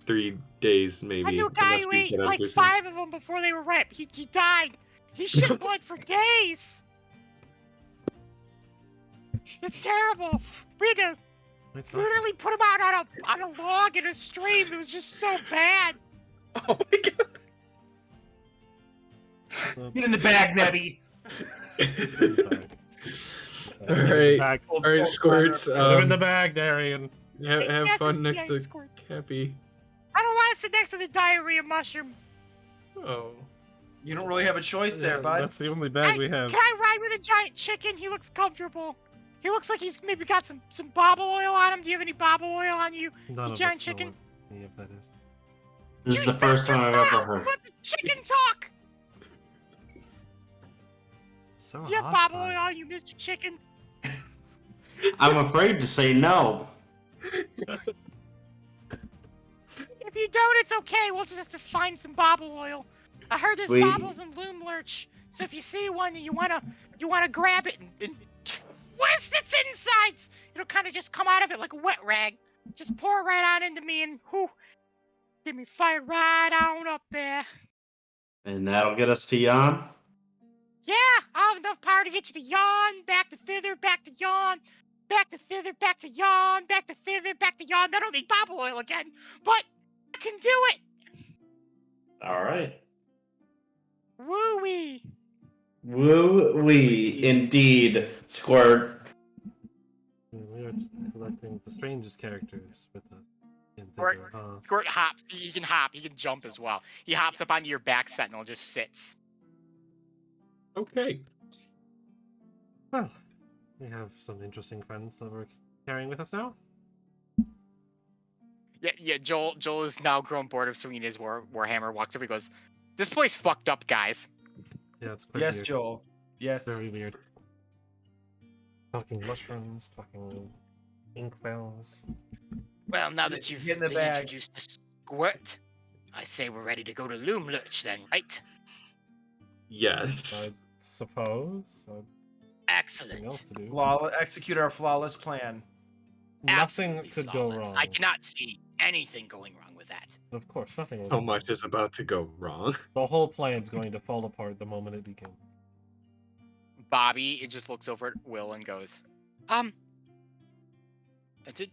S3: 3 days, maybe.
S2: I knew a guy
S3: unless
S2: who
S3: we
S2: ate
S3: get
S2: like
S3: Anderson.
S2: 5 of them before they were ripe. He died. He shit blood for days. It's terrible. We had to
S1: It's not-
S2: literally put him out on a log in a stream. It was just so bad.
S3: Oh my god.
S6: Get in the bag, Nebby.
S3: All right.
S1: Back.
S3: All right, Squirts.
S1: Put him in the bag, Darian.
S3: Have
S2: Yes,
S3: fun
S2: it's-
S3: next
S2: yeah,
S3: to
S2: it's Squirt.
S3: Cappy.
S2: I don't want to sit next to the diarrhea mushroom.
S3: Oh.
S6: You don't really have a choice there,
S1: Yeah,
S6: bud.
S1: That's the only bag we have.
S2: Can I ride with a giant chicken? He looks comfortable. He looks like he's maybe got some bobble oil on him. Do you have any bobble oil on you?
S1: None of
S2: giant
S1: us know
S2: chicken?
S1: what any of that is.
S5: This is the first time I've ever heard.
S2: Let the chicken talk.
S1: So
S2: Do you have bobble
S1: hostile.
S2: oil on you, Mr. Chicken?
S5: I'm afraid to say no.
S2: If you don't, it's okay. We'll just have to find some bobble oil. I heard there's
S5: We-
S2: bobbles in Loom Lurch, so if you see one and you wanna grab it and twist its insides, it'll kind of just come out of it like a wet rag. Just pour it right on into me and whoo. Get me fired right on up there.
S5: And that'll get us to Jan.
S2: Yeah, I'll have enough power to get you to yawn, back to thither, back to yawn, back to thither, back to yawn, back to thither, back to yawn. I don't need bobble oil again, but I can do it.
S5: All right.
S2: Woo-wee.
S5: Woo-wee, indeed, Squirt.
S1: We are just collecting the strangest characters with us. In
S2: Squirt.
S1: Thither, huh?
S2: Squirt hops. He can hop. He can jump as well. He hops up onto your back sentinel and just sits.
S3: Okay.
S1: Well, we have some interesting friends that we're carrying with us now.
S2: Yeah. Joel is now grown bored of swinging his warhammer. Walks over. He goes, "This place fucked up, guys."
S1: Yeah, it's quite
S6: Yes,
S1: weird.
S6: Joel. Yes.
S1: Very weird. Talking mushrooms, talking inkwells.
S2: Well, now that you've
S6: Get in the
S2: been
S6: bag.
S2: introduced to Squirt, I say we're ready to go to Loomlurch then, right?
S3: Yes.
S1: I suppose. Nothing
S2: Excellent.
S1: else to do.
S6: Execute our flawless plan.
S1: Nothing
S2: Absolutely
S1: could
S2: flawless.
S1: go wrong.
S2: I cannot see anything going wrong with that.
S1: Of course, nothing will
S3: How
S1: go
S3: much is about to go wrong?
S1: The whole plan's going to fall apart the moment it begins.
S2: Bobby, it just looks over at Will and goes,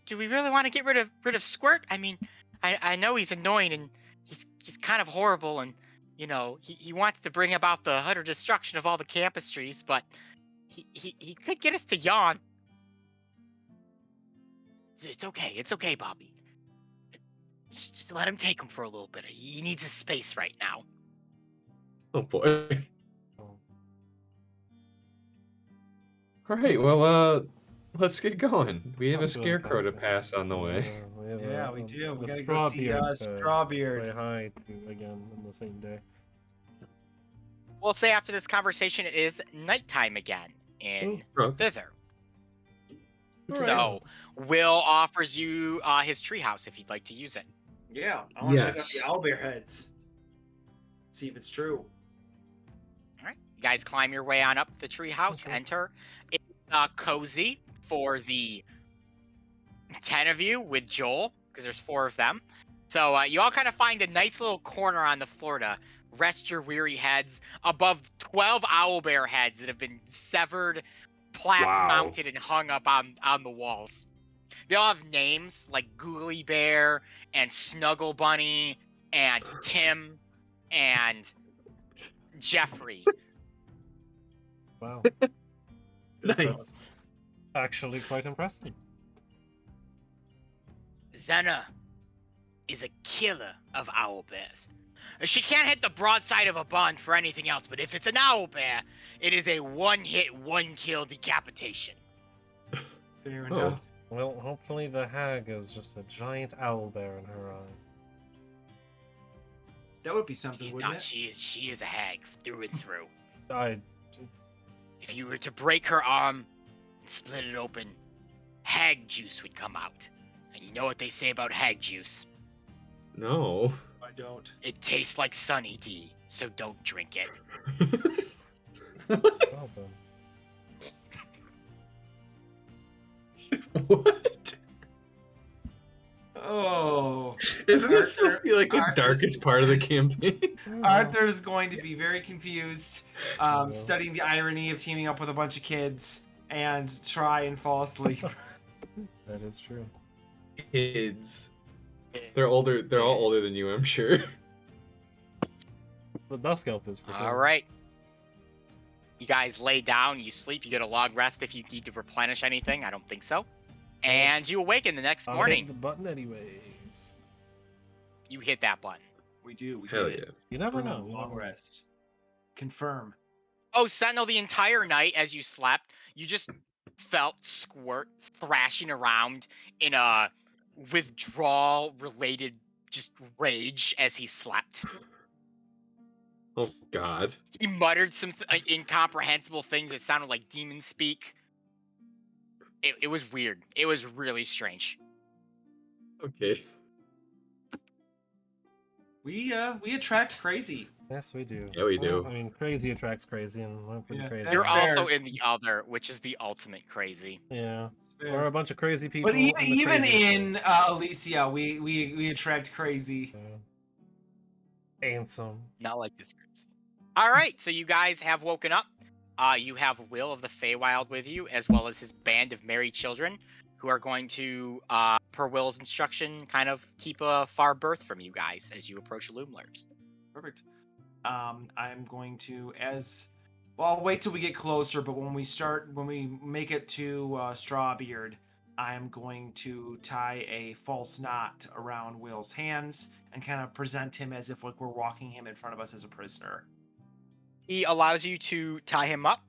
S2: do we really want to get rid of Squirt? I mean, I know he's annoying and he's kind of horrible and you know he wants to bring about the utter destruction of all the campus trees, but he could get us to yawn. It's okay, Bobby. Just let him take him for a little bit. He needs his space right now.
S3: Oh boy.
S1: Oh,
S3: All right. Well, let's get going. We have a
S1: I'm doing
S3: scarecrow to
S1: fine.
S3: pass on the way.
S1: We have
S6: Yeah, we do. We
S1: a
S6: gotta go see,
S1: Strawbeard to
S6: Strawbeard.
S1: say hi to again on the same day.
S2: We'll say after this conversation, it is nighttime again in
S3: Oh,
S2: Thither.
S1: Alright.
S2: So Will offers you his treehouse if you'd like to use it.
S6: Yeah, I want to check out
S3: Yes.
S6: the owlbear heads. See if it's true.
S2: All right, you guys climb your way on up the treehouse.
S1: Okay.
S2: Enter. It's cozy for the 10 of you with Joel because there's 4 of them. So you all kind of find a nice little corner on the floor to rest your weary heads above 12 owlbear heads that have been severed, plaque
S5: Wow.
S2: mounted, and hung up on the walls. They all have names like Googly Bear and Snuggle Bunny and Tim and Jeffrey.
S1: Wow.
S3: nice.
S1: Actually quite impressive.
S2: Xena is a killer of owlbears. She can't hit the broadside of a bun for anything else, but if it's an owlbear, it is a one-hit, one-kill decapitation.
S6: Fair
S3: Oh.
S6: enough.
S1: Well, hopefully the hag is just a giant owlbear in her eyes.
S6: That would be something,
S2: She's
S6: wouldn't
S2: not.
S6: it?
S2: She is a hag through and through. If you were to break her arm and split it open, hag juice would come out. And you know what they say about hag juice?
S3: No.
S6: I don't.
S2: It tastes like Sunny D, so don't drink it.
S1: Well done.
S3: What?
S6: Oh.
S3: Isn't this supposed to be like the
S6: Arthur's-
S3: darkest part of the campaign?
S6: Arthur's going to be very confused,
S1: Yeah.
S6: studying the irony of teaming up with a bunch of kids and try and fall asleep.
S1: That is true.
S3: Kids. They're older. They're all older than you, I'm sure.
S1: The Dusk Elf is for
S2: All
S1: sure.
S2: right. You guys lay down, you sleep, you get a long rest if you need to replenish anything. I don't think so. And you awaken the next
S1: I'll
S2: morning.
S1: hit the button anyways.
S2: You hit that button.
S6: We do. We
S3: Hell
S6: did
S3: yeah.
S6: it.
S1: You never
S6: Boom,
S1: know. you
S6: long
S1: never know.
S6: rest. Confirm.
S2: Oh, Sentinel, the entire night as you slept, you just felt Squirt thrashing around in a withdrawal-related just rage as he slept.
S3: Oh God.
S2: He muttered some incomprehensible things that sounded like demon speak. It was weird. It was really strange.
S3: Okay.
S6: We attract crazy.
S1: Yes, we do.
S3: Yeah, we
S1: Well,
S3: do.
S1: I mean, crazy attracts crazy, and we're pretty
S6: Yeah,
S1: crazy.
S6: that's
S2: You're
S6: fair.
S2: also in the other, which is the ultimate crazy.
S1: Yeah.
S6: It's fair.
S1: We're a bunch of crazy people.
S4: But even,
S1: in the
S4: even
S1: craziest
S4: in
S1: place.
S4: Elyssia, we attract crazy.
S1: Handsome.
S2: Not like this crazy. All right, so you guys have woken up. You have Will of the Faewild with you, as well as his band of merry children, who are going to, per Will's instruction, kind of keep a far berth from you guys as you approach Loomlurch.
S6: Perfect. I'm going to well. I'll wait till we get closer. But when we make it to Strawbeard, I am going to tie a false knot around Will's hands and kind of present him as if like we're walking him in front of us as a prisoner.
S2: He allows you to tie him up,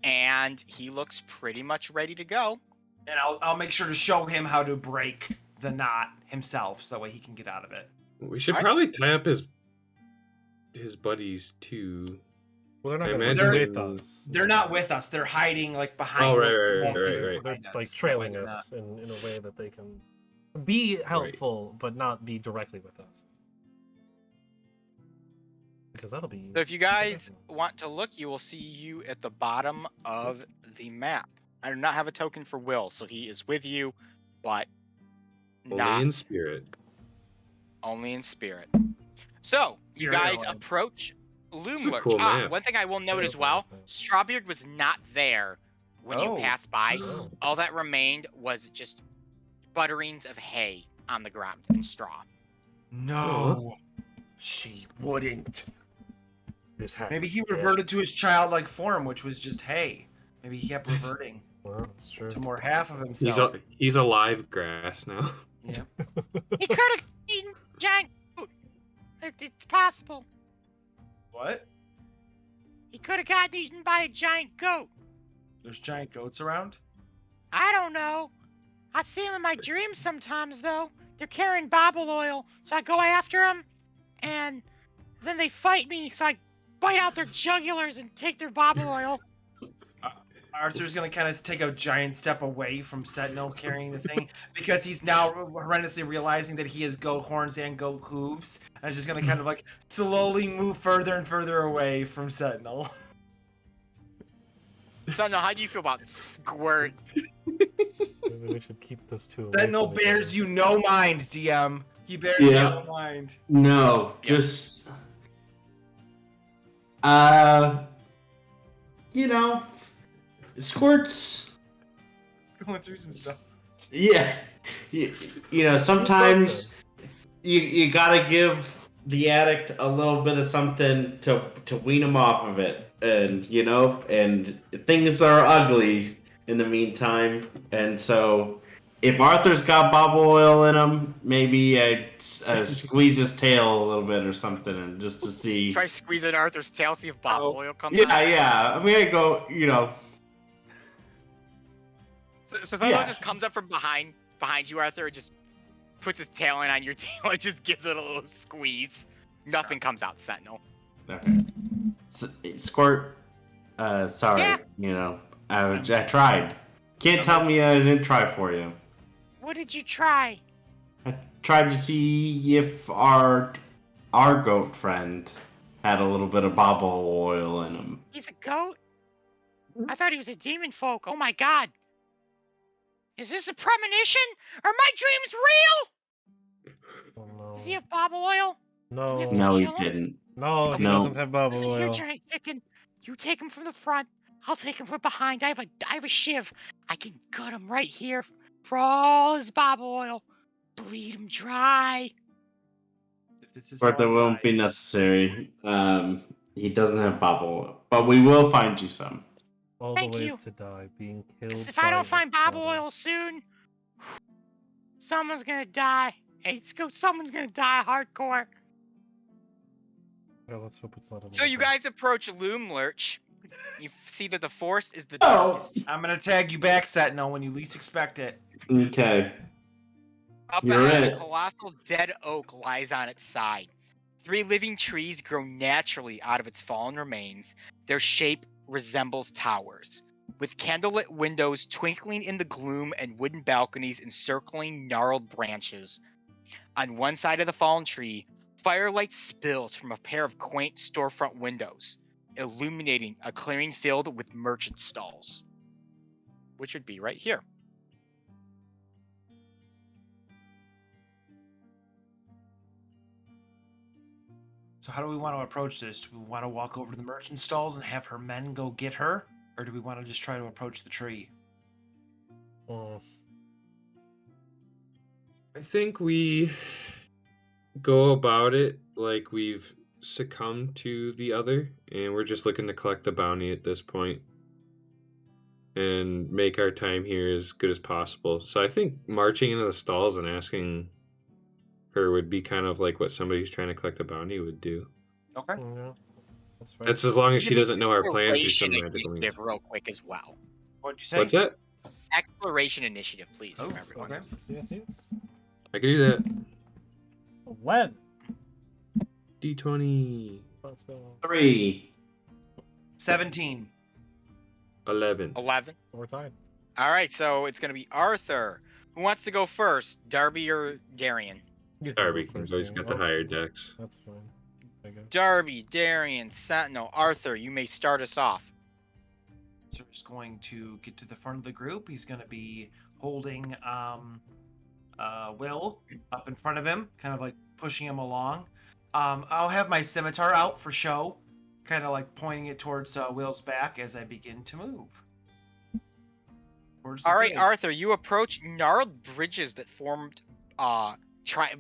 S2: and he looks pretty much ready to go.
S6: And I'll make sure to show him how to break the knot himself, so that way he can get out of it.
S3: We should
S2: Alright.
S3: probably tie up his buddies too.
S1: Well, they're not
S3: I
S1: going to be with
S3: imagine-
S1: us.
S6: They're not with us. They're hiding like behind.
S3: Oh, right,
S6: the
S3: right,
S6: wall
S3: right,
S6: piece
S3: right.
S1: They're
S6: behind
S1: like
S6: us.
S1: trailing
S6: That way they're
S1: us in a way that they can be helpful, but not be directly with us. Because that'll be.
S2: So if you guys want to look, you will see you at the bottom of the map. I do not have a token for Will, so he is with you, but
S3: Only
S2: not
S3: in spirit.
S2: only in spirit. So you
S6: You're
S2: guys
S6: going.
S2: approach Loomlurch.
S3: cool map.
S2: One thing I will note
S1: That
S2: as
S1: is
S2: well,
S1: nice, man.
S2: Strawbeard was not there when
S6: Oh.
S2: you passed by.
S1: Oh.
S2: All that remained was just butterings of hay on the ground and straw.
S6: No.
S1: She wouldn't. This happens.
S6: Maybe he reverted to his childlike form, which was just hay. Maybe he kept reverting
S1: Well, that's true.
S6: to more half of himself.
S3: He's a live grass now.
S6: Yeah.
S2: He could have eaten giant goat. It's possible.
S6: What?
S2: He could have gotten eaten by a giant goat.
S6: There's giant goats around?
S2: I don't know. I see them in my dreams sometimes, though. They're carrying bobble oil, so I go after them, and then they fight me, so I bite out their jugulars and take their bobble oil.
S6: Arthur's gonna kind of take a giant step away from Sentinel carrying the thing because he's now horrendously realizing that he has goat horns and goat hooves, and is just gonna kind of like slowly move further and further away from Sentinel.
S2: So now, how do you feel about Squirt?
S1: Maybe we should keep those two. away
S6: Sentinel
S1: from each
S6: bears
S1: other.
S6: you no mind, DM. He bears
S5: Yeah.
S6: you no mind.
S5: No,
S2: Yeah.
S5: just Squirts.
S6: Going through some stuff.
S5: Yeah, sometimes you gotta give the addict a little bit of something to wean him off of it, and and things are ugly in the meantime, and so if Arthur's got bobble oil in him, maybe I squeeze his tail a little bit or something, and just to see.
S2: Try squeezing Arthur's tail, see if bobble
S6: Oh.
S2: oil comes
S5: Yeah,
S2: out.
S5: yeah. I mean, I go,
S2: So Sentinel
S5: Yeah.
S2: just comes up from behind you, Arthur, and just puts his tail in on your tail and just gives it a little squeeze. Nothing comes out, Sentinel.
S5: Okay. Squirt. Sorry.
S2: Yeah.
S5: I tried. Can't tell me I didn't try for you.
S2: What did you try?
S5: I tried to see if our goat friend had a little bit of bobble oil in him.
S2: He's a goat? I thought he was a demon folk. Oh my god. Is this a premonition? Are my dreams real?
S1: Oh, no.
S2: Does he have bobble oil?
S1: No.
S5: No, he
S2: Kill him?
S5: didn't.
S1: No, he
S5: No.
S1: doesn't have bubble
S2: Listen here,
S1: oil.
S2: giant chicken. You take him from the front. I'll take him from behind. I have a shiv. I can gut him right here for all his bobble oil. Bleed him dry.
S6: If this is
S5: But that
S6: how I
S5: won't
S6: die-
S5: be necessary. He doesn't have bobble oil. But we will find you some.
S1: All
S2: Thank
S1: the ways
S2: you.
S1: to die, being killed.
S2: 'Cause if I
S1: by
S2: don't
S1: a
S2: find bobble
S1: bottle.
S2: oil soon, someone's gonna die. Hey, someone's gonna die hardcore.
S1: Well, let's hope it's not.
S2: So you guys approach Loomlurch. You see that the forest is the
S5: Oh.
S2: darkest.
S6: I'm gonna tag you back, Sentinel, when you least expect it.
S5: Okay.
S2: Up
S5: You're
S2: ahead,
S5: it.
S2: a colossal dead oak lies on its side. 3 living trees grow naturally out of its fallen remains. Their shape resembles towers, with candlelit windows twinkling in the gloom and wooden balconies encircling gnarled branches. On one side of the fallen tree, Firelight spills from a pair of quaint storefront windows, illuminating a clearing filled with merchant stalls, which would be right here.
S6: So how do we want to approach this? Do we want to walk over to the merchant stalls and have her men go get her? Or do we want to just try to approach the tree?
S1: Mm.
S3: I think we go about it like we've succumbed to the other, and we're just looking to collect the bounty at this point and make our time here as good as possible. So I think marching into the stalls and asking her would be kind of like what somebody who's trying to collect a bounty would do.
S6: Okay.
S1: Yeah, that's fine.
S3: That's as long as she doesn't know our plan through
S2: Exploration
S3: some magical means.
S2: initiative real quick as well.
S6: What'd you say?
S3: What's that?
S2: Exploration initiative, please,
S6: Oh,
S2: from everyone.
S6: okay.
S1: Yes.
S3: I can do that.
S1: When?
S3: D20.
S1: Let's go.
S5: 3.
S6: 17.
S3: 11.
S2: 11.
S1: We're tied.
S2: All right, so it's going to be Arthur. Who wants to go first, Darby or Darian?
S1: You
S3: Darby,
S1: go first,
S3: he's
S1: yeah.
S3: got the higher decks.
S1: That's fine. I go.
S2: Darby, Darian, Sentinel, Arthur, you may start us off.
S6: So he's going to get to the front of the group. He's going to be holding Will up in front of him, kind of like pushing him along. I'll have my scimitar out for show, kind of like pointing it towards Will's back as I begin to move.
S2: All right, Arthur, you approach gnarled bridges that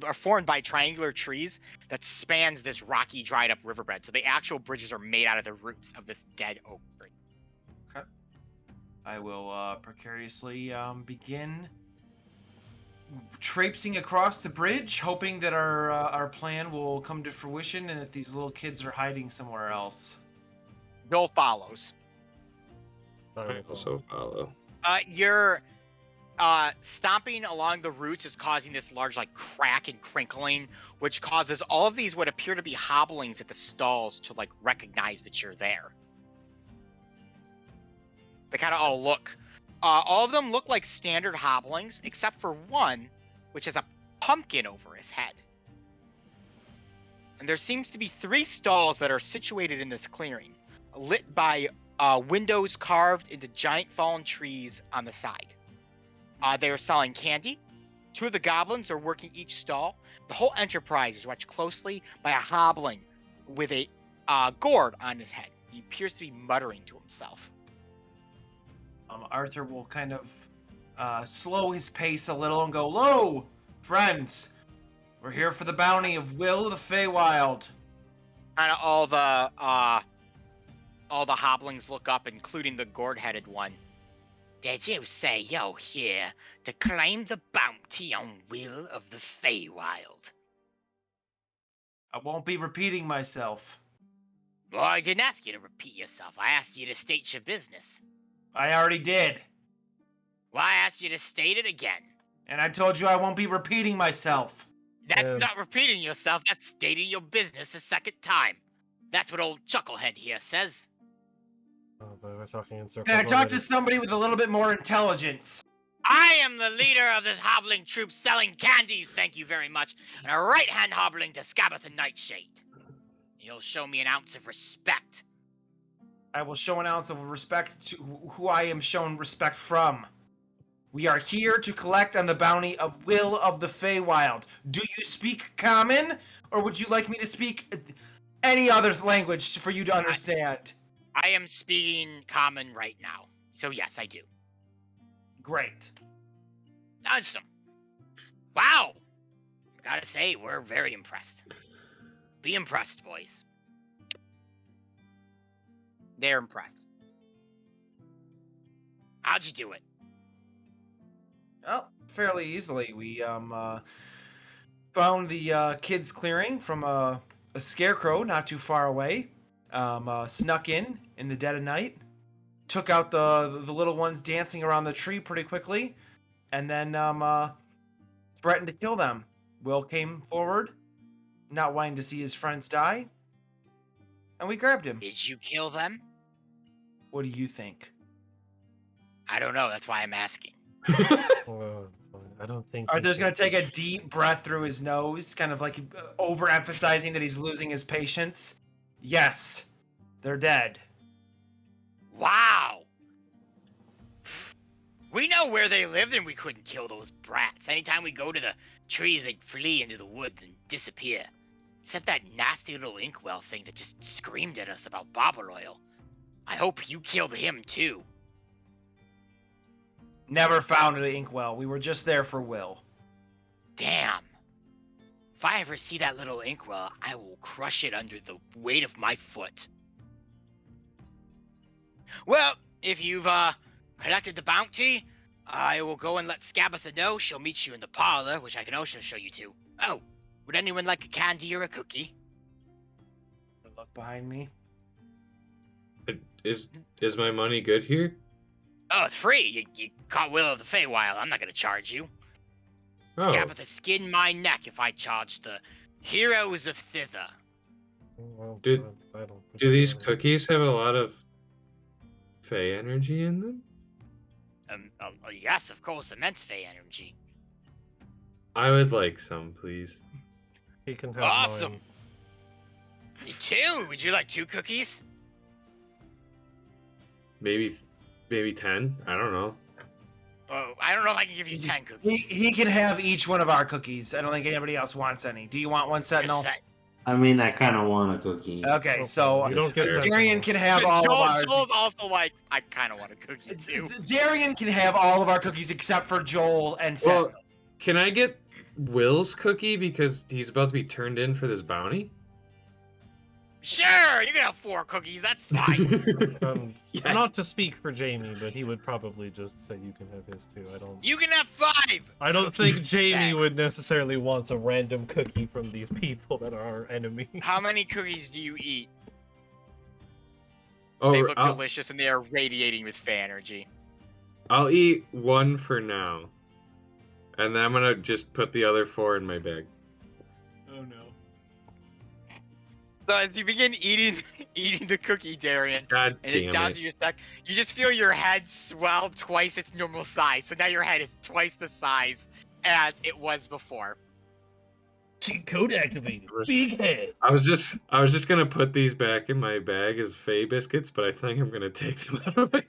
S2: are formed by triangular trees that spans this rocky, dried-up riverbed. So the actual bridges are made out of the roots of this dead oak tree.
S6: Okay. I will precariously begin traipsing across the bridge, hoping that our plan will come to fruition and that these little kids are hiding somewhere else.
S2: Joel follows.
S1: Alright, cool.
S3: Also follow.
S2: Your stomping along the roots is causing this large like crack and crinkling, which causes all of these what appear to be hobblings at the stalls to like recognize that you're there. They kind of all look. All of them look like standard hobblings, except for one, which has a pumpkin over his head. And there seems to be 3 stalls that are situated in this clearing, lit by windows carved into giant fallen trees on the side. They are selling candy. 2 of the goblins are working each stall. The whole enterprise is watched closely by a hobbling with a gourd on his head. He appears to be muttering to himself.
S6: Arthur will kind of slow his pace a little and go, "Lo, friends, we're here for the bounty of Will of the Faewild."
S2: Kind of all the hobblings look up, including the gourd-headed one. Did you say you're here to claim the bounty on Will of the Faewild?
S6: I won't be repeating myself.
S2: Well, I didn't ask you to repeat yourself. I asked you to state your business.
S6: I already did.
S2: Well, I asked you to state it again.
S6: And I told you I won't be repeating myself.
S2: That's
S1: Yeah.
S2: not repeating yourself. That's stating your business a second time. That's what old Chucklehead here says.
S1: Oh, but we're talking in circles.
S6: Can I talk
S1: already.
S6: to somebody with a little bit more intelligence?
S2: I am the leader of this hobbling troop selling candies, thank you very much, and a right-hand hobbling to Scabbeth and Nightshade. You'll show me an ounce of respect.
S6: I will show an ounce of respect to who I am shown respect from. We are here to collect on the bounty of Will of the Faewild. Do you speak Common, or would you like me to speak any other language for you to understand?
S2: I am speaking Common right now, so yes, I do.
S6: Great.
S2: Awesome. Wow. Gotta say, we're very impressed. Be impressed, boys. They're impressed. How'd you do it?
S6: Well, fairly easily. We found the kids' clearing from a scarecrow not too far away. Snuck in the dead of night. Took out the little ones dancing around the tree pretty quickly, and then threatened to kill them. Will came forward, not wanting to see his friends die, and we grabbed him.
S2: Did you kill them?
S6: What do you think?
S2: I don't know, that's why I'm asking.
S1: Oh, fine. I don't think.
S6: Arthur's gonna take a deep breath through his nose, kind of like overemphasizing that he's losing his patience. Yes, they're dead.
S2: Wow. We know where they lived and we couldn't kill those brats. Anytime we go to the trees, they'd flee into the woods and disappear. Except that nasty little inkwell thing that just screamed at us about bobber oil. I hope you killed him too.
S6: Never found an inkwell. We were just there for Will.
S2: Damn. If I ever see that little inkwell, I will crush it under the weight of my foot. Well, if you've collected the bounty, I will go and let Scabatha know. She'll meet you in the parlor, which I can also show you to. Oh, would anyone like a candy or a cookie?
S6: Look behind me.
S3: Is my money good here?
S2: Oh, it's free. You caught Will of the Faewild. I'm not going to charge you.
S3: Oh.
S2: Scabatha skin my neck if I charge the heroes of thither.
S1: Well,
S3: Do
S1: I don't
S3: Do these
S1: particularly-
S3: cookies have a lot of Fey energy in them?
S2: Yes, of course, immense Fey energy.
S3: I would like some, please.
S1: He can have
S2: Awesome.
S1: mine.
S2: Me too. Would you like 2 cookies?
S3: Maybe 10. I don't know.
S2: Oh, I don't know if I can give you 10 cookies.
S6: He can have each one of our cookies. I don't think anybody else wants any. Do you want one, Sentinel?
S5: I mean, I kind of want a cookie.
S6: Okay, so
S1: You don't get
S6: Darian
S1: Sentinel.
S6: can have all of ours.
S2: Joel's also like, I kind of want a cookie too.
S6: Darian can have all of our cookies except for Joel and Sentinel.
S3: Well, can I get Will's cookie because he's about to be turned in for this bounty?
S2: Sure, you can have 4 cookies. That's fine.
S3: Yeah.
S1: Not to speak for Jamie, but he would probably just say you can have his too.
S2: You can have 5.
S1: I don't think
S2: cookies
S1: Jamie
S2: back.
S1: would necessarily want a random cookie from these people that are our enemy.
S2: How many cookies do you eat?
S3: Oh,
S2: They look
S3: I'll,
S2: delicious and they are radiating with Fey energy.
S3: I'll eat 1 for now. And then I'm gonna just put the other 4 in my bag.
S2: Oh no. So as you begin eating the cookie, Darian,
S3: God
S2: and
S3: damn
S2: it's down
S3: it.
S2: to your stomach, you just feel your head swell twice its normal size. So now your head is twice the size as it was before.
S1: Cheat code activated.
S3: Res-
S1: Big head.
S3: I was just gonna put these back in my bag as Fey biscuits, but I think I'm gonna take them out of my bag.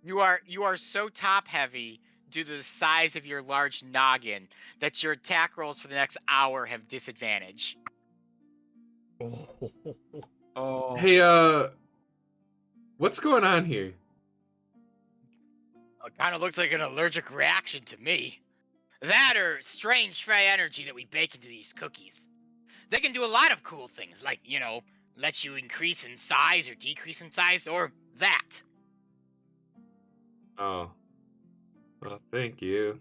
S2: You are so top heavy due to the size of your large noggin that your attack rolls for the next hour have disadvantage.
S6: Oh.
S3: Hey, what's going on here?
S2: It kind of looks like an allergic reaction to me. That or strange Fey energy that we bake into these cookies. They can do a lot of cool things, like, let you increase in size or decrease in size, or that.
S3: Oh. Well, thank you.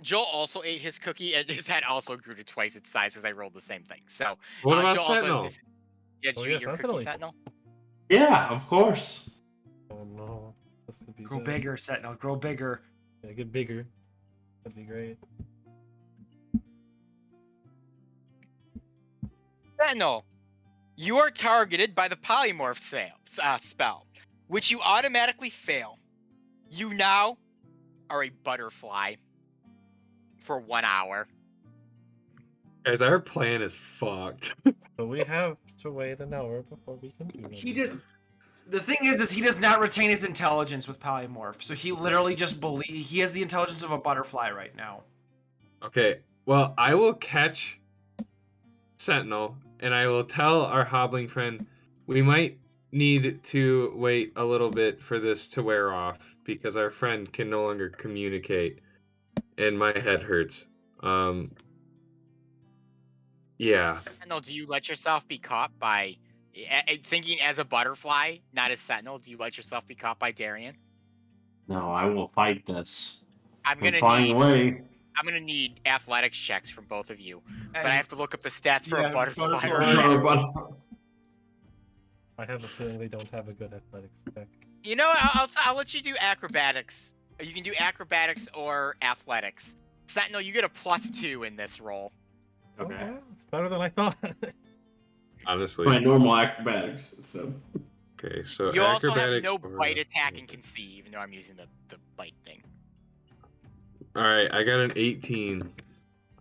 S2: Joel also ate his cookie, and his head also grew to twice its size as I rolled the same thing. So,
S3: What about
S2: Joel also
S3: Sentinel?
S2: has yeah, did
S1: Oh,
S2: you
S1: yeah,
S2: eat your
S1: Sentinel
S2: cookie,
S1: eats-
S2: Sentinel?
S5: Yeah, of course.
S1: Oh no. This could be
S6: Grow
S1: good.
S6: bigger, Sentinel. Grow bigger.
S1: Yeah, get bigger. That'd be great.
S2: Sentinel, you are targeted by the polymorph spell, which you automatically fail. You now are a butterfly for 1 hour.
S3: Guys, our plan is fucked.
S1: But we have to wait an hour before we can do
S6: He
S1: anything.
S6: just. The thing is he does not retain his intelligence with polymorph. So he literally just he has the intelligence of a butterfly right now.
S3: Okay, well, I will catch Sentinel, and I will tell our hobbling friend we might need to wait a little bit for this to wear off because our friend can no longer communicate, and my head hurts. Yeah.
S2: Sentinel, do you let yourself be caught by thinking as a butterfly, not as Sentinel? Do you let yourself be caught by Darian?
S5: No, I will fight this.
S2: I'm
S5: I'm
S2: gonna
S5: flying
S2: need
S5: away.
S2: I'm gonna need athletics checks from both of you, but I
S6: And-
S2: have to look up the stats for
S6: Yeah,
S2: a butterfly.
S6: butterfly.
S1: I have a feeling they don't have a good athletics check.
S2: You know, I'll let you do acrobatics. You can do acrobatics or athletics. Sentinel, you get a +2 in this roll.
S3: Okay.
S1: Oh, well, it's better than I thought.
S3: Honestly.
S5: My normal acrobatics. So
S3: Okay, so
S2: You also have
S3: acrobatics
S2: no
S3: or-
S2: bite, attack, and conceive, even though I'm using the bite thing.
S3: All right, I got an 18.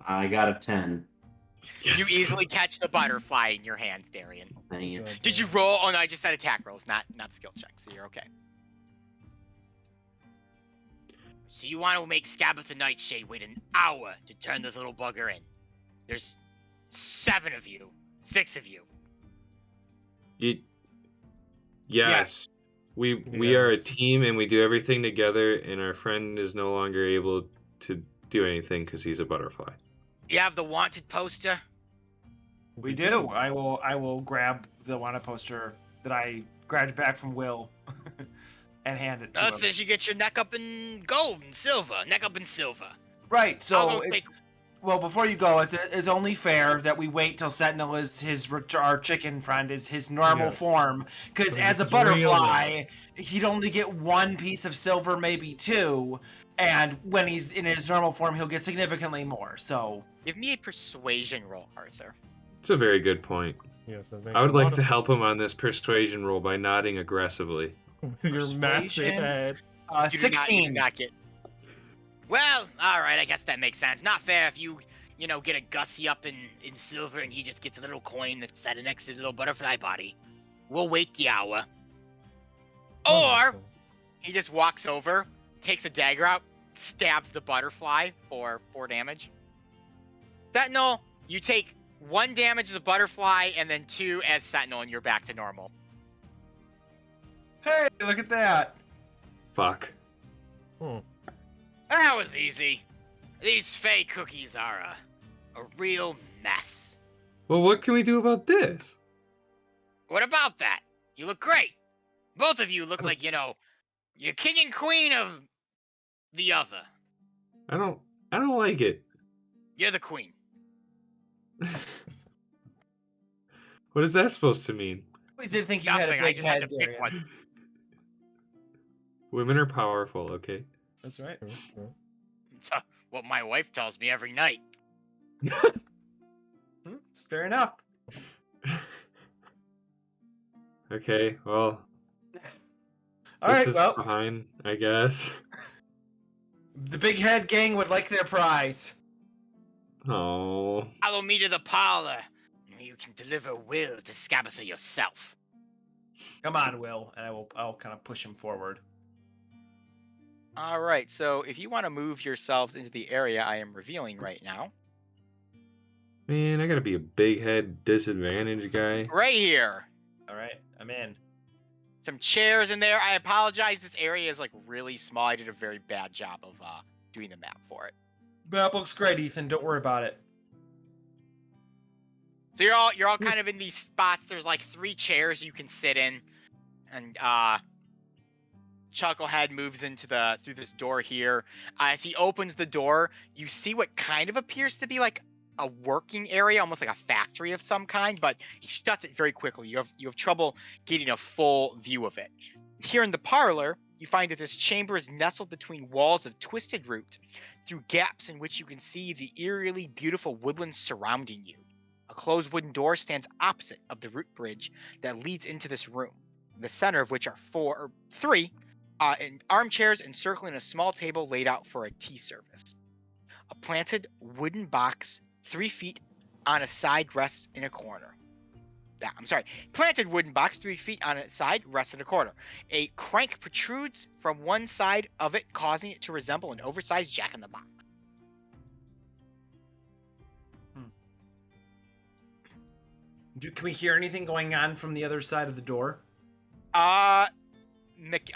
S5: I got a 10.
S3: Yes.
S2: You easily catch the butterfly in your hands, Darian.
S5: Dang it.
S2: Did you roll? Oh no, I just said attack rolls, not skill checks, so you're okay. So you want to make Scabbeth Nightshade wait an hour to turn this little bugger in. There's 7 of you. 6 of you.
S3: Yes. We are a
S1: Yes.
S3: team and we do everything together, and our friend is no longer able to do anything because he's a butterfly.
S2: You have the wanted poster?
S6: We do. I will grab the wanted poster that I grabbed back from Will and hand it to
S2: That
S6: him.
S2: says you get your neck up in gold and silver. Neck up in silver.
S6: Right.
S2: I'll
S6: So
S2: go
S6: it's
S2: take-
S6: well before you go. It's only fair that we wait till Sentinel is our chicken friend is his normal
S1: Yes.
S6: form, because
S1: So
S6: as a
S1: this is real
S6: butterfly, he'd only get 1 piece of silver, maybe 2, and when he's in his normal form, he'll get significantly more. So
S2: Give me a persuasion roll, Arthur.
S3: It's a very good point.
S1: Yes, that makes
S3: I would
S1: a lot
S3: like
S1: of
S3: to help
S1: sense.
S3: him on this persuasion roll by nodding aggressively.
S1: With your massive
S6: Persuasion.
S1: head.
S2: You do not- you do
S6: 16.
S2: not get. Well, all right. I guess that makes sense. Not fair if you get a Gussie up in silver and he just gets a little coin that's set next to the little butterfly body. We'll wait the hour. Or he just walks over, takes a dagger out, stabs the butterfly for 4 damage. Sentinel, you take 1 damage as a butterfly and then 2 as Sentinel, and you're back to normal.
S6: Hey, look at that.
S3: Fuck.
S2: That was easy. These Fae cookies are a real mess.
S3: Well, what can we do about this?
S2: What about that? You look great. Both of you look like, you're king and queen of the other.
S3: I don't like it.
S2: You're the queen.
S3: What is that supposed to mean?
S6: Always did think you had a
S2: Nothing, I
S6: big
S2: just had
S6: head,
S2: to pick
S6: Darian.
S2: one.
S3: Women are powerful, okay?
S6: That's right.
S2: It's what my wife tells me every night.
S6: Fair enough.
S3: Okay, well,
S6: All
S3: this
S6: right.
S3: is
S6: Well,
S3: fine, I guess.
S6: the big head gang would like their prize.
S3: Oh,
S2: Follow me to the parlor. You can deliver Will to Scabatha yourself.
S6: Come on, Will, and I'll kind of push him forward.
S2: All right, so if you want to move yourselves into the area I am revealing right now.
S3: man, I gotta be a big head disadvantage guy.
S2: Right here.
S6: All right, I'm in.
S2: Some chairs in there. I apologize, this area is like really small. I did a very bad job of doing the map for it.
S6: Map looks great, Ethan. Don't worry about it.
S2: So you're all kind of in these spots. There's like 3 chairs you can sit in, and Chucklehead moves through this door here. As he opens the door, you see what kind of appears to be like a working area, almost like a factory of some kind, but he shuts it very quickly. You have trouble getting a full view of it. Here in the parlor, you find that this chamber is nestled between walls of twisted root, through gaps in which you can see the eerily beautiful woodlands surrounding you. A closed wooden door stands opposite of the root bridge that leads into this room, in the center of which are 3 armchairs encircling a small table laid out for a tea service. A planted wooden box 3 feet on a side rests in a corner. Planted wooden box 3 feet on a side rests in a corner. A crank protrudes from one side of it, causing it to resemble an oversized jack-in-the-box.
S6: Can we hear anything going on from the other side of the door?
S2: A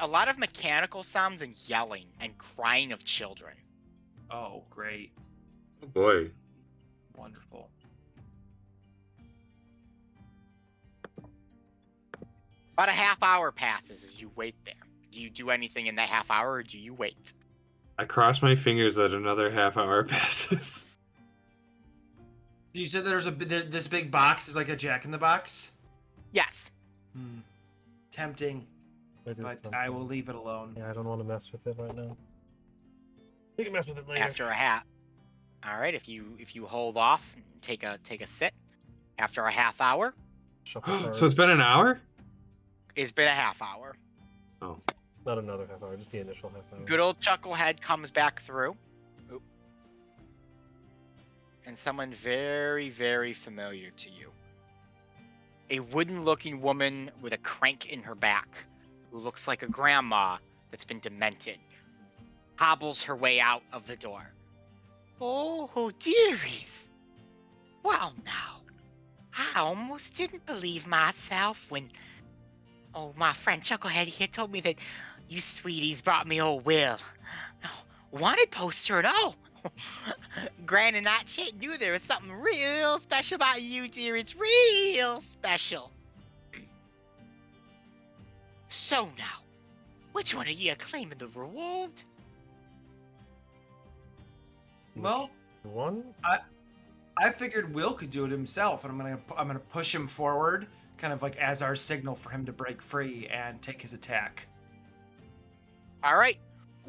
S2: lot of mechanical sounds and yelling and crying of children.
S6: Oh, great.
S3: Oh boy.
S6: Wonderful.
S2: About a half hour passes as you wait there. Do you do anything in that half hour, or do you wait?
S3: I cross my fingers that another half hour passes.
S6: You said this big box is like a jack-in-the-box?
S2: Yes.
S6: Tempting,
S1: It is
S6: but
S1: tempting.
S6: I will leave it alone.
S1: Yeah, I don't want to mess with it right now. We can mess with it later.
S2: After a hat. All right. If you hold off, and take a sit. After a half hour,
S1: Shuffle
S3: So it's
S1: cards.
S3: been an hour?
S2: it's been a half hour.
S3: Oh.
S1: Not another half hour, just the initial half hour.
S2: Good old Chucklehead comes back through. Oop. And someone very, very familiar to you. A wooden-looking woman with a crank in her back, who looks like a grandma that's been demented, hobbles her way out of the door. Oh, dearies. Well, now, I almost didn't believe myself when, my friend Chucklehead here told me that you sweeties brought me old Will. Wanted poster at all. Gran and Nightshade knew there was something real special about you, dear. It's real special. So now, which one of you are claiming the reward?
S4: Well,
S1: One?
S4: I figured Will could do it himself, and I'm gonna push him forward, kind of like as our signal for him to break free and take his attack.
S2: All right.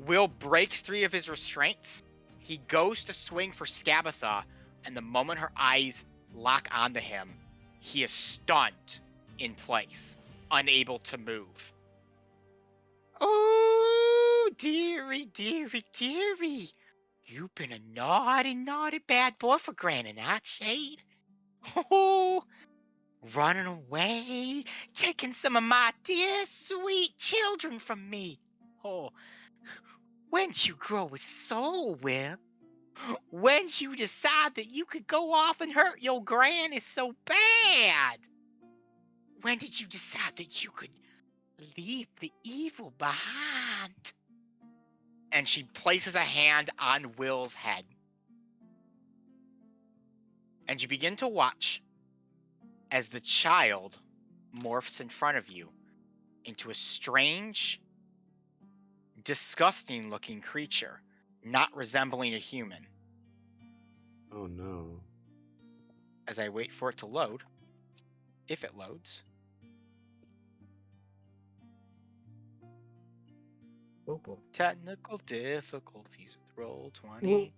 S2: Will breaks 3 of his restraints. He goes to swing for Scabatha, and the moment her eyes lock onto him, he is stunned in place, unable to move. Oh, dearie, dearie, dearie. You've been a naughty, naughty bad boy for Gran and Nightshade. Oh, running away, taking some of my dear, sweet children from me. Oh, when'd you grow a soul, Will? When'd you decide that you could go off and hurt your granny so bad? When did you decide that you could leave the evil behind? And she places a hand on Will's head. And you begin to watch as the child morphs in front of you into a strange, disgusting looking creature, not resembling a human.
S3: Oh no.
S2: As I wait for it to load, if it loads.
S1: Oh, boy.
S2: Technical difficulties with Roll20.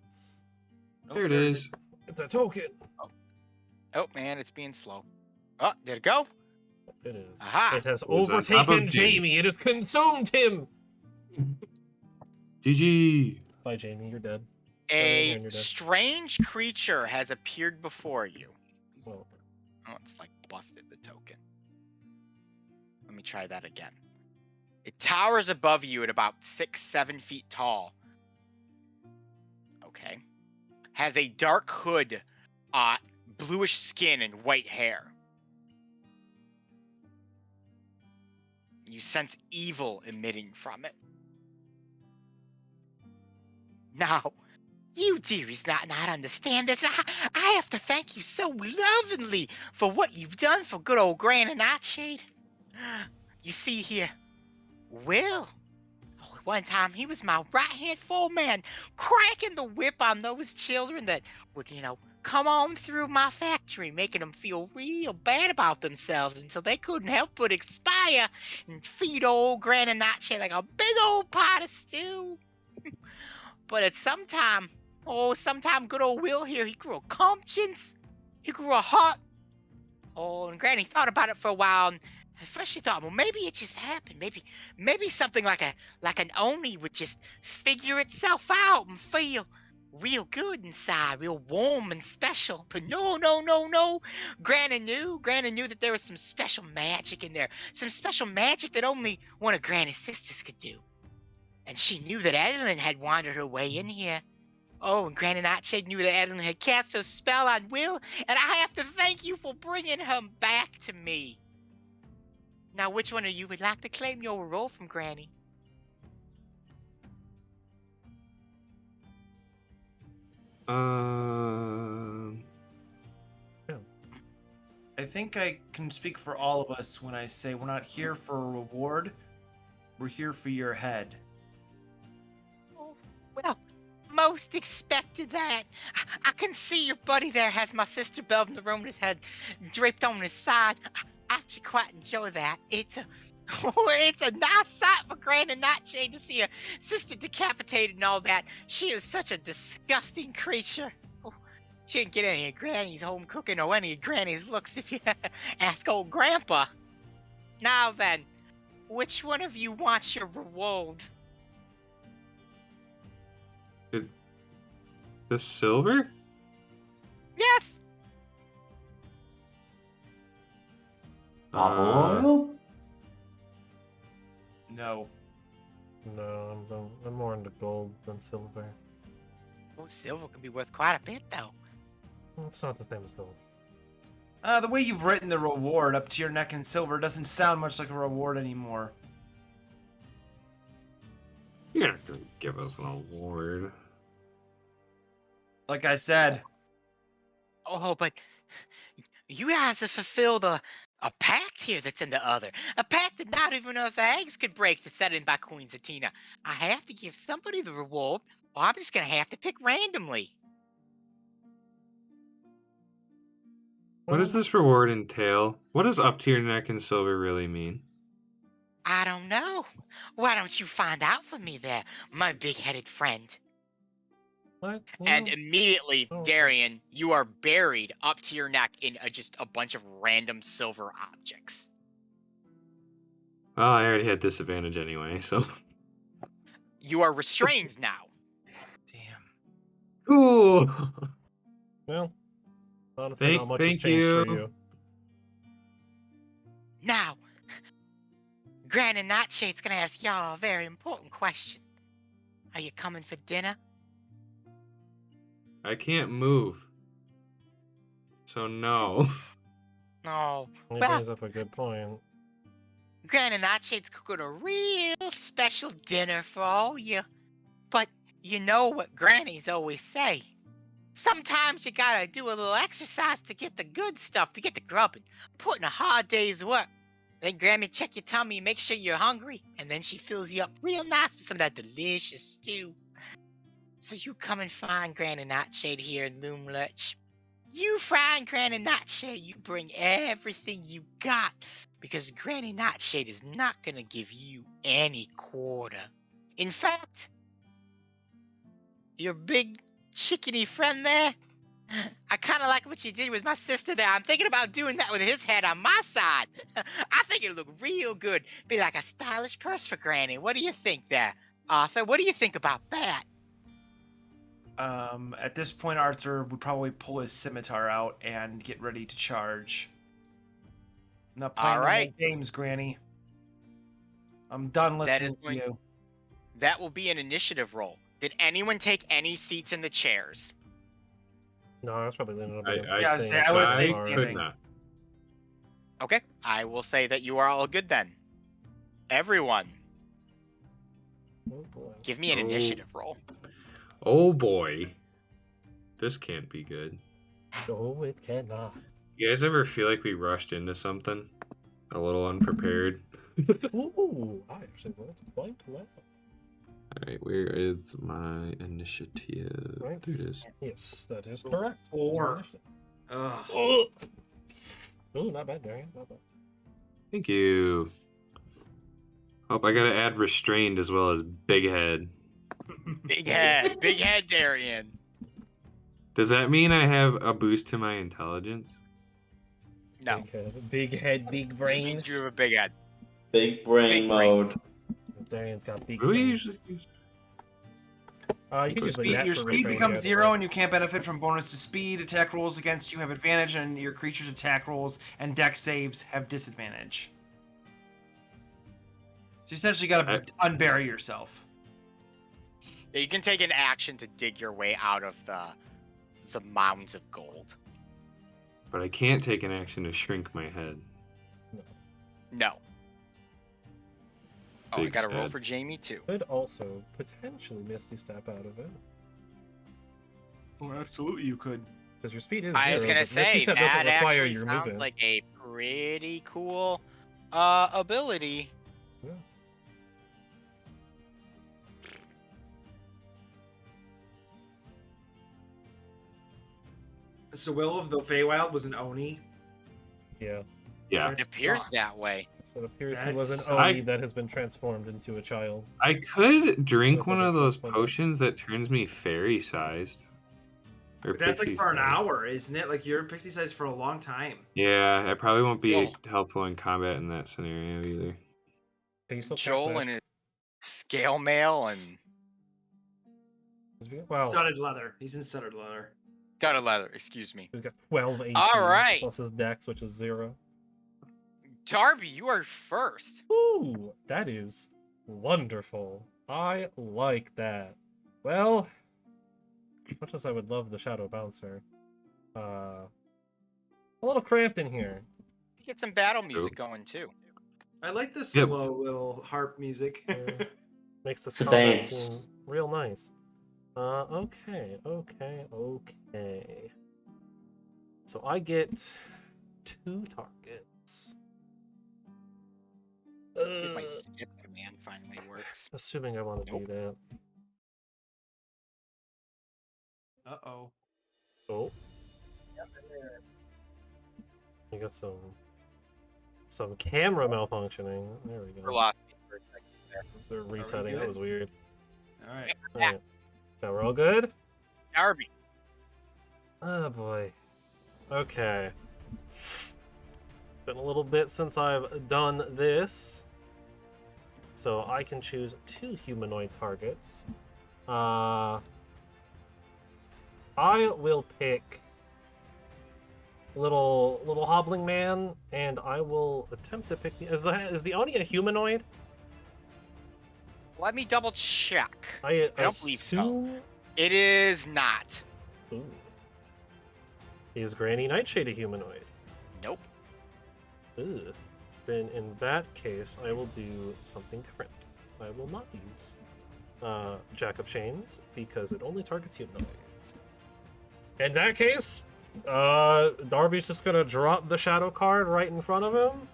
S3: There it is.
S1: It's a token!
S2: Oh man, it's being slow. Oh, did it go?
S1: It is.
S2: Aha!
S1: It has
S3: It was on top
S1: overtaken
S3: of Jamie.
S1: Jamie! It has consumed him!
S3: GG.
S1: Bye, Jamie. You're dead.
S2: A
S1: You're dead.
S2: strange creature has appeared before you.
S1: Well,
S2: Oh, it's like busted the token. Let me try that again. It towers above you at about 6-7 feet tall. Okay. Has a dark hood, bluish skin and white hair. You sense evil emitting from it. Now, you dearies not understand this. I have to thank you so lovingly for what you've done for good old Gran and Nightshade. You see here, Will. Oh, at one time, he was my right-hand foreman, cracking the whip on those children that would, come on through my factory, making them feel real bad about themselves until they couldn't help but expire and feed old Gran and Nightshade like a big old pot of stew. But at sometime good old Will here, he grew a conscience, he grew a heart. Oh, and Granny thought about it for a while, and at first she thought, well, maybe it just happened. Maybe something like an Oni would just figure itself out and feel real good inside, real warm and special. But no. Granny knew that there was some special magic in there, some special magic that only one of Granny's sisters could do. And she knew that Edelyn had wandered her way in here. Oh, and Granny Nightshade knew that Edelyn had cast her spell on Will, and I have to thank you for bringing him back to me. Now, which one of you would like to claim your role from Granny?
S4: I think I can speak for all of us when I say we're not here for a reward. We're here for your head.
S2: Oh, well, most expected that. I can see your buddy there has my sister Belle in the room with his head draped on his side. I actually quite enjoy that. It's a nice sight for Gran and Nightshade to see a sister decapitated and all that. She is such a disgusting creature. Oh, she didn't get any of Granny's home cooking or any of Granny's looks if you ask old Grandpa. Now then, which one of you wants your reward?
S3: The silver?
S2: Yes.
S5: Oil?
S6: No.
S1: No, I'm more into gold than silver.
S2: Oh, silver can be worth quite a bit, though.
S1: It's not the same as gold.
S6: The way you've written the reward up to your neck in silver doesn't sound much like a reward anymore.
S3: You're not gonna give us an award.
S6: Like I said,
S2: Oh, but you guys have fulfilled a pact here that's in the other. A pact that not even us eggs could break that's set in by Queen Zatina. I have to give somebody the reward, or I'm just gonna have to pick randomly.
S3: What does this reward entail? What does up to your neck in silver really mean?
S2: I don't know. Why don't you find out for me there, my big-headed friend?
S1: What?
S2: And immediately,
S1: Oh, okay.
S2: Darian, you are buried up to your neck in just a bunch of random silver objects.
S3: Well, I already had disadvantage anyway, so.
S2: You are restrained now.
S6: damn.
S3: Ooh.
S1: Well, honestly, not much has
S3: Thank
S1: changed for
S3: you.
S1: you.
S2: Now, Gran and Nightshade's gonna ask y'all a very important question. Are you coming for dinner?
S3: I can't move. So no.
S2: No.
S1: He
S2: Well,
S1: brings up a good point.
S2: Gran and Nightshade's cooking a real special dinner for all you. But you know what grannies always say. Sometimes you gotta do a little exercise to get the good stuff, to get the grubbing. Put in a hard day's work. Then Grammy check your tummy, make sure you're hungry, and then she fills you up real nice with some of that delicious stew. So you come and find Gran and Nightshade here in Loom Lurch. You find Granny Nightshade, you bring everything you got, because Granny Nightshade is not gonna give you any quarter. In fact, your big chickeny friend there, I kind of like what you did with my sister there. I'm thinking about doing that with his head on my side. I think it'll look real good. Be like a stylish purse for Granny. What do you think there, Arthur? What do you think about that?
S6: At this point, Arthur would probably pull his scimitar out and get ready to charge. I'm not playing
S2: All
S6: no more
S2: right.
S6: games, Granny. I'm done
S2: That is
S6: listening to
S2: going-
S6: you.
S2: That will be an initiative roll. Did anyone take any seats in the chairs?
S1: No, I was probably leaning up against
S3: I
S6: Yeah, I
S1: the
S6: was
S1: thing.
S6: saying, I would've stayed
S3: could
S6: standing.
S3: not.
S2: Okay, I will say that you are all good then. Everyone,
S1: Oh boy.
S2: give me an
S3: Oh.
S2: initiative roll.
S3: Oh boy. This can't be good.
S1: No, it cannot.
S3: You guys ever feel like we rushed into something? A little unprepared?
S1: Ooh, I actually rolled quite well.
S3: Alright, where is my initiative?
S1: Right.
S3: There it is.
S1: Yes, that is correct.
S4: 4. Ugh.
S1: Oh, ooh, not bad, Darian. Not bad.
S3: Thank you. Oh, I gotta add restrained as well as big head.
S2: Big head, Darian.
S3: Does that mean I have a boost to my intelligence?
S2: No,
S1: Big head, big brain.
S2: you have a big head.
S5: Big brain
S2: Big brain.
S5: mode.
S1: Darian's got big
S3: What do we
S1: brain.
S3: usually use?
S1: You can
S6: So
S1: use the
S6: speed,
S1: net
S6: your
S1: for
S6: speed
S1: restrained
S6: becomes
S1: head,
S6: 0
S1: right?
S6: and you can't benefit from bonus to speed. Attack rolls against you have advantage and your creature's attack rolls and dex saves have disadvantage. So you essentially gotta unbury yourself.
S2: Yeah, you can take an action to dig your way out of the mounds of gold.
S3: But I can't take an action to shrink my head.
S2: No. Oh, I
S3: Big
S2: got to roll
S3: sad.
S2: for Jamie too.
S1: Could also potentially Misty Step out of it.
S6: Oh, absolutely you could.
S1: Because your speed is
S2: I was
S1: 0,
S2: gonna
S1: but Misty
S2: say
S1: Step
S2: that
S1: doesn't require
S2: actually
S1: your
S2: sounds
S1: movement.
S2: like a pretty cool ability.
S1: Yeah.
S6: So Will of the Faewild was an Oni.
S1: Yeah.
S3: Yeah.
S2: It appears that way.
S1: So it appears he
S6: That
S1: was an
S6: sucks.
S1: Oni that has been transformed into a child.
S3: I could drink
S1: That's
S3: one
S1: like a
S3: of those
S1: transformer.
S3: potions that turns me fairy sized. Or
S6: But that's like for an
S3: pixie-sized.
S6: hour, isn't it? Like you're pixie size for a long time.
S3: Yeah, I probably won't be
S2: Oh.
S3: helpful in combat in that scenario either.
S1: Can you still cast
S2: Joel
S1: magic?
S2: and his scale mail and
S1: Wow.
S6: Studded leather. He's in studded leather.
S2: studded leather. Excuse me.
S1: He's got 12 AC.
S2: All right.
S1: Plus his dex, which is 0.
S2: Darby, you are first.
S1: Ooh, that is wonderful. I like that. Well, as much as I would love the Shadow Bouncer, a little cramped in here.
S2: Get some battle music going too.
S6: I like the
S3: Yep.
S6: slow little harp music.
S1: Makes this
S5: It's a
S1: combat
S5: dance.
S1: seem real nice. Okay. So I get 2 targets.
S2: If my skip command finally works.
S1: Assuming I want to do that.
S6: Uh-oh.
S1: Oh. We got some camera malfunctioning. There we
S2: For
S1: go.
S2: lost me for a second there.
S1: They're resetting.
S6: good?
S1: That was weird.
S6: All right.
S1: Alright. Now we're all good?
S2: Darby.
S1: Oh boy. Okay. Been a little bit since I've done this. So I can choose 2 humanoid targets. I will pick little hobbling man, and I will attempt to pick the. Is the Oni a humanoid?
S2: Let me double check.
S1: I
S2: don't believe so.
S1: assume-
S2: It is not.
S1: Ooh. Is Granny Nightshade a humanoid?
S2: Nope.
S1: Ugh. Then in that case, I will do something different. I will not use Jack of Chains because it only targets humanoids. In that case, Darby's just gonna drop the shadow card right in front of him,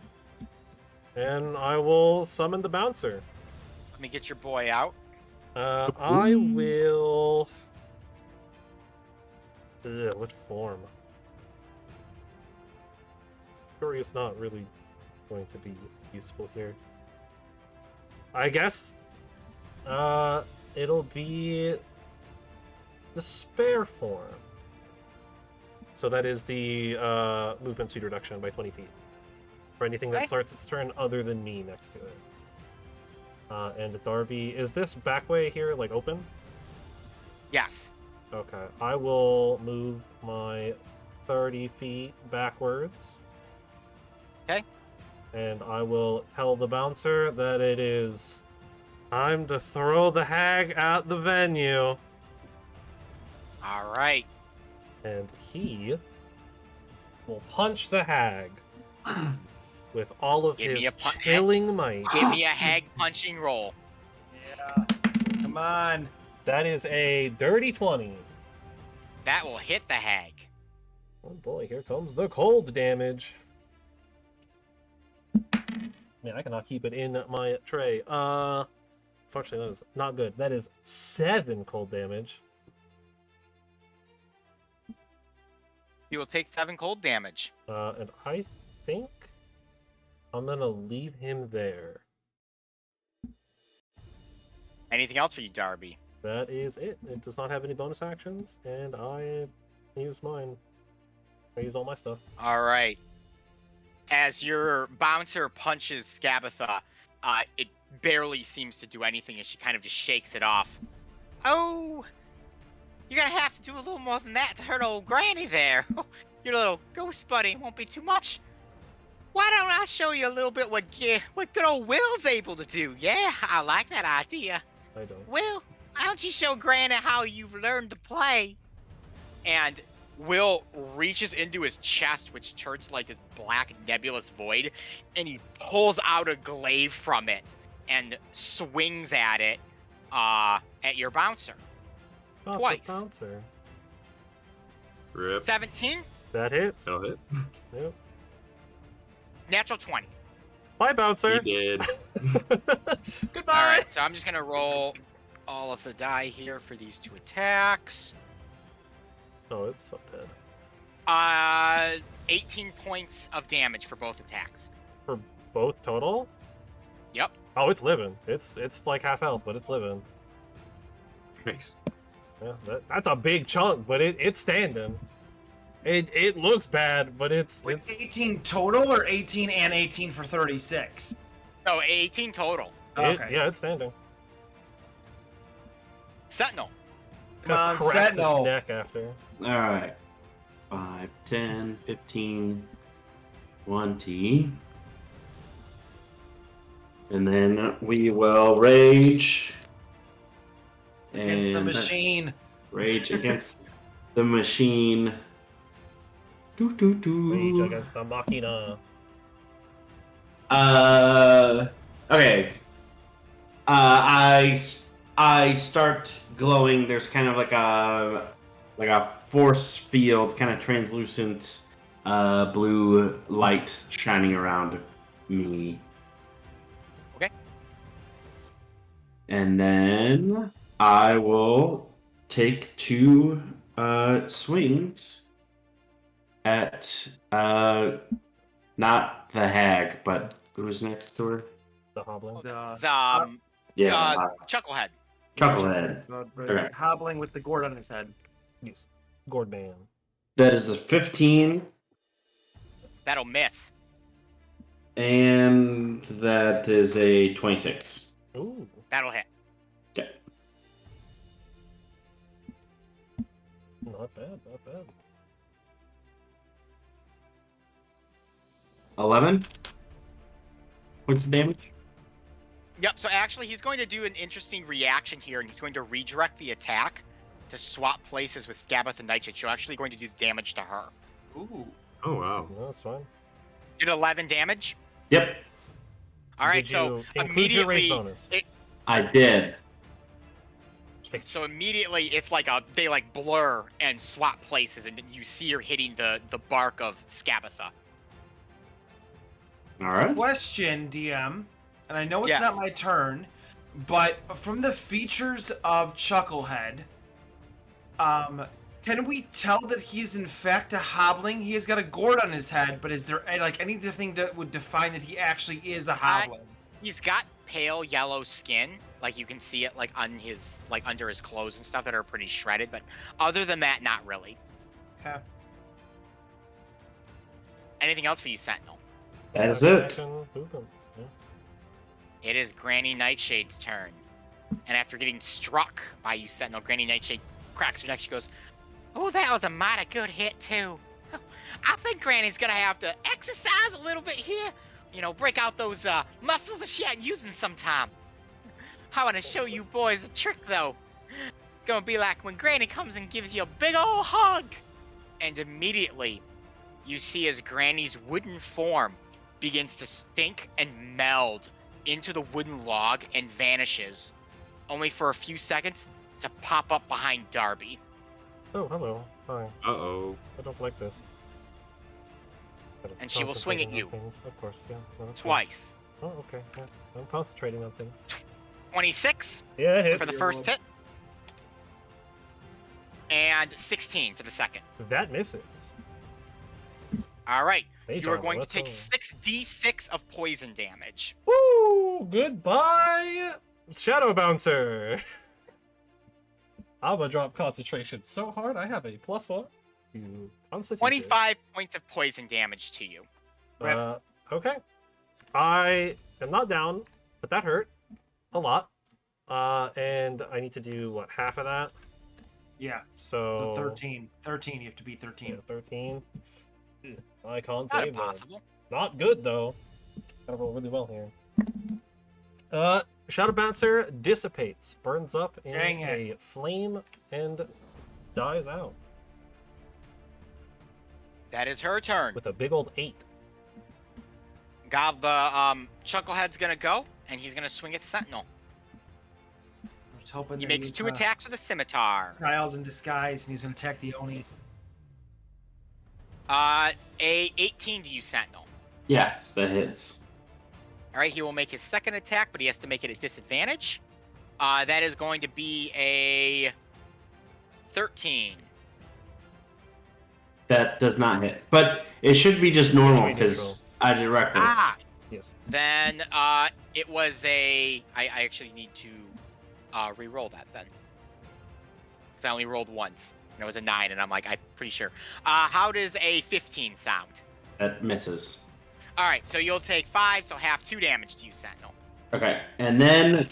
S1: and I will summon the bouncer.
S2: Let me get your boy out.
S1: I will. Ugh, what form? Fury is not really going to be useful here. I guess it'll be despair form. So that is the movement speed reduction by 20 feet for anything that
S2: Okay.
S1: starts its turn other than me next to it. And Darby, is this back way here like open?
S2: Yes.
S1: Okay, I will move my 30 feet backwards.
S2: Okay.
S1: And I will tell the bouncer that it is time to throw the hag at the venue.
S2: All right.
S1: And he will punch the hag with all of
S2: Give me
S1: his
S2: a
S1: chilling might.
S2: Give me a hag punching roll.
S6: Yeah. Come on.
S1: That is a dirty 20.
S2: That will hit the hag.
S1: Oh boy, here comes the cold damage. Man, I cannot keep it in my tray. Unfortunately, that is not good. That is 7 cold damage.
S2: He will take 7 cold damage.
S1: And I think I'm gonna leave him there.
S2: Anything else for you, Darby?
S1: That is it. It does not have any bonus actions, and I used mine. I used all my stuff.
S2: All right. As your bouncer punches Scabatha, it barely seems to do anything, and she kind of just shakes it off. Oh, you're gonna have to do a little more than that to hurt old Granny there. Your little ghost buddy won't be too much. Why don't I show you a little bit what good old Will's able to do? Yeah, I like that idea.
S1: I don't.
S2: Will, why don't you show Granny how you've learned to play? And Will reaches into his chest, which turns like this black nebulous void, and he pulls out a glaive from it and swings at it, at your bouncer.
S1: Not the
S2: Twice.
S1: bouncer.
S3: Rip.
S2: 17,
S1: That hits.
S3: That'll hit.
S1: Yep.
S2: natural 20.
S1: Bye,
S3: He
S1: bouncer.
S3: did.
S1: Goodbye.
S2: All right, so I'm just gonna roll all of the die here for these 2 attacks.
S1: Oh, it's so dead.
S2: 18 points of damage for both attacks.
S1: For both total?
S2: Yep.
S1: Oh, it's living. It's like half health, but it's living.
S3: Nice.
S1: Yeah, that's a big chunk, but it's standing. It looks bad, but it's
S6: Wait, 18 total or 18 and 18 for 36?
S2: No, 18 total.
S6: Okay.
S1: Yeah, it's standing.
S2: Sentinel.
S6: Come on,
S1: Cracks his
S6: Sentinel.
S1: neck after.
S5: All right. 5, 10, 15, 20. And then we will rage.
S4: Against the
S5: And
S4: machine.
S5: rage against the machine.
S1: Rage against the Machina.
S5: Okay. I start glowing. There's kind of like a force field, kind of translucent, blue light shining around me.
S2: Okay.
S5: And then I will take 2 swings at not the hag, but who's next to her?
S1: The hobbling.
S2: It's,
S5: Yeah,
S2: Chucklehead.
S5: Chucklehead.
S6: But
S5: Okay.
S6: hobbling with the gourd on his head.
S1: Yes. Gordman.
S5: That is a 15,
S2: That'll miss.
S5: and that is a 26.
S1: Ooh.
S2: That'll hit.
S5: Okay.
S1: Not bad, not bad.
S5: 11 points of damage.
S2: Yep, so actually he's going to do an interesting reaction here, and he's going to redirect the attack to swap places with Scabbeth and Nightshade. So actually going to do damage to her.
S4: Ooh.
S3: Oh wow.
S1: No, that's fine.
S2: Did 11 damage.
S5: Yep,
S2: All right,
S1: Did
S2: so
S1: you include your range
S2: immediately,
S1: bonus?
S5: I did.
S2: so immediately it's like they like blur and swap places, and you see her hitting the bark of Scabatha.
S5: All right.
S4: Question, DM, and I know it's
S2: Yes.
S4: not my turn, but from the features of Chucklehead, can we tell that he's in fact a hobbling? He has got a gourd on his head, but is there like anything that would define that he actually is a hobbling?
S2: He's got pale yellow skin, like you can see it like on his under his clothes and stuff that are pretty shredded, but other than that, not really.
S4: Okay.
S2: Anything else for you, Sentinel?
S5: That is
S1: I
S5: it.
S1: can boop him. Yeah.
S2: It is Granny Nightshade's turn. And after getting struck by you, Sentinel, Granny Nightshade cracks her neck. She goes, "Oh, that was a mighty good hit, too. I think Granny's gonna have to exercise a little bit here. You know, break out those muscles that she ain't using sometime. I want to show you boys a trick, though. It's gonna be like when Granny comes and gives you a big old hug." And immediately, you see as Granny's wooden form begins to sink and meld into the wooden log and vanishes, only for a few seconds to pop up behind Darby.
S1: Oh, hello. Hi.
S3: Uh-oh.
S1: I don't like this. Gotta
S2: And she will swing at
S1: concentrate on
S2: you.
S1: things, of course, yeah. Well, that's
S2: Twice.
S1: fine. Oh, okay. Yeah. I'm concentrating on things.
S2: 26
S1: Yeah, it
S2: for
S1: hits.
S2: the first hit. And 16 for the second.
S1: That misses.
S2: All right.
S1: Mage
S2: You are
S1: armor,
S2: going to
S1: let's
S2: take
S1: go.
S2: 6d6 of poison damage.
S1: Woo! Goodbye, Shadow Bouncer. I'm gonna drop concentration so hard. I have a +1 to Constitution.
S2: 25 points of poison damage to you.
S1: Okay. I am not down, but that hurt a lot. And I need to do what, half of that?
S4: Yeah.
S1: So
S4: So 13. 13. You have to be 13.
S1: Yeah, 13. I can't
S2: Not
S1: save them.
S2: impossible.
S1: Not good though. Gotta roll really well here. Shadow Bouncer dissipates, burns up in
S4: Dang it.
S1: a flame, and dies out
S2: That is her turn.
S1: with a big old 8.
S2: Gob, the Chucklehead's gonna go, and he's gonna swing at the Sentinel.
S4: I'm just hoping
S2: He
S4: that
S2: makes
S4: he's,
S2: 2 attacks with a scimitar.
S4: Child in disguise, and he's gonna attack the Oni.
S2: A 18 to you, Sentinel.
S5: Yes, that hits.
S2: All right, he will make his second attack, but he has to make it at disadvantage. That is going to be a 13.
S5: That does not hit. But it should be just normal
S1: Neutral.
S5: because I did reckless.
S2: Ah!
S1: Yes.
S2: Then it was a... I actually need to re-roll that then. Because I only rolled once. And it was a 9, and I'm like, I'm pretty sure. How does a 15 sound?
S5: That misses.
S2: All right, so you'll take 5, so half 2 damage to you, Sentinel.
S5: Okay, and then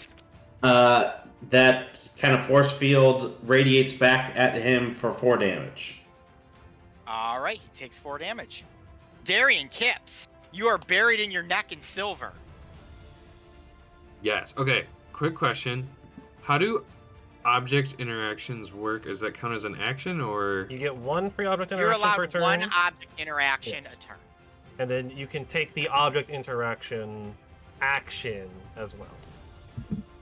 S5: that kind of force field radiates back at him for 4 damage.
S2: All right, he takes 4 damage. Darian Kips, you are buried in your neck in silver.
S3: Yes. Okay. Quick question: how do object interactions work? Does that count as an action, or
S1: You get 1 free object
S2: You're
S1: interaction per
S2: allowed
S1: turn,
S2: 1 object interaction
S1: Yes.
S2: a turn.
S1: and then you can take the object interaction action as well.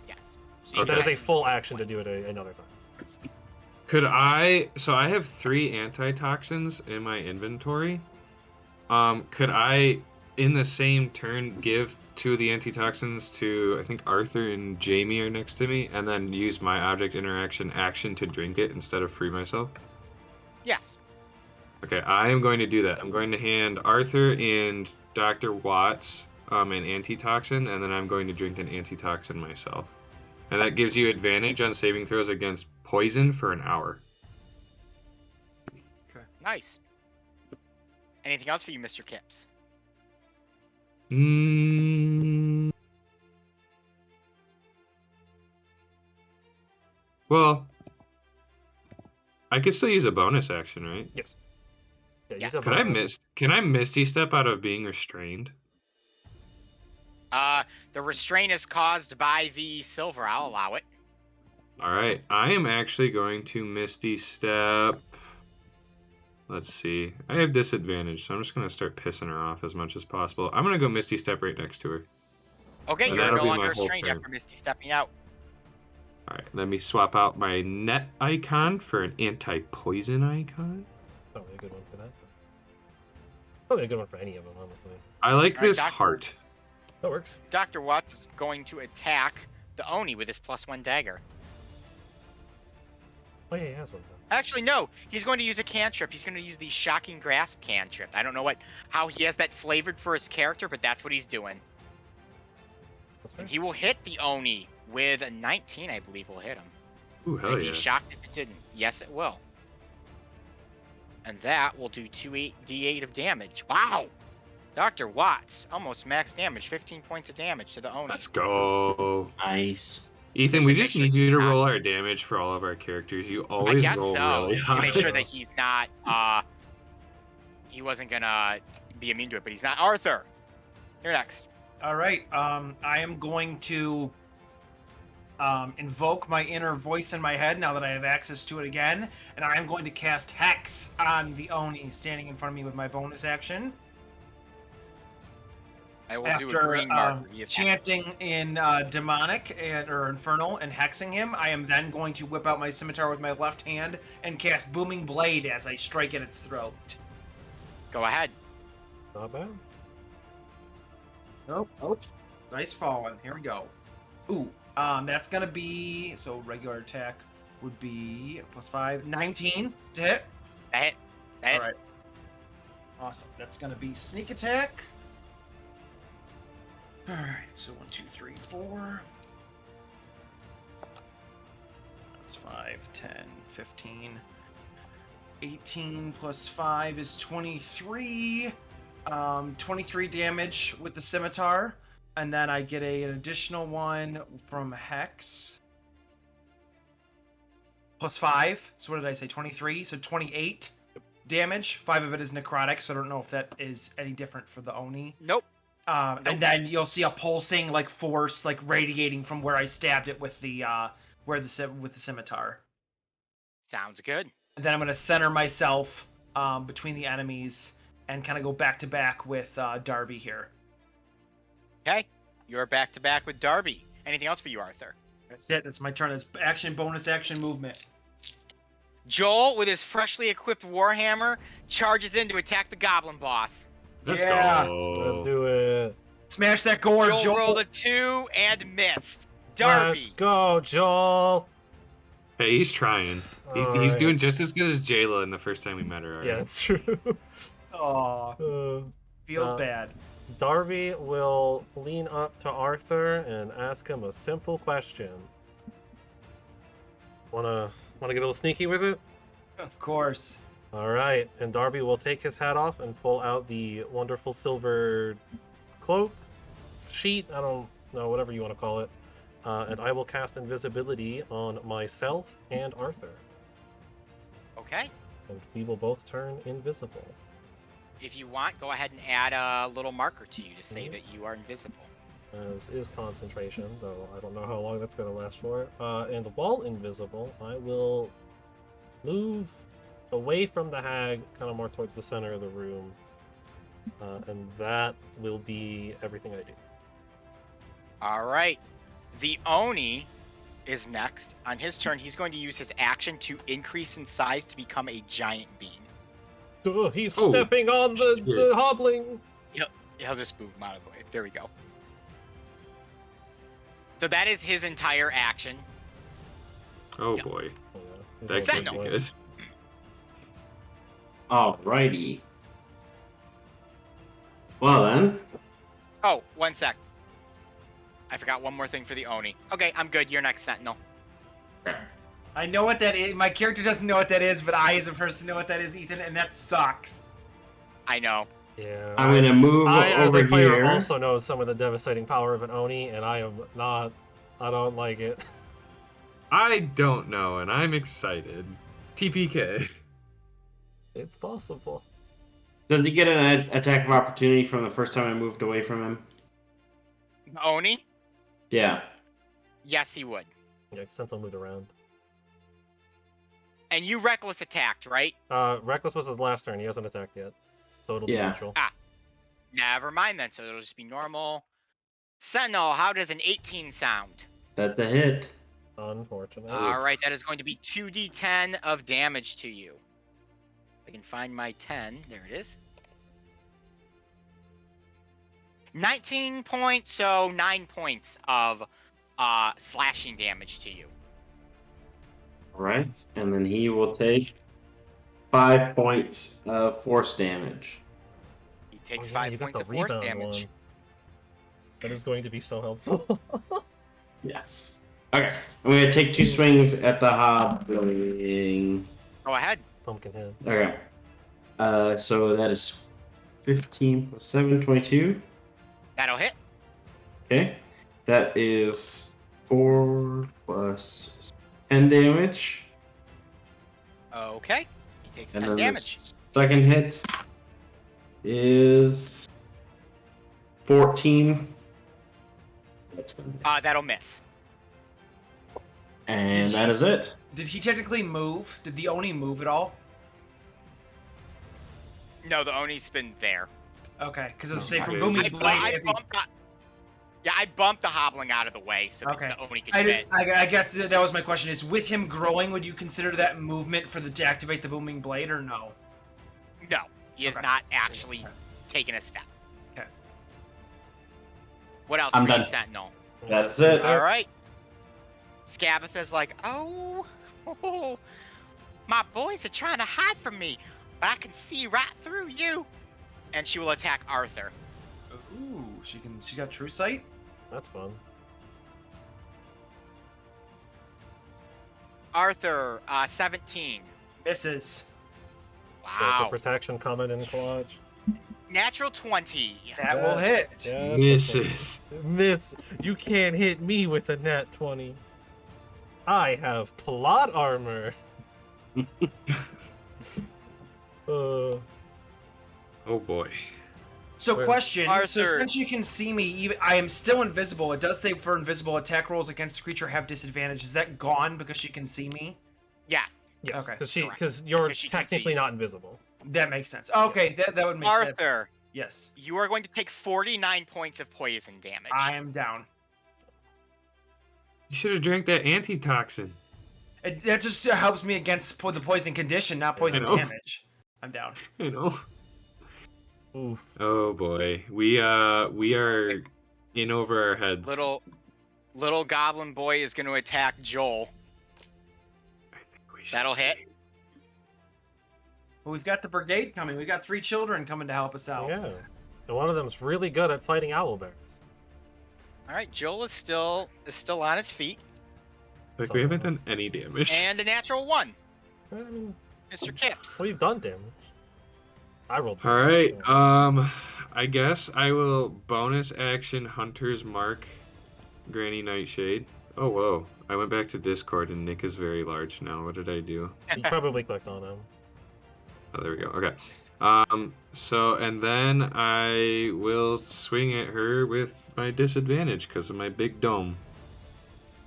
S2: Yes. So
S3: Okay.
S1: That is a
S2: can-
S1: full action to do it another time.
S3: could I? So I have 3 antitoxins in my inventory. Could I, in the same turn, give 2 of the antitoxins to, I think Arthur and Jamie are next to me, and then use my object interaction action to drink it instead of free myself?
S2: Yes.
S3: Okay, I am going to do that. I'm going to hand Arthur and Dr. Watts an antitoxin, and then I'm going to drink an antitoxin myself. And that gives you advantage on saving throws against poison for an hour.
S2: Nice. Anything else for you, Mr. Kips?
S3: Well, I could still use a bonus action, right?
S1: Yes. Yeah,
S2: Yes.
S1: use that
S3: Can I
S1: bonus action.
S3: Can I Misty Step out of being restrained?
S2: The restraint is caused by the silver. I'll allow it.
S3: All right, I am actually going to Misty Step. Let's see. I have disadvantage, so I'm just going to start pissing her off as much as possible. I'm going to go Misty Step right next to her.
S2: Okay,
S3: And
S2: you're
S3: that'll
S2: no
S3: be
S2: longer
S3: my whole
S2: restrained
S3: turn.
S2: after Misty stepping out.
S3: All right, let me swap out my net icon for an anti-poison icon.
S1: Probably a good one for that. Probably a good one for any of them, honestly.
S3: I like
S2: All right,
S3: this
S2: Doctor.
S3: heart.
S1: That works.
S2: Dr. Watts is going to attack the Oni with his +1 dagger.
S1: Oh yeah, he has one.
S2: Actually, no. He's going to use a cantrip. He's going to use the Shocking Grasp cantrip. I don't know how he has that flavored for his character, but that's what he's doing.
S1: That's fair.
S2: And he will hit the Oni with a 19, I believe will hit him.
S3: Ooh, hell
S2: I'd
S3: yeah.
S2: be shocked if it didn't. Yes, it will. And that will do 2d8 of damage. Wow! Dr. Watts, almost max damage, 15 points of damage to the Oni.
S3: Let's go.
S5: Nice.
S3: Ethan,
S2: Just
S3: we
S2: to make
S3: just
S2: sure
S3: need
S2: he's
S3: you to
S2: not-
S3: roll our damage for all of our characters. You
S2: I
S3: always
S2: guess
S3: roll
S2: so.
S3: really
S2: Just to make
S3: high.
S2: sure that he's not, he wasn't gonna be immune to it, but he's not. Arthur, you're next.
S6: All right. I am going to invoke my inner voice in my head now that I have access to it again, and I am going to cast Hex on the Oni standing in front of me with my bonus action.
S2: I will do a
S6: After
S2: green marker. He is
S6: chanting in demonic or infernal and hexing him, I am then going to whip out my scimitar with my left hand and cast Booming Blade as I strike at its throat.
S2: Go ahead.
S1: Not bad.
S6: Oh, nice falling. Here we go. Ooh, that's gonna be regular attack would be +5, 19 to hit.
S2: That hit. That hit.
S6: All right. Awesome. That's gonna be sneak attack. All right. So 1, 2, 3, 4. That's 5, 10, 15, 18 plus 5 is 23. 23 damage with the scimitar, and then I get an additional one from Hex. +5. So what did I say? 23. So 28 damage. 5 of it is necrotic, so I don't know if that is any different for the Oni.
S2: Nope.
S6: And
S2: Nope.
S6: then you'll see a pulsing force radiating from where I stabbed it with the with the scimitar.
S2: Sounds good.
S6: And then I'm gonna center myself between the enemies and kind of go back to back with Darby here.
S2: Okay. You're back to back with Darby. Anything else for you, Arthur?
S6: That's it. That's my turn. That's action, bonus action, movement.
S2: Joel, with his freshly equipped Warhammer, charges in to attack the Goblin boss.
S3: Let's
S6: Yeah.
S3: go.
S1: Let's do it.
S6: Smash that gourd,
S2: Joel
S6: Joel.
S2: rolled a 2 and missed.
S1: Let's
S2: Darby.
S1: go, Joel.
S3: Hey, he's trying. He's
S1: Alright.
S3: doing just as good as Jayla in the first time we met her.
S1: Yeah, that's true.
S6: Aw,
S1: Uh,
S6: feels
S1: Uh,
S6: bad.
S1: Darby will lean up to Arthur and ask him a simple question. Wanna get a little sneaky with it?
S6: Of course.
S1: All right, and Darby will take his hat off and pull out the wonderful silver cloak, sheet, I don't know, whatever you want to call it. And I will cast invisibility on myself and Arthur.
S2: Okay.
S1: And we will both turn invisible.
S2: If you want, go ahead and add a little marker to you to say
S1: Mhm.
S2: that you are invisible.
S1: This is concentration, though I don't know how long that's going to last for. And while invisible, I will move away from the hag, kind of more towards the center of the room. And that will be everything I do.
S2: All right. The Oni is next. On his turn, he's going to use his action to increase in size to become a giant being.
S1: He's
S3: Oh,
S1: stepping on the
S3: shit.
S1: hobbling!
S2: He'll just move him out of the way. There we go. So that is his entire action.
S3: Oh
S2: Yeah.
S3: boy,
S1: Oh, yeah. He's
S3: that
S1: a
S3: could
S1: big
S3: be
S2: Sentinel.
S1: boy.
S3: good.
S5: Alrighty. Well then.
S2: Oh, 1 sec. I forgot one more thing for the Oni. Okay, I'm good. You're next, Sentinel.
S6: I know what that is. My character doesn't know what that is, but I, as a person, know what that is, Ethan, and that sucks.
S2: I know.
S1: Yeah.
S5: I'm gonna move
S1: I, as
S5: over
S1: a player,
S5: here.
S1: also know some of the devastating power of an Oni, and I don't like it.
S3: I don't know, and I'm excited. TPK.
S1: It's possible.
S5: Does he get an attack of opportunity from the first time I moved away from him?
S2: The Oni?
S5: Yeah.
S2: Yes, he would.
S1: Yeah, since I moved around.
S2: And you reckless attacked, right?
S1: Reckless was his last turn. He hasn't attacked yet, so it'll
S5: Yeah.
S1: be neutral.
S2: Never mind then. So it'll just be normal. Sentinel, how does an 18 sound?
S5: That's a hit.
S1: Unfortunately.
S2: All right, that is going to be 2d10 of damage to you. I can find my 10. There it is. 19 points, so 9 points of slashing damage to you.
S5: Alright. And then he will take 5 points of force damage.
S2: He takes
S1: Oh, yeah,
S2: 5
S1: you got
S2: points
S1: the
S2: of force
S1: rebound
S2: damage.
S1: one. That is going to be so helpful.
S5: Yes. Okay. I'm gonna take 2 swings at the hobbling.
S2: Go ahead.
S1: Pumpkinhead.
S5: Okay. So that is 15 plus 7, 22.
S2: That'll hit.
S5: Okay. That is 4 plus 10 damage.
S2: Okay. He takes
S5: And
S2: 10
S5: then
S2: damage.
S5: the second hit is 14. That's gonna miss.
S2: That'll miss.
S5: And that is it.
S6: Did he technically move? Did the Oni move at all?
S2: No, the Oni's been there.
S6: Okay, because as I say, from
S3: Okay.
S6: Booming
S2: I
S6: Blade,
S2: bumped the hobbling out of the way so that
S6: Okay.
S2: the Oni could
S6: I,
S2: fit.
S6: I guess that was my question. Is with him growing, would you consider that movement to activate the Booming Blade, or no?
S2: No, he has
S6: Okay.
S2: not actually taken a step.
S6: Okay.
S2: What else
S5: I'm
S2: for you,
S5: done.
S2: Sentinel?
S5: That's it.
S2: All right. Scabatha's like, oh, my boys are trying to hide from me, but I can see right through you. And she will attack Arthur.
S6: Ooh, she's got true sight.
S1: That's fun.
S2: Arthur, 17.
S6: Misses.
S1: Got the
S2: Wow.
S1: protection coming in clutch.
S2: Natural 20.
S6: That will hit.
S1: Yeah, that's
S3: Misses.
S1: okay. Miss, you can't hit me with a nat 20. I have plot armor.
S3: Oh boy.
S6: So
S1: Where-
S6: question, so
S2: Arthur.
S6: since you can see me, even I am still invisible. It does say for invisible attack rolls against the creature have disadvantage. Is that gone because she can see me?
S2: Yes.
S1: Yes,
S6: Okay,
S1: because
S2: correct.
S1: you're
S2: Because she can see
S1: technically
S2: you.
S1: not invisible.
S6: That makes sense. Okay, that would make sense.
S2: Arthur,
S6: Yes,
S2: you are going to take 49 points of poison damage.
S6: I am down.
S3: You should have drank that antitoxin.
S6: That just helps me against the poison condition, not poison
S3: know.
S6: damage. I'm down.
S3: You know.
S1: Oof.
S3: Oh boy, we are in over our heads.
S2: Little goblin boy is going to attack Joel.
S3: I think we should
S2: That'll hit.
S3: wait.
S6: Well, we've got the brigade coming. We got 3 children coming to help us out.
S1: Yeah. And one of them's really good at fighting owlbears.
S2: All right, Joel is still on his feet,
S3: Like we haven't done any damage.
S2: and a natural 1.
S1: I mean,
S2: Mr. Kips.
S1: Well, you've done damage. I rolled.
S3: All
S1: pretty
S3: right.
S1: good.
S3: I guess I will bonus action Hunter's Mark, Granny Nightshade. Oh whoa! I went back to Discord and Nick is very large now. What did I do?
S1: You probably clicked on him.
S3: Oh, there we go. Okay. So and then I will swing at her with my disadvantage because of my big dome.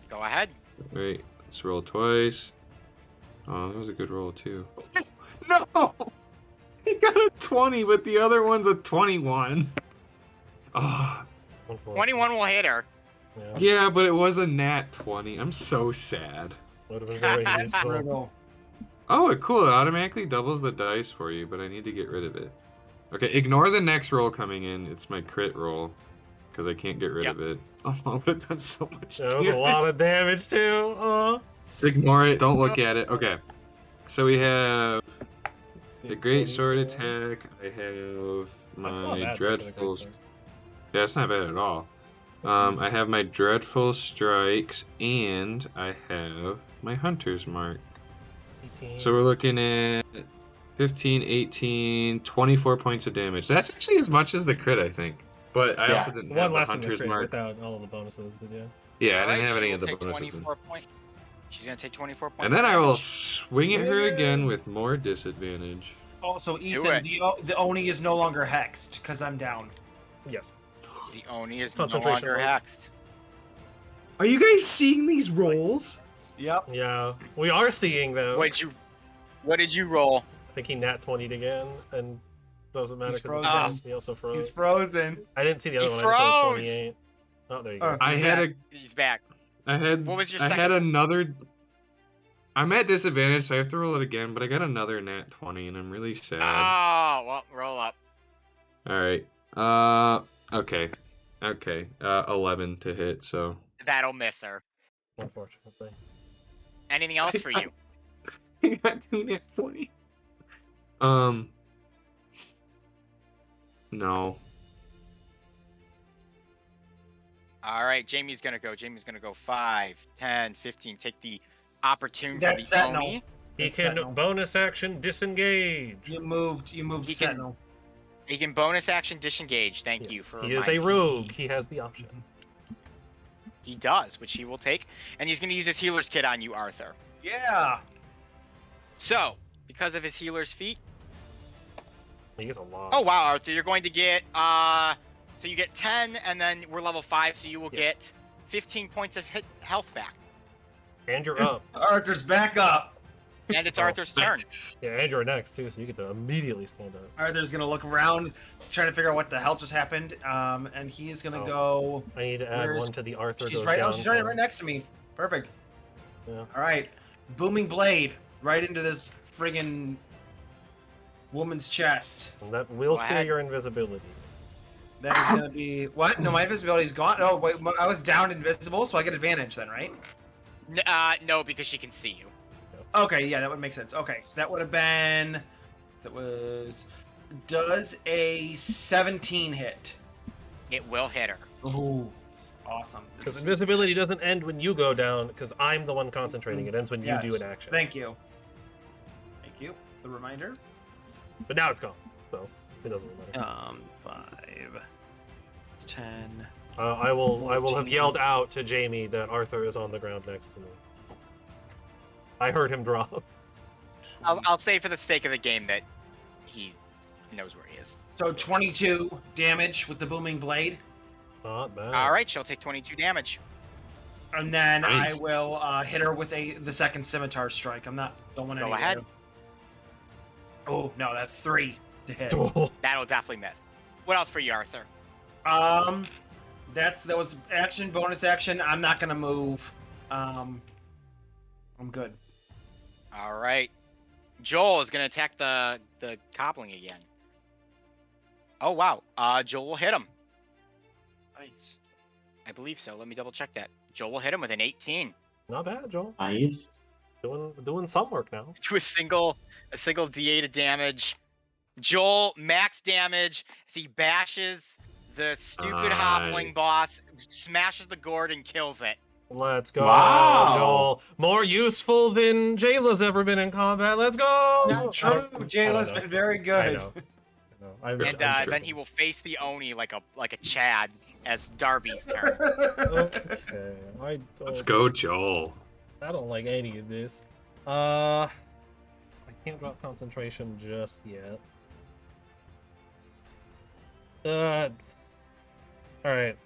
S2: Go ahead.
S3: Wait, let's roll twice. Oh, that was a good roll too. No! He got a 20, but the other one's a 21. Oh,
S2: 21 will hit her.
S1: Yeah.
S3: yeah, but it was a nat 20. I'm so sad.
S1: Would have been very useful.
S6: Brutal.
S3: Oh, cool. It automatically doubles the dice for you, but I need to get rid of it. Okay, ignore the next roll coming in. It's my crit roll, because I can't get rid of it. Oh, I would have done so much
S1: That was a lot of damage too.
S3: Just ignore it. Don't look at it. Okay. So we have the Great Sword attack. I have my Dreadful... Yeah, it's not bad at all. I have my Dreadful Strikes, and I have my Hunter's Mark.
S1: 18.
S3: So we're looking at 15, 18, 24 points of damage. That's actually as much as the crit, I think. But I also didn't
S1: One
S3: have the
S1: less than the
S3: Hunter's
S1: crit
S3: Mark.
S1: without all of the bonuses, but yeah.
S3: Yeah, I
S2: Alright,
S3: didn't have
S2: she
S3: any
S2: will
S3: of the
S2: take
S3: bonuses.
S2: 24 point. She's gonna take 24 points.
S3: And then
S2: of
S3: I will
S2: damage.
S3: swing at her again with more disadvantage.
S6: Also,
S2: Do
S6: Ethan,
S2: it.
S6: the Oni is no longer hexed because I'm down.
S1: Yes.
S2: The Oni is no
S1: Concentration
S2: longer
S1: roll.
S2: hexed.
S3: Are you guys seeing these rolls?
S6: Yep.
S1: Yeah. We are seeing them.
S2: What did you roll?
S1: I think he nat 20'd again, and doesn't matter
S6: He's
S1: because
S6: frozen.
S1: he also froze.
S6: He's frozen.
S1: I didn't see the other
S2: He
S1: one. I just rolled
S2: froze!
S1: 28. Oh, there you go.
S3: I
S2: He's
S3: had
S2: back. He's back. What was your
S3: I had
S2: second?
S3: another. I'm at disadvantage, so I have to roll it again. But I got another nat 20, and I'm really sad.
S2: Oh, well, roll up.
S3: All right. Okay. 11 to hit. So.
S2: That'll miss her.
S1: Unfortunately.
S2: Anything else for you?
S3: I got 2 nat 20. No.
S2: All right, Jamie's gonna go. Jamie's gonna go 5, 10, 15. Take the opportune for the
S6: That's Sentinel.
S2: Oni.
S1: He
S6: That's
S1: can
S6: Sentinel.
S1: bonus action disengage.
S6: You moved
S2: He can-
S6: Sentinel.
S2: He can bonus action disengage. Thank you
S1: Yes,
S2: for
S1: he is a
S2: reminding
S1: rogue.
S2: me.
S1: He has the option.
S2: He does, which he will take, and he's gonna use his healer's kit on you, Arthur.
S6: Yeah.
S2: So, because of his healer's feat.
S1: He gets a lot.
S2: Oh wow, Arthur, you're going to get so you get 10, and then we're level 5, so you will get 15 points of health back.
S1: And you're up.
S6: Arthur's back up.
S2: And it's
S1: Oh,
S2: Arthur's turn.
S1: Yeah, and you're next too, so you get to immediately stand up.
S6: Arthur's gonna look around, trying to figure out what the hell just happened. And he's gonna
S1: Oh.
S6: go.
S1: I need to add
S6: Where's-
S1: one to the Arthur
S6: She's
S1: goes
S6: right.
S1: down.
S6: Oh, she's right next to me. Perfect.
S1: Yeah.
S6: All right. Booming blade right into this friggin' woman's chest.
S1: And that will
S2: Go
S1: clear
S2: ahead.
S1: your invisibility.
S6: That is gonna be what? No, my invisibility's gone. Oh wait, I was down invisible, so I get advantage then, right?
S2: No, because she can see you.
S6: Okay, yeah, that would make sense. Okay, so that would have been. That was. Does a 17 hit?
S2: It will hit her.
S6: Ooh, awesome.
S1: Because invisibility doesn't end when you go down, because I'm the one concentrating. It ends when you
S6: Yes.
S1: do an action.
S6: Thank you. Thank you. The reminder.
S1: But now it's gone, so it doesn't really matter.
S6: 5, 10.
S1: I will have
S6: 14.
S1: yelled out to Jamie that Arthur is on the ground next to me. I heard him drop.
S2: I'll say for the sake of the game that he knows where he is.
S6: So 22 damage with the booming blade,
S1: Not bad.
S2: All right, she'll take 22 damage.
S6: and then
S3: Nice.
S6: I will hit her with the second scimitar strike. I'm not going
S2: Go
S6: anywhere.
S2: ahead.
S6: Oh no, that's 3 to hit.
S2: That'll definitely miss. What else for you, Arthur?
S6: That was action, bonus action. I'm not gonna move. I'm good.
S2: All right. Joel is going to attack the cobbling again. Oh, wow. Joel will hit him.
S6: Nice.
S2: I believe so. Let me double check that. Joel will hit him with an 18
S1: Not bad, Joel.
S5: Nice.
S1: Doing some work now.
S2: to a single D8 of damage. Joel, max damage as he bashes the stupid hobbling boss, smashes the gourd and kills it.
S1: Let's go,
S5: Wow.
S1: Joel. More useful than Jayla's ever been in combat. Let's go.
S6: Not true. Jayla's been very good.
S1: I know. I'm
S2: And then he will face the Oni like a Chad as Darby's turn.
S1: Okay.
S3: Let's go, Joel.
S1: I don't like any of this. I can't drop concentration just yet. Alright.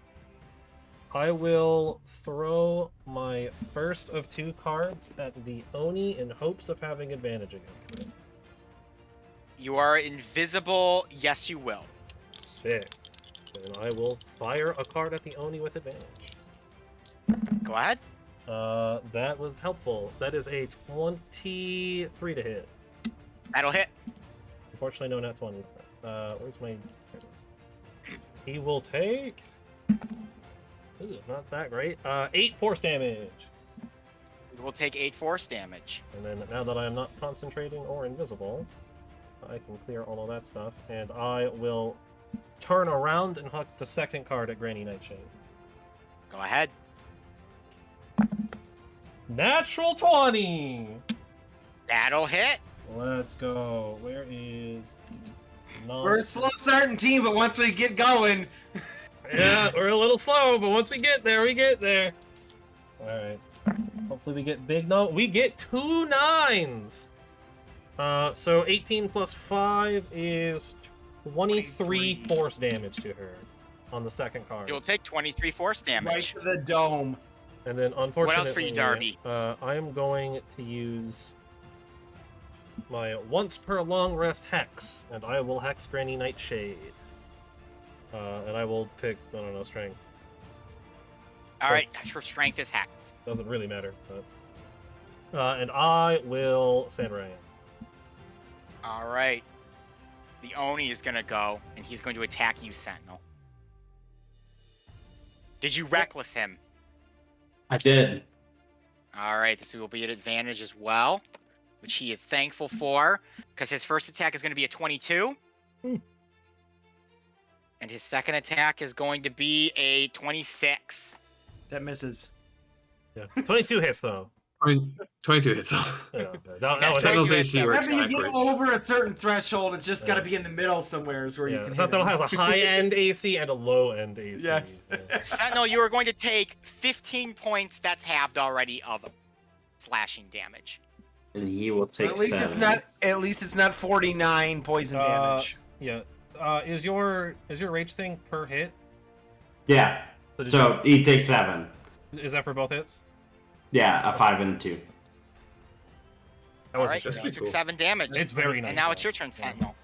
S1: I will throw my first of 2 cards at the Oni in hopes of having advantage against it.
S2: You are invisible. Yes, you will.
S1: Sick. Then I will fire a card at the Oni with advantage.
S2: Go ahead.
S1: That was helpful. That is a 23 to hit.
S2: That'll hit.
S1: Unfortunately, no nat 20s. Where's my... There it is. He will take... Ooh, not that great. 8 force damage.
S2: You will take 8 force damage.
S1: And then now that I am not concentrating or invisible, I can clear all of that stuff. And I will turn around and hook the second card at Granny Nightshade.
S2: Go ahead.
S1: Natural 20!
S2: That'll hit.
S1: Let's go. Where is...
S6: We're a slow starting team, but once we get going,
S1: Yeah, we're a little slow, but once we get there, we get there. Alright. Hopefully we get big we get 2 9s! So 18 plus 5 is 23 force damage to her on the second card.
S2: You'll take 23 force
S6: right
S2: damage.
S6: to the dome.
S1: And then, unfortunately,
S2: What else for you, Darby?
S1: I am going to use my once per long rest hex, and I will hex Granny Nightshade. And I will pick, I don't know, strength.
S2: Alright, her strength is hacked.
S1: Doesn't really matter, but... and I will Samurai.
S2: Alright. The Oni is gonna go, and he's going to attack you, Sentinel. Did you reckless him?
S5: I did.
S2: Alright, this will be an advantage as well, which he is thankful for, because his first attack is going to be a 22. And his second attack is going to be a 26.
S6: That misses.
S1: Yeah. 22 hits, though.
S3: 22 hits.
S1: Yeah, that was
S3: Sentinel's
S2: actually-
S3: AC works
S6: Whenever you get
S3: backwards.
S6: over a certain threshold, it's just got to
S1: Yeah.
S6: be in the middle somewhere is where you
S1: yeah,
S6: can
S1: Sentinel
S6: hit
S1: has
S6: it.
S1: a high-end AC and a low-end AC.
S6: Yes.
S1: Yeah.
S2: Sentinel, you are going to take 15 points, that's halved already, of slashing damage.
S5: And he will take
S6: At least
S5: 7.
S6: it's not. At least it's not 49 poison damage.
S1: Yeah. Is your rage thing per hit?
S5: Yeah.
S1: did
S5: So he takes 7.
S1: is that for both hits?
S5: Yeah, a 5 and a 2.
S1: That wasn't
S2: Alright,
S1: sure.
S2: so you
S3: pretty
S2: took
S3: cool.
S2: 7 damage.
S1: It's very nice.
S2: And now it's
S1: though.
S2: your turn, Sentinel.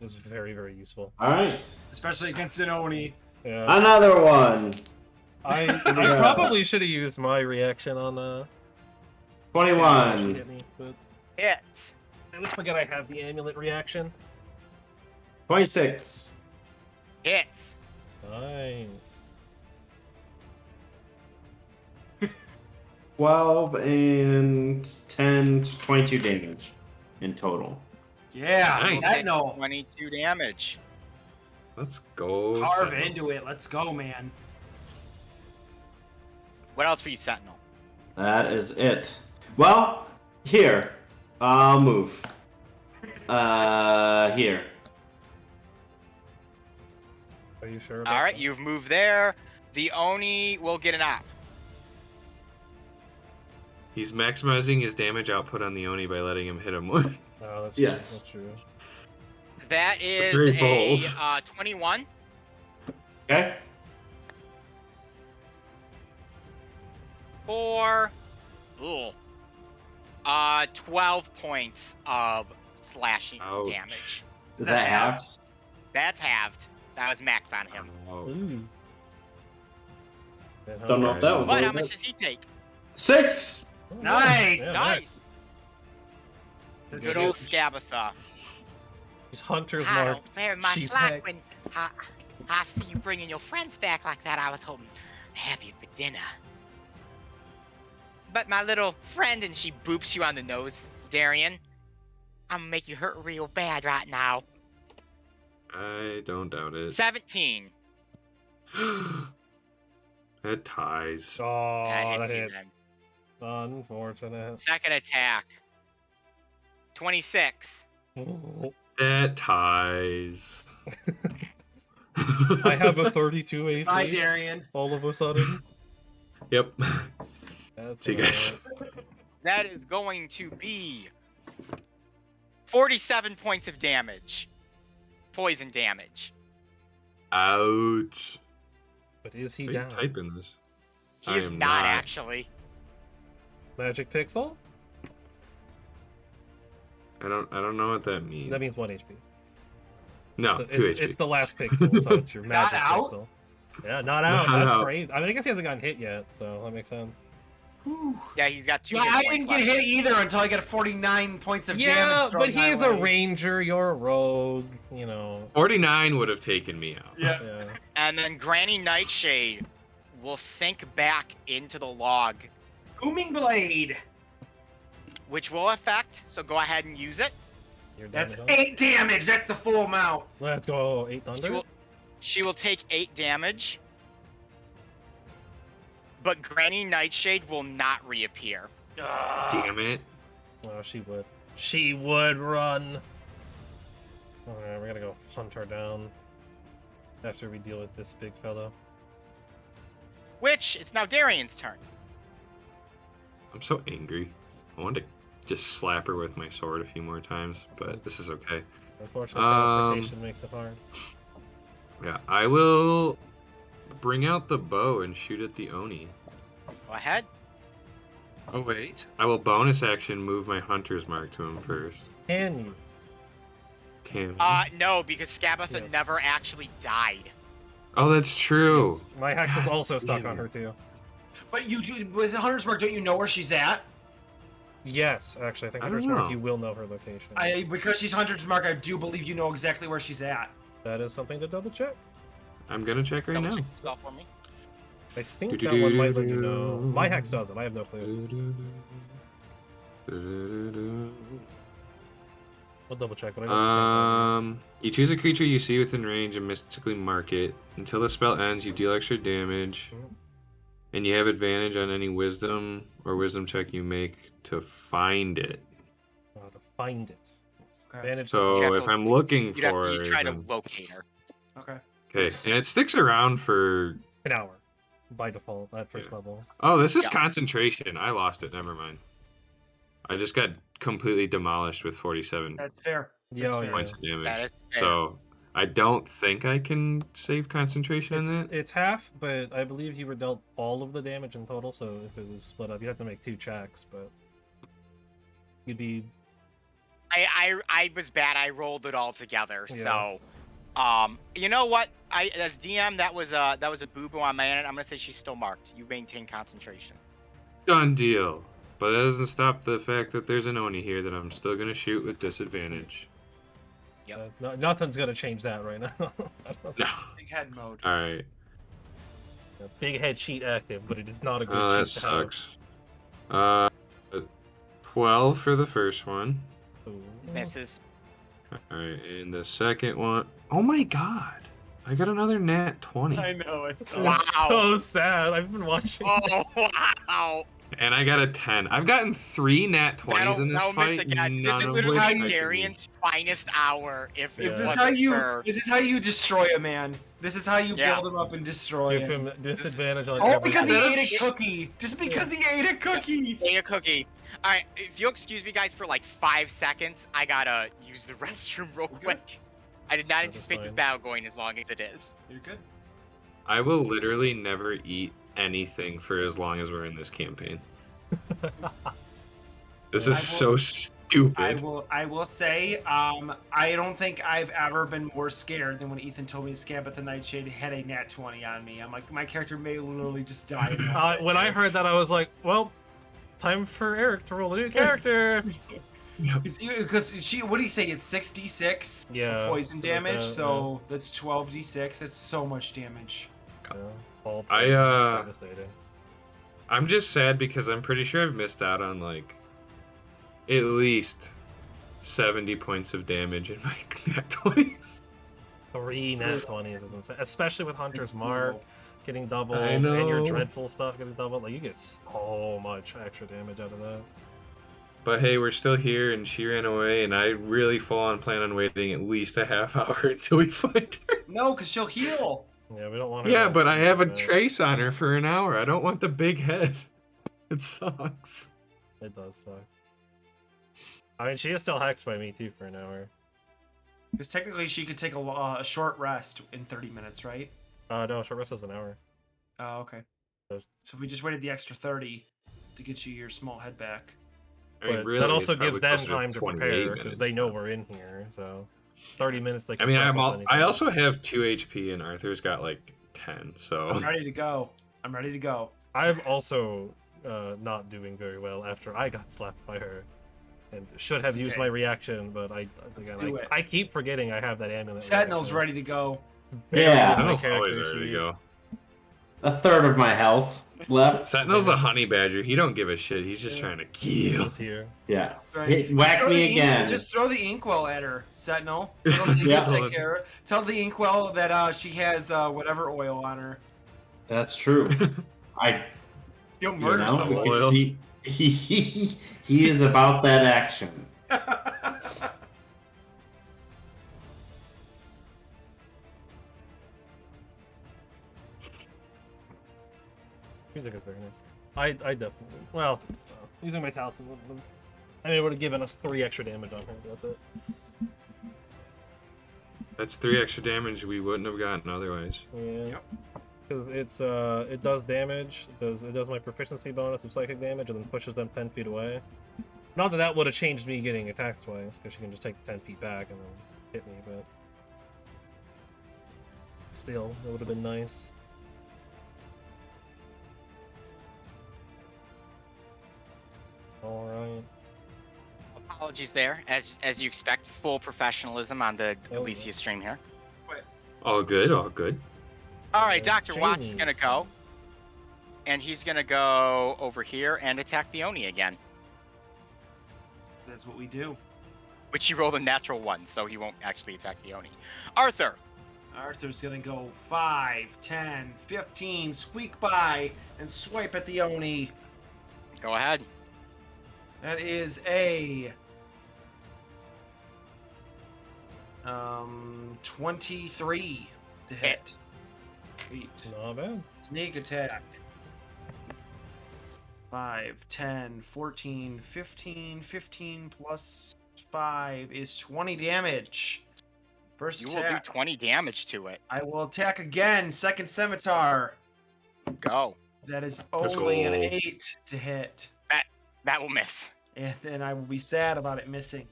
S1: It's very, very useful.
S5: Alright.
S6: Especially against an Oni.
S1: Yeah.
S5: Another one.
S1: I
S5: Yeah.
S1: probably should have used my reaction on the
S5: 21.
S1: hit me, but
S2: Hits.
S1: I always forget I have the amulet reaction.
S5: 26.
S2: Hits.
S1: Nice.
S5: 12 and 10, 22 damage in total.
S6: Yeah,
S3: Nice.
S6: Sentinel.
S2: 22 damage.
S3: Let's go.
S6: Carve
S3: Sentinel.
S6: into it. Let's go, man.
S2: What else for you, Sentinel?
S5: That is it. Well, here. I'll move. Here.
S1: Are you sure? about
S2: Alright,
S1: that?
S2: you've moved there. The Oni will get an op.
S3: He's maximizing his damage output on the Oni by letting him hit him more.
S1: Oh, that's
S5: Yes.
S1: True.
S2: That is
S3: very
S2: a
S3: bold.
S2: 21.
S5: Okay.
S2: For 12 points of slashing
S3: Ouch.
S2: damage.
S5: Is that halved?
S2: That's halved. That was max on him.
S3: Oh.
S1: Ooh. And
S5: Don't know if that was
S2: But how
S5: all
S2: much
S5: good.
S2: does he take?
S5: 6.
S1: Oh,
S6: Nice!
S1: Yeah,
S2: Nice.
S6: That's
S2: Good old
S6: huge.
S2: Scabatha.
S1: She's Hunter's
S2: I
S1: Mark.
S2: don't very much
S1: She's
S2: like
S1: hex.
S2: when I see you bringing your friends back like that. I was hoping to have you for dinner. But my little friend, and she boops you on the nose, Darian. I'm gonna make you hurt real bad right now.
S3: I don't doubt it.
S2: 17.
S3: That ties.
S1: Oh,
S2: That
S1: that
S2: hits you
S1: hits.
S2: then.
S1: Unfortunate.
S2: Second attack. 26.
S3: That ties.
S1: I have a 32 AC.
S4: Bye, Darian.
S1: All of a sudden.
S3: Yep.
S1: That's
S3: See you guys.
S2: That is going to be 47 points of damage. Poison damage.
S3: Ouch.
S1: But is he
S3: How are you
S1: down?
S3: typing this?
S2: He
S3: I
S2: is
S3: am
S2: not
S3: not.
S2: actually.
S1: Magic pixel?
S3: I don't know what that means.
S1: That means 1 HP.
S3: no, 2
S1: It's,
S3: HP.
S1: it's the last pixel, so it's your
S4: Not
S1: magic
S4: out?
S1: pixel. Yeah, not out.
S3: Not
S1: That's
S3: out.
S1: crazy. I mean, I guess he hasn't gotten hit yet, so that makes sense.
S4: Whew.
S2: Yeah, he's got 2
S4: Yeah,
S2: hit
S4: I
S2: points
S4: didn't get
S2: left.
S4: hit either until I got 49 points of
S1: Yeah,
S4: damage.
S1: but
S4: thrown my
S1: he's a
S4: way.
S1: ranger. You're a rogue. You know.
S3: 49 would have taken me out.
S4: Yeah.
S1: Yeah.
S2: And then Granny Nightshade will sink back into the log,
S4: Booming Blade.
S2: which will affect, so go ahead and use it.
S1: You're
S4: That's
S1: damage on.
S4: 8 damage. That's the full amount.
S1: Let's go. 8 thunder.
S2: She will take 8 damage. But Granny Nightshade will not reappear.
S4: Ugh.
S3: Damn it.
S1: Oh, she would. She would run. Alright, we're gonna go hunt her down after we deal with this big fellow.
S2: Which, it's now Darian's turn.
S3: I'm so angry. I wanted to just slap her with my sword a few more times, but this is okay.
S1: Unfortunately, teleportation makes it hard.
S3: Yeah, I will bring out the bow and shoot at the Oni.
S2: Go ahead.
S3: Oh, wait. I will bonus action move my hunter's mark to him first.
S1: Can you?
S3: Can
S2: No, because Skabatha
S1: Yes.
S2: never actually died.
S3: Oh, that's true.
S1: Yes. My hex is
S3: God
S1: also stuck
S3: damn
S1: on
S3: it.
S1: her too.
S4: But you do with the Hunter's Mark, don't you know where she's at?
S1: Yes, actually, I think
S3: I
S1: Hunter's
S3: don't
S1: Mark,
S3: know.
S1: you will know her location.
S4: Because she's Hunter's Mark, I do believe you know exactly where she's at.
S1: That is something to double check.
S3: I'm gonna check right
S2: Double
S3: now.
S2: check the spell for me.
S1: I think that one might let you know. My hex doesn't. I have no clue. I'll double check, but I don't think
S3: You choose a creature you see within range and mystically mark it. Until the spell ends, you deal extra damage, and you have advantage on any wisdom or wisdom check you make to find it.
S1: to find it.
S4: Okay.
S1: Advantage.
S3: So
S2: have
S3: if
S2: to-
S3: I'm looking
S2: You'd have
S3: for
S2: to
S3: it,
S2: try to
S3: then-
S2: locate her.
S4: Okay.
S3: okay, and it sticks around for.
S1: an hour by default at first
S3: Yeah.
S1: level.
S3: Oh, this is
S2: Yeah.
S3: concentration. I lost it. Never mind. I just got completely demolished with 47
S4: That's fair.
S1: Yeah, oh,
S4: fair.
S3: points of damage.
S2: That is fair.
S3: So I don't think I can save concentration
S1: It's,
S3: on that.
S1: it's half, but I believe you were dealt all of the damage in total, so if it was split up, you'd have to make 2 checks, but you'd be...
S2: I was bad. I rolled it all together.
S1: Yeah.
S2: So, you know what? As DM, that was a boo-boo on my end. I'm gonna say she's still marked. You maintain concentration.
S3: Done deal. But that doesn't stop the fact that there's an Oni here that I'm still gonna shoot with disadvantage.
S2: Yep.
S1: nothing's gonna change that right now.
S3: No.
S4: Big head mode.
S3: All right.
S1: Big head sheet active, but it is not a good
S3: Oh, that
S1: sheet to have.
S3: sucks. 12 for the first one.
S1: Ooh.
S2: Misses.
S3: All right, and the second one. Oh my god! I got another nat 20,
S4: know. It's
S2: Wow.
S1: It's so sad. I've been watching.
S2: Oh wow!
S3: and I got a 10. I've gotten 3 nat 20s in this
S2: That'll miss
S3: fight.
S2: again. This
S3: none
S2: is
S3: of
S2: literally
S3: which affected me.
S2: Darian's finest hour. If
S1: Yeah.
S2: it
S4: Is this
S2: wasn't
S4: how you?
S2: for...
S4: Is this how you destroy a man? This is how you
S2: Yeah.
S4: build him up and destroy
S1: Give
S4: him.
S1: him disadvantage on
S4: All because he
S1: everything.
S4: ate a cookie. Just because he ate a cookie.
S2: Ate a cookie. All right, if you'll excuse me, guys, for like 5 seconds, I gotta use the restroom real quick. I did not
S1: That is
S2: anticipate this
S1: fine.
S2: battle going as long as it is.
S4: You're good.
S3: I will literally never eat anything for as long as we're in this campaign. This
S1: I
S3: is so stupid.
S4: I will say, I don't think I've ever been more scared than when Ethan told me Skabatha Nightshade had a nat 20 on me. I'm like, my character may literally just die. in one
S1: When I
S4: hit.
S1: heard that, I was like, well, time for Eric to roll a new character.
S4: Because she, what do you say? It's 6d6
S1: Yeah.
S4: poison
S1: something like
S4: damage,
S1: that,
S4: so that's 12d6. That's so much damage.
S1: yeah. Ball
S3: I,
S1: is devastating.
S3: I'm just sad because I'm pretty sure I've missed out on like at least 70 points of damage in my nat 20s.
S1: 3 nat 20s is insane, especially with Hunter's
S4: It's
S1: Mark.
S4: brutal.
S1: getting doubled,
S3: I
S1: and your
S3: know.
S1: dreadful stuff getting doubled. Like, you get so much extra damage out of that.
S3: But hey, we're still here, and she ran away, and I really full on plan on waiting at least a half hour until we find her.
S4: No, because she'll heal.
S1: Yeah, we don't want her
S3: Yeah,
S1: to
S3: but I have a
S1: right.
S3: trace on her for an hour. I don't want the big head. It sucks.
S1: It does suck. I mean, she is still hexed by me too for an hour.
S4: Because technically she could take a short rest in 30 minutes, right?
S1: No, short rest is an hour.
S4: Oh, okay.
S1: Yes.
S4: So we just waited the extra 30 to get you your small head back.
S3: I mean,
S1: But
S3: really,
S1: that
S3: it's
S1: also
S3: probably
S1: gives them
S3: closer
S1: time to
S3: 28
S1: prepare because
S3: minutes
S1: they know
S3: now.
S1: we're in here. So it's 30 minutes. They
S3: I
S1: can
S3: mean,
S1: prep up anything.
S3: I also have 2 HP, and Arthur's got like 10. So
S4: I'm ready to go. I'm ready to go.
S1: I'm also not doing very well after I got slapped by her, and should have
S4: It's
S1: used
S4: okay.
S1: my reaction, but
S4: Let's
S1: again,
S4: do it.
S1: I keep forgetting I have that amulet.
S4: Sentinel's
S1: reaction.
S4: ready to go.
S1: It's barely
S5: Yeah.
S1: in my
S3: Sentinel's always
S1: character
S3: ready to
S1: sheet.
S3: go.
S5: A third of my health left.
S3: Sentinel's a honey badger. He don't give a shit. He's just
S1: Yeah.
S3: trying to kill.
S1: Just here.
S5: Yeah.
S4: Right.
S5: Hit, whack
S4: Just throw
S5: me
S4: the
S5: again.
S4: Just throw the inkwell at her, Sentinel. It'll take,
S5: Yeah.
S4: take care. Tell the inkwell that she has whatever oil on her.
S5: That's true. I,
S4: You'll
S5: you
S4: murder
S5: know, we
S4: someone.
S5: can
S3: Oil.
S5: see he is about that action.
S1: Music is very nice. I definitely. Well, using my talisman, I mean, it would have given us 3 extra damage on her. But that's it.
S3: That's 3 extra damage we wouldn't have gotten otherwise.
S1: Yeah. Because it does damage. It does my proficiency bonus of psychic damage, and then pushes them 10 feet away. Not that that would have changed me getting attacked twice, because she can just take the 10 feet back and then hit me. But still, it would have been nice. All right.
S2: Apologies there, as you expect, full professionalism on the
S1: Oh,
S2: Elyssia
S1: yeah.
S2: stream here.
S3: All good, all good.
S2: All right,
S1: That's
S2: Dr. Watts is
S1: Jamie.
S2: gonna go, and he's gonna go over here and attack the Oni again,
S4: That's what we do.
S2: which he rolled a natural 1, so he won't actually attack the Oni. Arthur,
S4: Arthur's gonna go 5, 10, 15, squeak by, and swipe at the Oni.
S2: go ahead.
S4: That is a 23 to hit. Sweet.
S1: Not bad.
S4: Sneak attack. 5, 10, 14, 15, 15 plus 5 is 20 damage. First
S2: You will do
S4: attack.
S2: 20 damage to it.
S4: I will attack again. Second scimitar.
S2: Go.
S4: That is
S3: Let's
S4: only an
S3: go.
S4: 8 to hit.
S2: That will miss.
S4: And then I will be sad about it missing.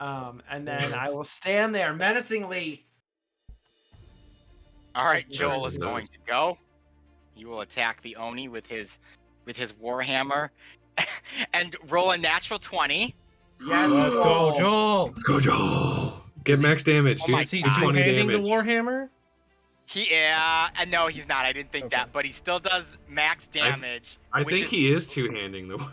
S4: And then I will stand there menacingly.
S2: All right,
S4: Nice.
S2: Joel is going to go. He will attack the Oni with his warhammer, and roll a natural 20.
S4: Yes,
S1: Let's go, Joel.
S3: Let's go, Joel. Get max damage,
S2: Oh
S3: dude.
S2: my
S1: Is he
S2: God.
S3: 20
S1: two-handing the
S3: damage.
S1: Warhammer?
S2: No, he's not. I didn't think
S1: Okay.
S2: that, but he still does max damage.
S3: I
S2: which
S3: think
S2: is-
S3: he is two-handing the way.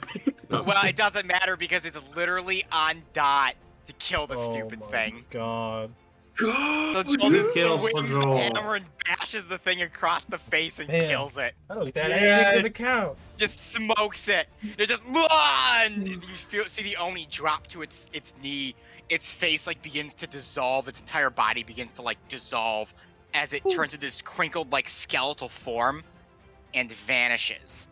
S3: No,
S2: Well, it doesn't matter because it's literally on dot to kill the
S1: Oh
S2: stupid
S1: my
S2: thing.
S1: God.
S2: So
S3: God,
S2: Joel
S3: dude.
S2: just
S5: kills for
S2: swings the
S5: Joel.
S2: hammer and bashes the thing across the face and
S1: Man.
S2: kills it.
S1: I don't get that angry to
S4: Yes.
S1: the count.
S2: Just smokes it. It just and you see the Oni drop to its knee. Its face like begins to dissolve. Its entire body begins to like dissolve as it turns into this crinkled like skeletal form and vanishes.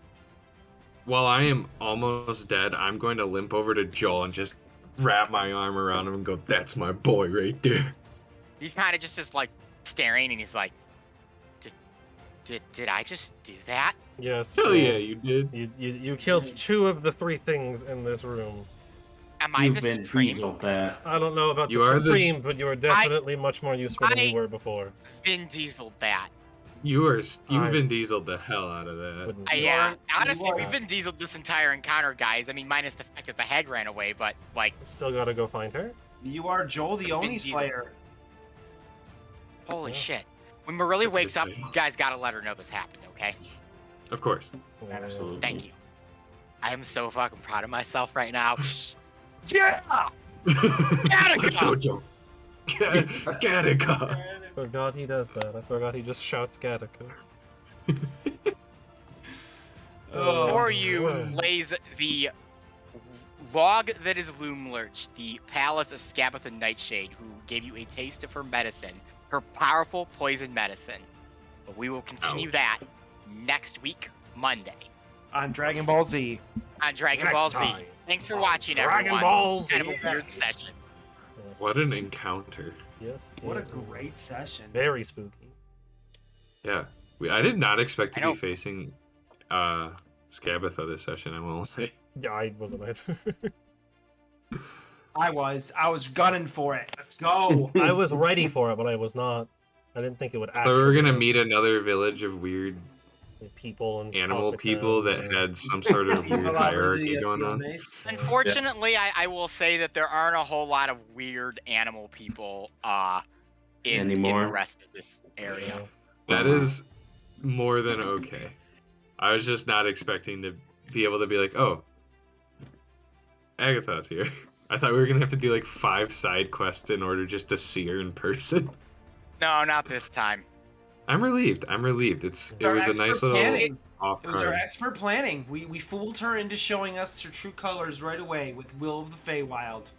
S3: While I am almost dead, I'm going to limp over to Joel and just wrap my arm around him and go, "That's my boy right there."
S2: He kind of just is like staring and he's like, did I just do that?
S1: Yes.
S3: Hell
S1: Joel.
S3: yeah, you did.
S1: You killed 2 of the 3 things in this room.
S2: Am I
S5: You've
S2: the
S5: been
S2: Supreme?
S5: dieseled that.
S1: I don't know about
S3: You
S1: the
S3: are the-
S1: Supreme, but you are definitely much more useful than you were before.
S2: Vin Diesel that.
S3: You've
S1: I-
S3: Vin Dieseled the hell out of that.
S1: Wouldn't-
S2: Yeah,
S4: you
S2: honestly,
S4: are-
S2: we've Vin Diesel this entire encounter, guys. I mean, minus the fact that the hag ran away, but like,
S1: Still gotta go find her.
S4: You are Joel the
S2: Vin
S4: Oni
S2: Diesel.
S4: Slayer.
S2: holy
S1: Yeah.
S2: shit. When Marilla
S3: That's
S2: wakes up,
S3: insane.
S2: you guys gotta let her know this happened, okay?
S3: Of course.
S5: Absolutely.
S2: Thank you. I am so fucking proud of myself right now. Yeah!
S3: Let's go, Joel. Gattaca.
S1: Forgot he does that. I forgot he just shouts Gattaca.
S6: Oh,
S2: Or you
S1: Lord.
S2: lays the log that is Loomlurch, the palace of Scabatha Nightshade, who gave you a taste of her medicine, her powerful poison medicine. But we will continue
S3: Ouch.
S2: that next week, Monday,
S6: on Dragon Ball Z.
S2: on Dragon
S1: Next
S2: Ball Z.
S1: time
S2: Thanks for
S1: on
S2: watching,
S1: Dragon
S2: everyone.
S1: Ball Z.
S2: Kind of a weird session.
S1: Yes.
S3: What an encounter.
S1: Yes.
S6: What a
S1: it is.
S6: great session.
S1: Very spooky.
S3: Yeah. I did not expect
S2: I
S3: to
S2: know.
S3: be facing Scabatha this session, I won't say.
S1: Yeah, I wasn't either.
S6: I was gunning for it. Let's go.
S1: I was ready for it, but I was not. I didn't think it would
S3: I
S1: actually.
S3: thought we were gonna
S1: happen.
S3: meet another village of weird
S1: People and
S3: animal
S1: talk with
S3: people
S1: them,
S3: that
S1: and-
S3: had some sort of weird hierarchy going on.
S2: Unfortunately, I will say that there aren't a whole lot of weird animal people in the
S5: Anymore.
S2: rest of this area.
S3: That is more than okay. I was just not expecting to be able to be like, oh, Agatha's here. I thought we were gonna have to do like 5 side quests in order just to see her in person.
S2: No, not this time.
S3: I'm relieved. It
S6: Our
S3: was a
S6: expert
S3: nice little
S6: planning.
S3: off
S6: It was our
S3: card.
S6: expert planning. We fooled her into showing us her true colors right away with Will of the Faewild.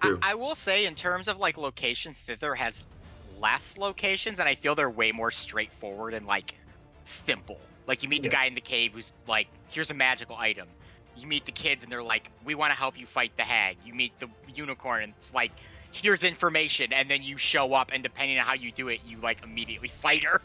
S3: True.
S2: I will say, in terms of like location, Thither has less locations, and I feel they're way more straightforward and like simple. Like you meet the
S1: Yes.
S2: guy in the cave who's like, "Here's a magical item." You meet the kids, and they're like, "We want to help you fight the hag." You meet the unicorn, and it's like, "Here's information," and then you show up, and depending on how you do it, you like immediately fight her.